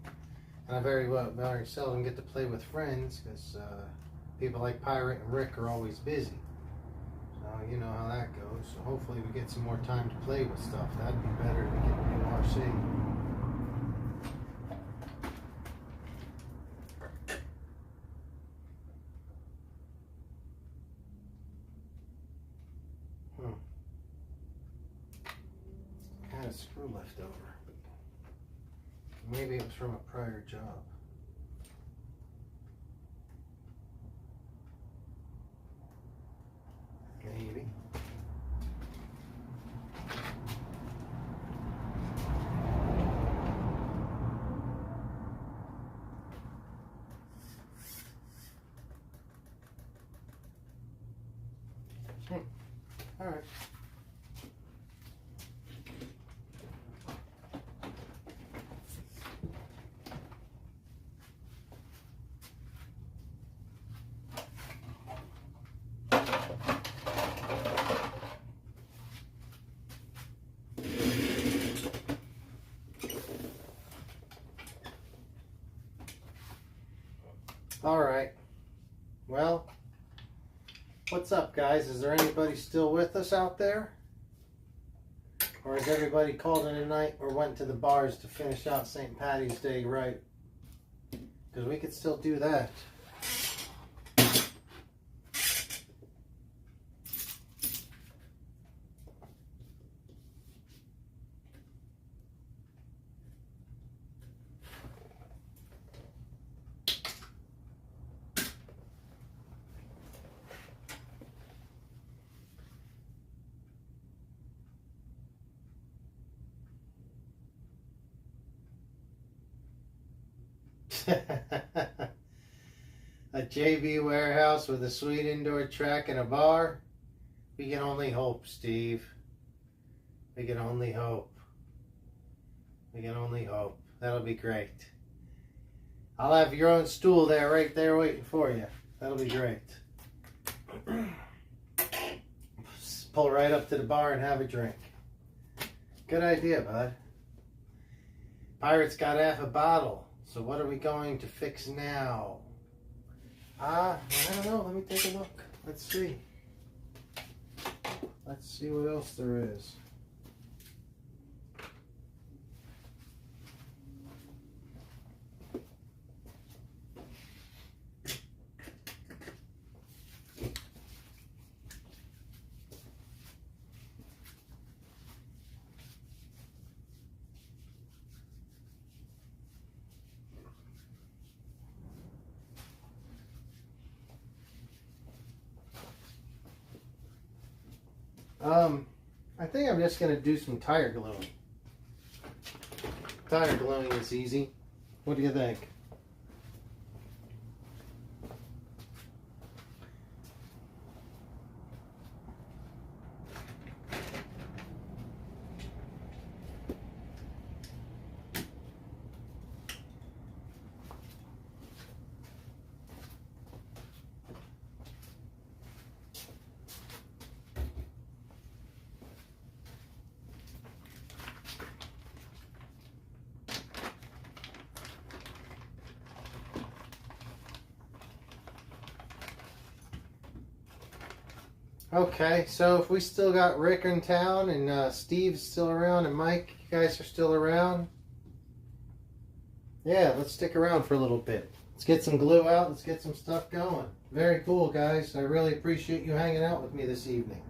And I very seldom get to play with friends because people like Pirate and Rick are always busy. So you know how that goes. So hopefully we get some more time to play with stuff. That'd be better to get a new RC. A screw left over. Maybe it was from a prior job. Maybe. All right. All right. Well, what's up, guys? Is there anybody still with us out there? Or has everybody called in a night or went to the bars to finish out St. Patty's Day right? Because we could still do that. A JV warehouse with a sweet indoor track and a bar? We can only hope, Steve. We can only hope. We can only hope. That'll be great. I'll have your own stool there, right there waiting for you. That'll be great. Pull right up to the bar and have a drink. Good idea, bud. Pirate's got half a bottle. So what are we going to fix now? I don't know. Let me take a look. Let's see. Let's see what else there is. I think I'm just going to do some tire gluing. Tire gluing is easy. What do you think? Okay, so if we still got Rick in town and Steve's still around and Mike, you guys are still around? Yeah, let's stick around for a little bit. Let's get some glue out. Let's get some stuff going. Very cool, guys. I really appreciate you hanging out with me this evening.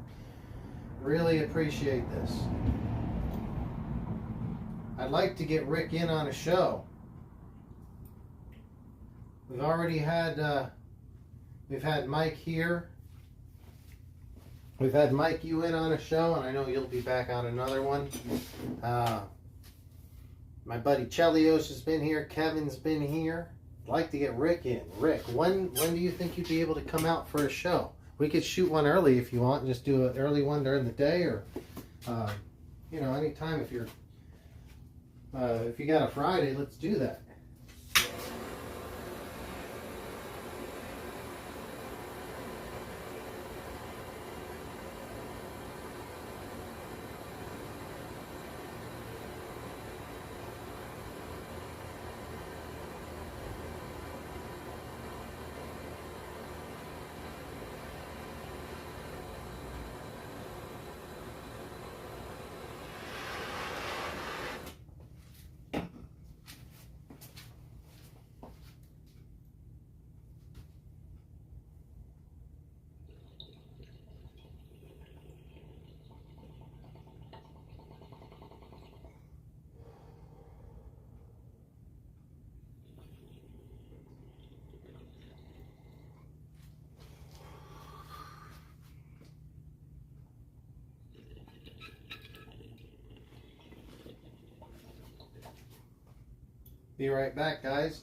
Really appreciate this. I'd like to get Rick in on a show. We've already had, we've had Mike here. We've had Mike you in on a show, and I know you'll be back on another one. My buddy Chelios has been here. Kevin's been here. I'd like to get Rick in. Rick, when do you think you'd be able to come out for a show? We could shoot one early if you want, and just do an early one during the day, or you know, anytime if you're if you got a Friday, let's do that. Be right back, guys.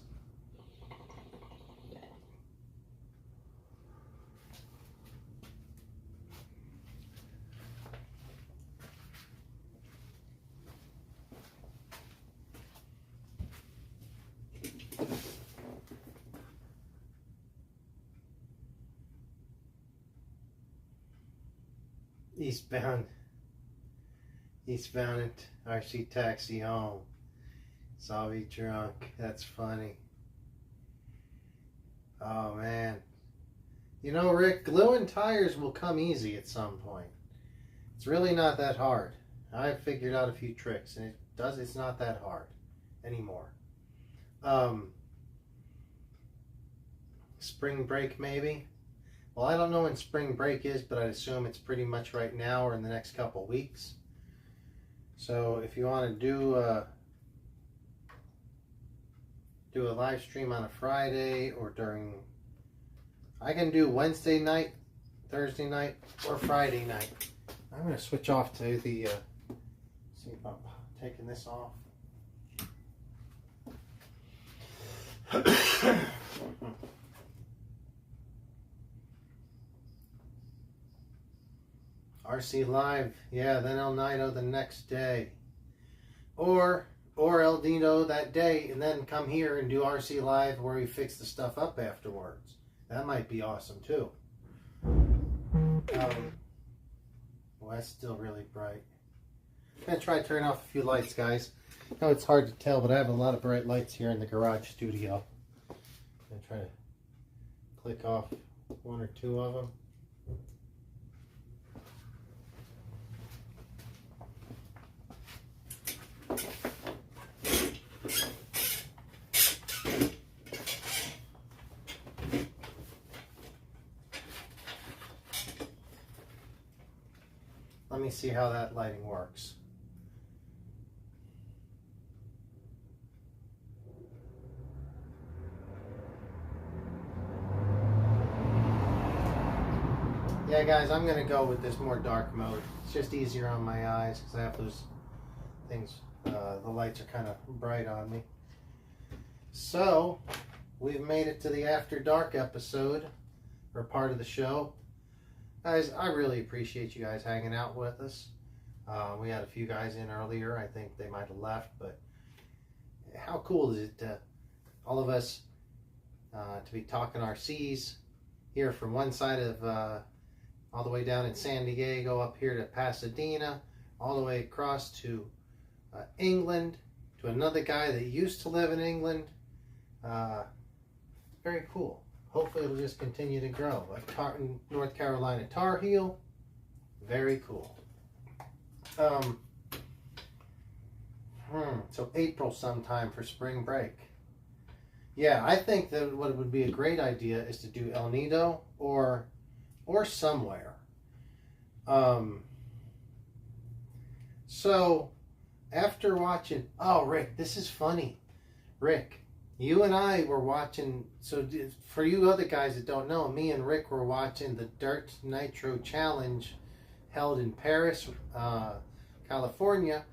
Eastbound at RC Taxi home. Saw me drunk. That's funny. Oh man. You know, Rick, gluing tires will come easy at some point. It's really not that hard. I've figured out a few tricks, and it's not that hard anymore. Spring break maybe? Well, I don't know when spring break is, but I'd assume it's pretty much right now or in the next couple weeks. So if you want to do a live stream on a Friday or during, I can do Wednesday night, Thursday night, or Friday night. I'm going to switch off to the, see if I'm taking this off. RC Live, yeah, then El Nido the next day. Or El Nino that day, and then come here and do RC Live where we fix the stuff up afterwards. That might be awesome too. Well, that's still really bright. I'm going to try to turn off a few lights, guys. I know it's hard to tell, but I have a lot of bright lights here in the garage studio. I'm going to try to click off one or two of them. Let me see how that lighting works. Yeah, guys, I'm going to go with this more dark mode. It's just easier on my eyes because I have those things, the lights are kind of bright on me. So, we've made it to the After Dark episode, or part of the show. Guys, I really appreciate you guys hanging out with us. We had a few guys in earlier. I think they might have left, but how cool is it to all of us to be talking RCs here from one side of all the way down in San Diego, up here to Pasadena, all the way across to England, to another guy that used to live in England. Very cool. Hopefully it'll just continue to grow. Like North Carolina Tar Heel, very cool. So April sometime for spring break. Yeah, I think that what would be a great idea is to do El Nido or somewhere. So after watching, oh Rick, this is funny. Rick, you and I were watching, so for you other guys that don't know, me and Rick were watching the Dirt Nitro Challenge held in Paris, California,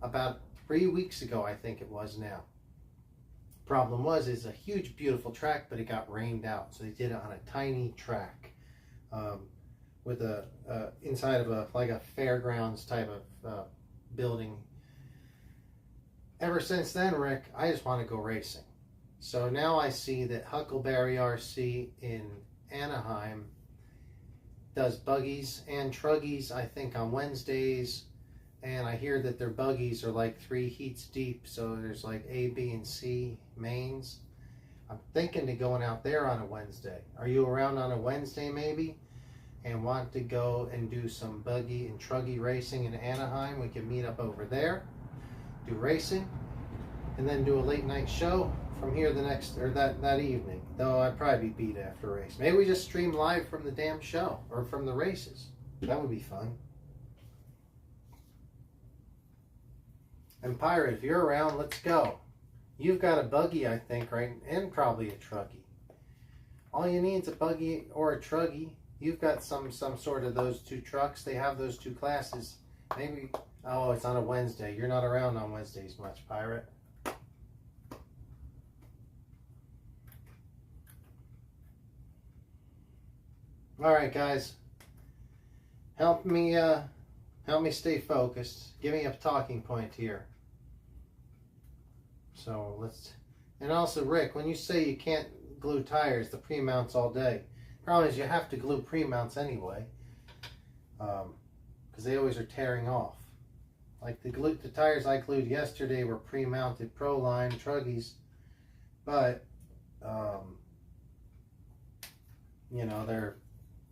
about 3 weeks ago, I think it was now. Problem was, it's a huge, beautiful track, but it got rained out, so they did it on a tiny track with inside of a fairgrounds type of building. Ever since then, Rick, I just want to go racing. So now I see that Huckleberry RC in Anaheim does buggies and truggies, I think, on Wednesdays. And I hear that their buggies are like 3 heats deep, so there's like A, B, and C mains. I'm thinking of going out there on a Wednesday. Are you around on a Wednesday maybe? And want to go and do some buggy and truggy racing in Anaheim? We can meet up over there, do racing, and then do a late night show from here the next, or that evening. Though I'd probably be beat after a race. Maybe we just stream live from the damn show, or from the races. That would be fun. And Pirate, if you're around, let's go. You've got a buggy, I think, right? And probably a truggy. All you need is a buggy or a truggy. You've got some sort of those 2 trucks. They have those 2 classes. Maybe, oh, it's on a Wednesday. You're not around on Wednesdays much, Pirate. All right, guys. Help me stay focused. Give me a talking point here. So let's, and also Rick, when you say you can't glue tires, the pre-mounts all day. Problem is you have to glue pre-mounts anyway, because they always are tearing off. Like the tires I glued yesterday were pre-mounted Pro-Line truggies, but you know,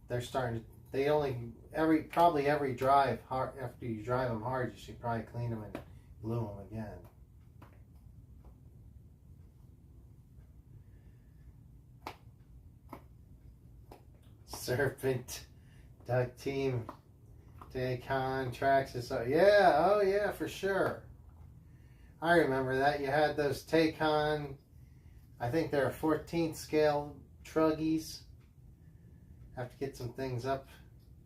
they're starting to, they only probably every drive hard, after you drive them hard, you should probably clean them and glue them again. Serpent, Duck Team, Daycon, Traxxas. Yeah, oh yeah, for sure. I remember that. You had those Taycon, I think they're 14th scale truggies. Have to get some things up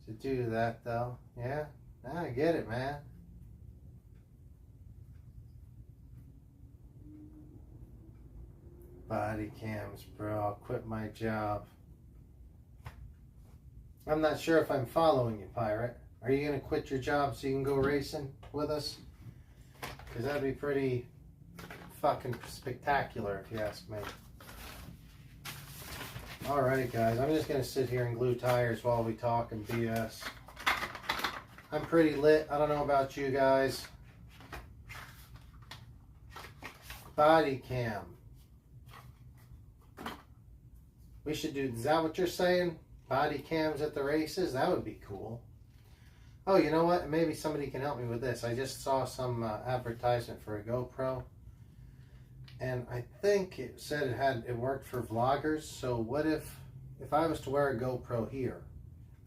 to do that though. Yeah, I get it, man. Body cams, bro. I'll quit my job. I'm not sure if I'm following you, Pirate. Are you going to quit your job so you can go racing with us? Because that'd be pretty fucking spectacular if you ask me. Alright, guys. I'm just going to sit here and glue tires while we talk and BS. I'm pretty lit. I don't know about you guys. Body cam. We should do, is that what you're saying? Body cams at the races? That would be cool. Oh, you know what? Maybe somebody can help me with this. I just saw some advertisement for a GoPro. And I think it said it worked for vloggers. So what if I was to wear a GoPro here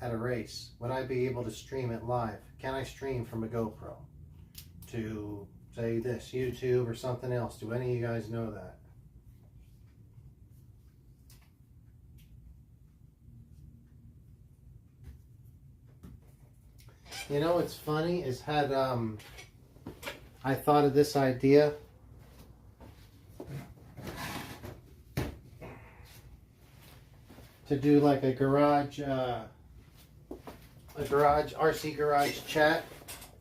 at a race, would I be able to stream it live? Can I stream from a GoPro to, say, this, YouTube or something else? Do any of you guys know that? You know what's funny is I thought of this idea. To do like a garage RC Garage chat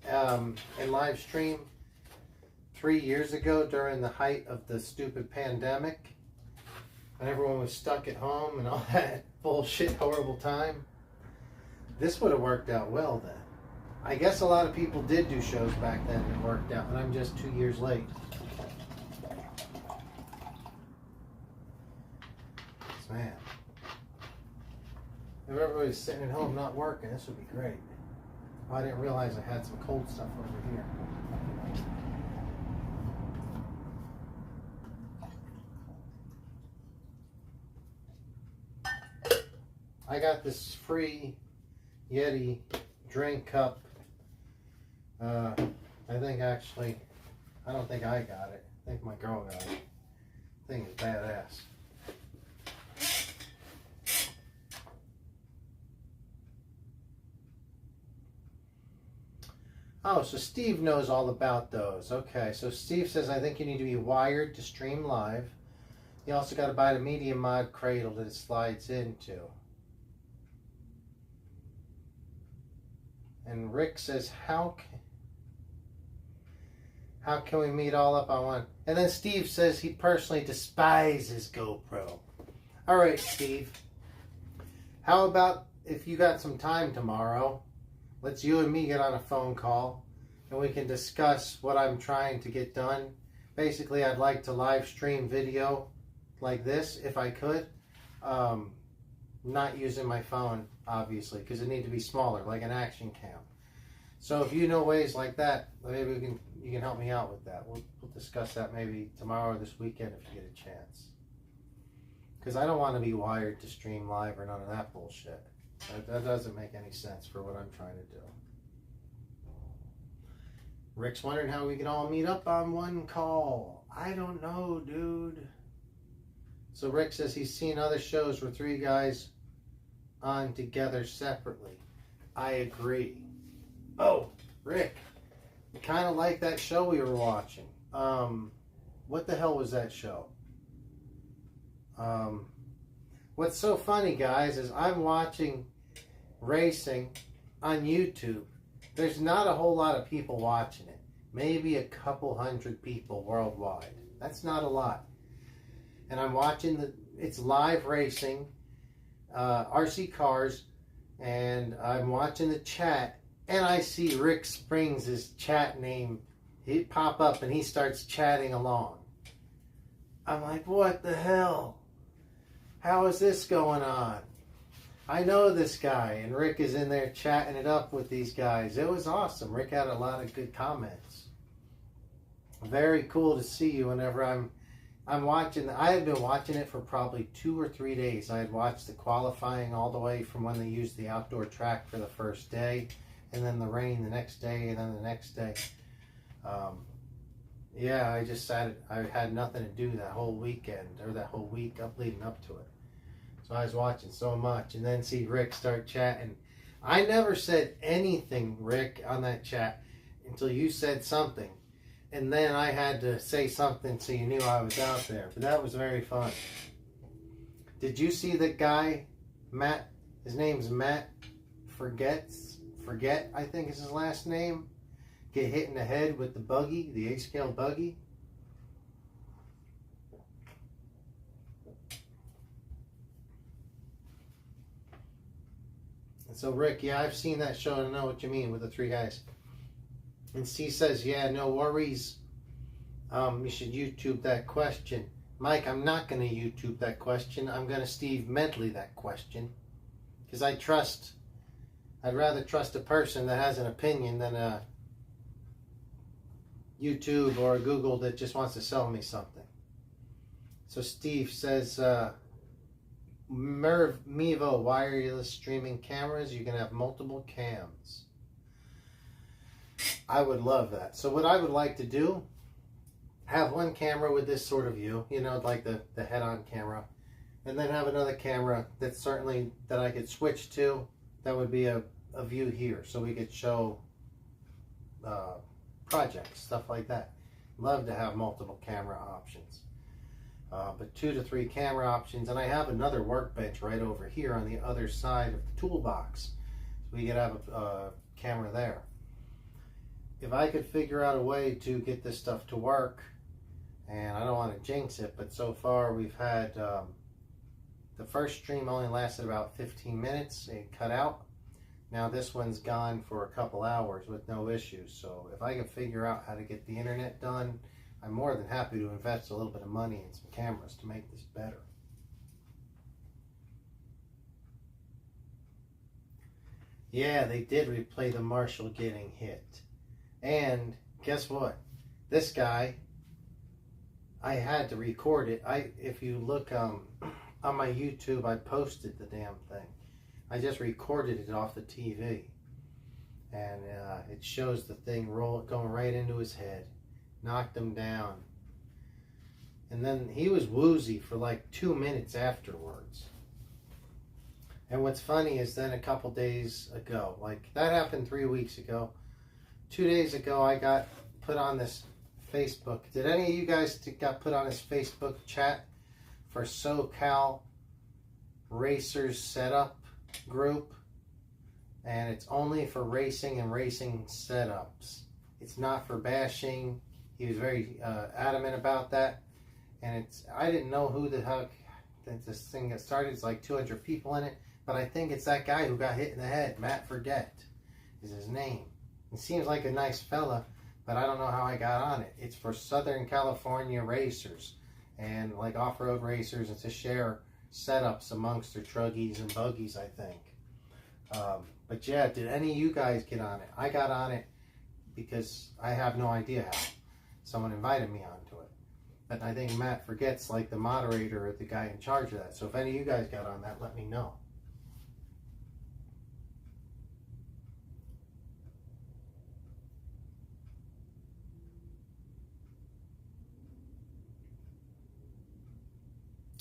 and live stream 3 years ago during the height of the stupid pandemic, when everyone was stuck at home and all that bullshit, horrible time. This would have worked out well then. I guess a lot of people did do shows back then and it worked out, and I'm just 2 years late. Man. If everybody's sitting at home not working, this would be great. Oh, I didn't realize I had some cold stuff over here. I got this free Yeti drink cup. I think actually, I don't think I got it. I think my girl got it. Thing is badass. Oh, so Steve knows all about those. Okay, so Steve says, I think you need to be wired to stream live. You also got to buy the Media Mod cradle that it slides into. And Rick says, how can we meet all up on one? And then Steve says he personally despises GoPro. All right, Steve. How about if you got some time tomorrow, let's you and me get on a phone call and we can discuss what I'm trying to get done. Basically, I'd like to live stream video like this if I could. Not using my phone, obviously, because it needs to be smaller, like an action cam. So if you know ways like that, maybe you can help me out with that. We'll discuss that maybe tomorrow or this weekend if you get a chance. Because I don't want to be wired to stream live or none of that bullshit. That doesn't make any sense for what I'm trying to do. Rick's wondering how we can all meet up on one call. I don't know, dude. So Rick says he's seen other shows where 3 guys on together separately. I agree. Oh, Rick, kind of like that show we were watching. What the hell was that show? What's so funny, guys, is I'm watching racing on YouTube. There's not a whole lot of people watching it. Maybe a couple hundred people worldwide. That's not a lot. And I'm watching it's live racing, RC cars, and I'm watching the chat, and I see Rick Springs' chat name. He'd pop up and he starts chatting along. I'm like, what the hell? How is this going on? I know this guy, and Rick is in there chatting it up with these guys. It was awesome. Rick had a lot of good comments. Very cool to see you whenever I'm watching. I had been watching it for probably 2 or 3 days. I had watched the qualifying all the way from when they used the outdoor track for the first day, and then the rain the next day, and then the next day. Yeah, I just sat. I had nothing to do that whole weekend, or that whole week leading up to it. So I was watching so much, and then see Rick start chatting. I never said anything, Rick, on that chat until you said something. And then I had to say something so you knew I was out there. But that was very fun. Did you see the guy, Matt? His name's Matt Forget, I think is his last name. Get hit in the head with the buggy, the 8-scale buggy. And so Rick, yeah, I've seen that show and I know what you mean with the 3 guys. And C says, yeah, no worries. You should YouTube that question. Mike, I'm not going to YouTube that question. I'm going to Steve Medley that question. Because I'd rather trust a person that has an opinion than a YouTube or a Google that just wants to sell me something. So Steve says, Merv Mevo wireless streaming cameras. You can have multiple cams. I would love that. So what I would like to do, have one camera with this sort of view, you know, like the head-on camera, and then have another camera that I could switch to. That would be a a view here so we could show projects, stuff like that. Love to have multiple camera options. But 2 to 3 camera options, and I have another workbench right over here on the other side of the toolbox. So we could have a camera there. If I could figure out a way to get this stuff to work, and I don't want to jinx it, but so far we've had the first stream only lasted about 15 minutes. It cut out. Now this one's gone for a couple hours with no issues. So if I can figure out how to get the internet done, I'm more than happy to invest a little bit of money in some cameras to make this better. Yeah, they did replay the Marshall getting hit. And guess what? This guy, I had to record it. If you look on my YouTube, I posted the damn thing. I just recorded it off the TV. And it shows the thing going right into his head. Knocked him down. And then he was woozy for like 2 minutes afterwards. And what's funny is then a couple days ago, like that happened 3 weeks ago. 2 days ago, I got put on this Facebook. Did any of you guys got put on this Facebook chat for SoCal Racers Setup group? And it's only for racing and racing setups. It's not for bashing. He was very adamant about that. And I didn't know who the heck this thing got started. It's like 200 people in it. But I think it's that guy who got hit in the head. Matt Forget is his name. He seems like a nice fella, but I don't know how I got on it. It's for Southern California racers and like off-road racers, and to share setups amongst their truggies and buggies, I think. But yeah, did any of you guys get on it? I got on it because I have no idea how. Someone invited me onto it. But I think Matt Forget's like the moderator or the guy in charge of that. So if any of you guys got on that, let me know.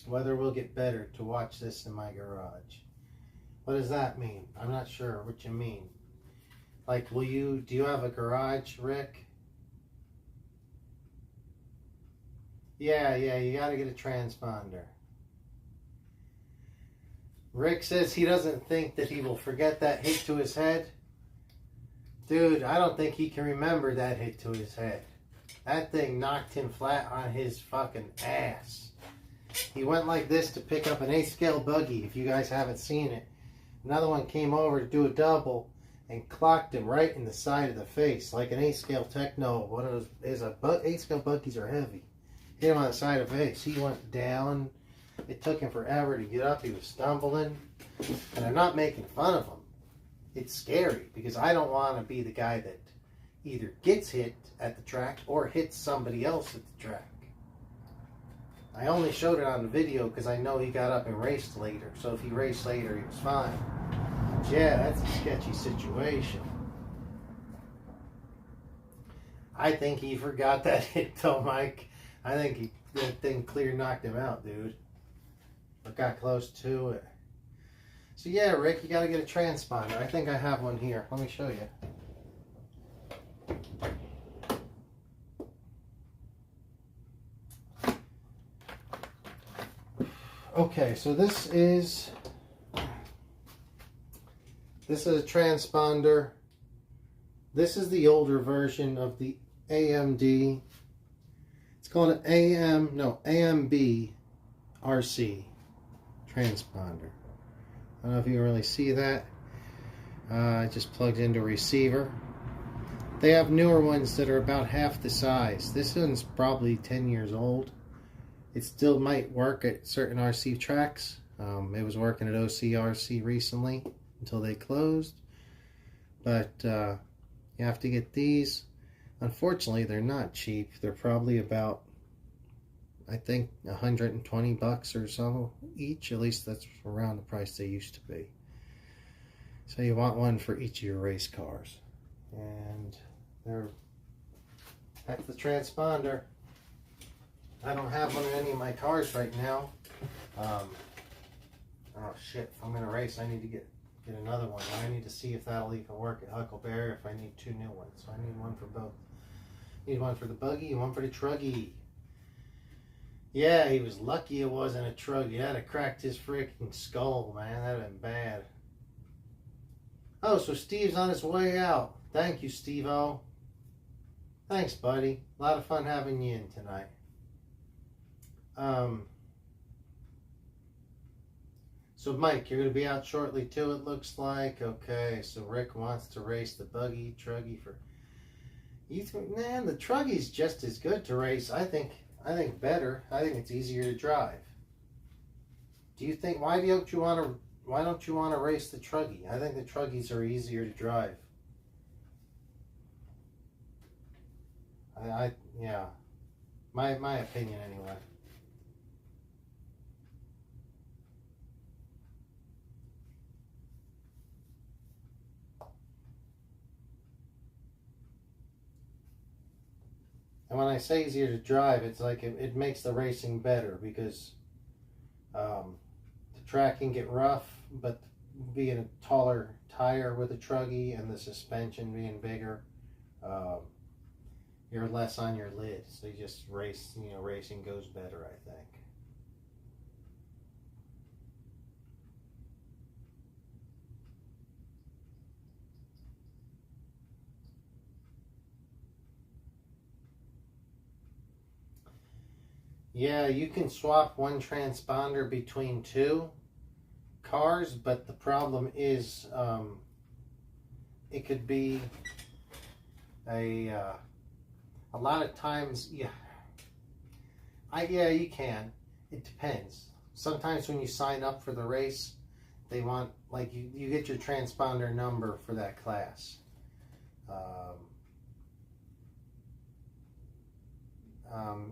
Whether we'll get better to watch this in my garage. What does that mean? I'm not sure what you mean. Like, do you have a garage, Rick? Yeah, you gotta get a transponder. Rick says he doesn't think that he will forget that hit to his head. Dude, I don't think he can remember that hit to his head. That thing knocked him flat on his fucking ass. He went like this to pick up an 8-scale buggy, if you guys haven't seen it. Another one came over to do a double and clocked him right in the side of the face, like an 8-scale Techno. One of those is 8-scale buggies are heavy. Hit him on the side of the face. He went down. It took him forever to get up. He was stumbling. And I'm not making fun of him. It's scary because I don't want to be the guy that either gets hit at the track or hits somebody else at the track. I only showed it on the video because I know he got up and raced later. So if he raced later, he was fine. But yeah, that's a sketchy situation. I think he forgot that hit though, Mike. I think that thing clear knocked him out, dude. Or got close to it. So yeah, Rick, you gotta get a transponder. I think I have one here. Let me show you. Okay, so this is a transponder. This is the older version of the AMD. It's called an AMB RC transponder. I don't know if you can really see that. It just plugs into a receiver. They have newer ones that are about half the size. This one's probably 10 years old. It still might work at certain RC tracks. It was working at OCRC recently until they closed. But you have to get these. Unfortunately, they're not cheap. They're probably about, I think, $120 or so each. At least that's around the price they used to be. So you want one for each of your race cars. And that's the transponder. I don't have one in any of my cars right now. Oh shit, if I'm going to race, I need to get get another one. I need to see if that'll even work at Huckleberry, if I need 2 new ones. So I need one for both. Need one for the buggy and one for the truggy. Yeah, he was lucky it wasn't a truggy. That'd have cracked his freaking skull, man. That'd have been bad. Oh, so Steve's on his way out. Thank you, Steve-O. Thanks, buddy. A lot of fun having you in tonight. So, Mike, you're going to be out shortly, too, it looks like. Okay, so Rick wants to race the buggy, truggy for... Man, the truggy's just as good to race. I think better. I think it's easier to drive. Do you think... Why don't you want to race the truggy? I think the truggies are easier to drive. Yeah. My opinion, anyway. And when I say easier to drive, it's like it makes the racing better because the track can get rough, but being a taller tire with a truggy and the suspension being bigger, you're less on your lid. So you just race, racing goes better, I think. Yeah, you can swap one transponder between 2 cars, but the problem is it could be a lot of times, yeah, you can. It depends. Sometimes when you sign up for the race, they want, like, you get your transponder number for that class.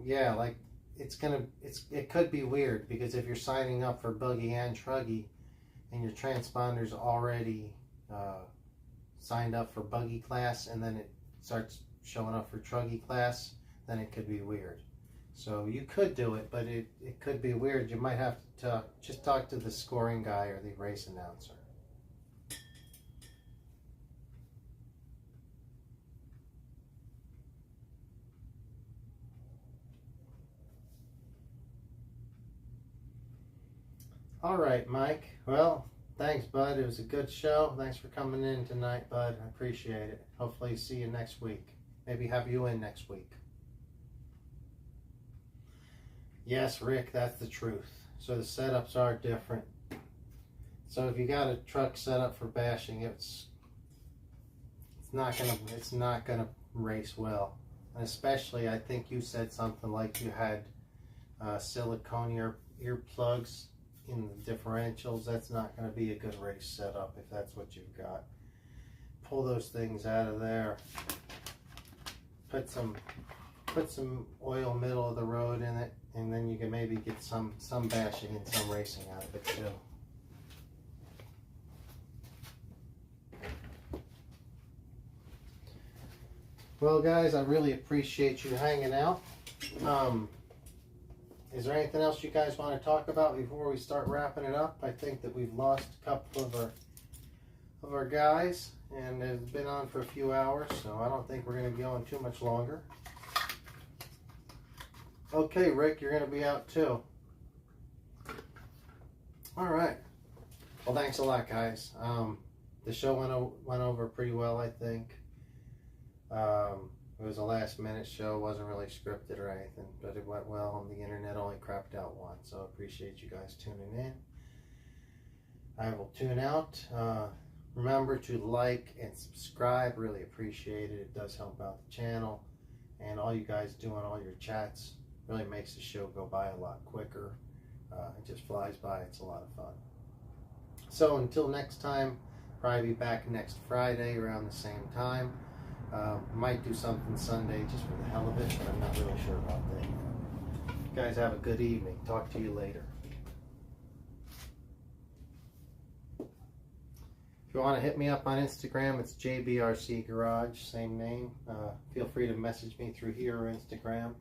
Yeah, like, it could be weird because if you're signing up for buggy and truggy and your transponder's already signed up for buggy class and then it starts showing up for truggy class, then it could be weird. So you could do it, but it could be weird. You might have to just talk to the scoring guy or the race announcer. All right, Mike. Well, thanks, bud. It was a good show. Thanks for coming in tonight, bud. I appreciate it. Hopefully see you next week. Maybe have you in next week. Yes, Rick, that's the truth. So the setups are different. So if you got a truck set up for bashing, it's not gonna race well. And especially, I think you said something like you had silicone earplugs in the differentials. That's not going to be a good race setup if that's what you've got. Pull those things out of there. Put some oil middle of the road in it, and then you can maybe get some bashing and some racing out of it too. Well, guys, I really appreciate you hanging out. Is there anything else you guys want to talk about before we start wrapping it up? I think that we've lost a couple of our guys, and it's been on for a few hours, so I don't think we're going to be on too much longer. Okay, Rick, you're going to be out too. All right. Well, thanks a lot, guys. The show went over pretty well, I think. It was a last-minute show. It wasn't really scripted or anything, but it went well, and the internet only crapped out once, so I appreciate you guys tuning in. I will tune out. Remember to like and subscribe. Really appreciate it. It does help out the channel, and all you guys doing all your chats really makes the show go by a lot quicker. It just flies by. It's a lot of fun. So until next time, probably be back next Friday around the same time. Might do something Sunday just for the hell of it, but I'm not really sure about that yet. You guys have a good evening. Talk to you later. If you want to hit me up on Instagram, it's JBRCGarage, same name. Feel free to message me through here or Instagram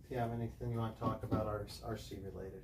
if you have anything you want to talk about RC related.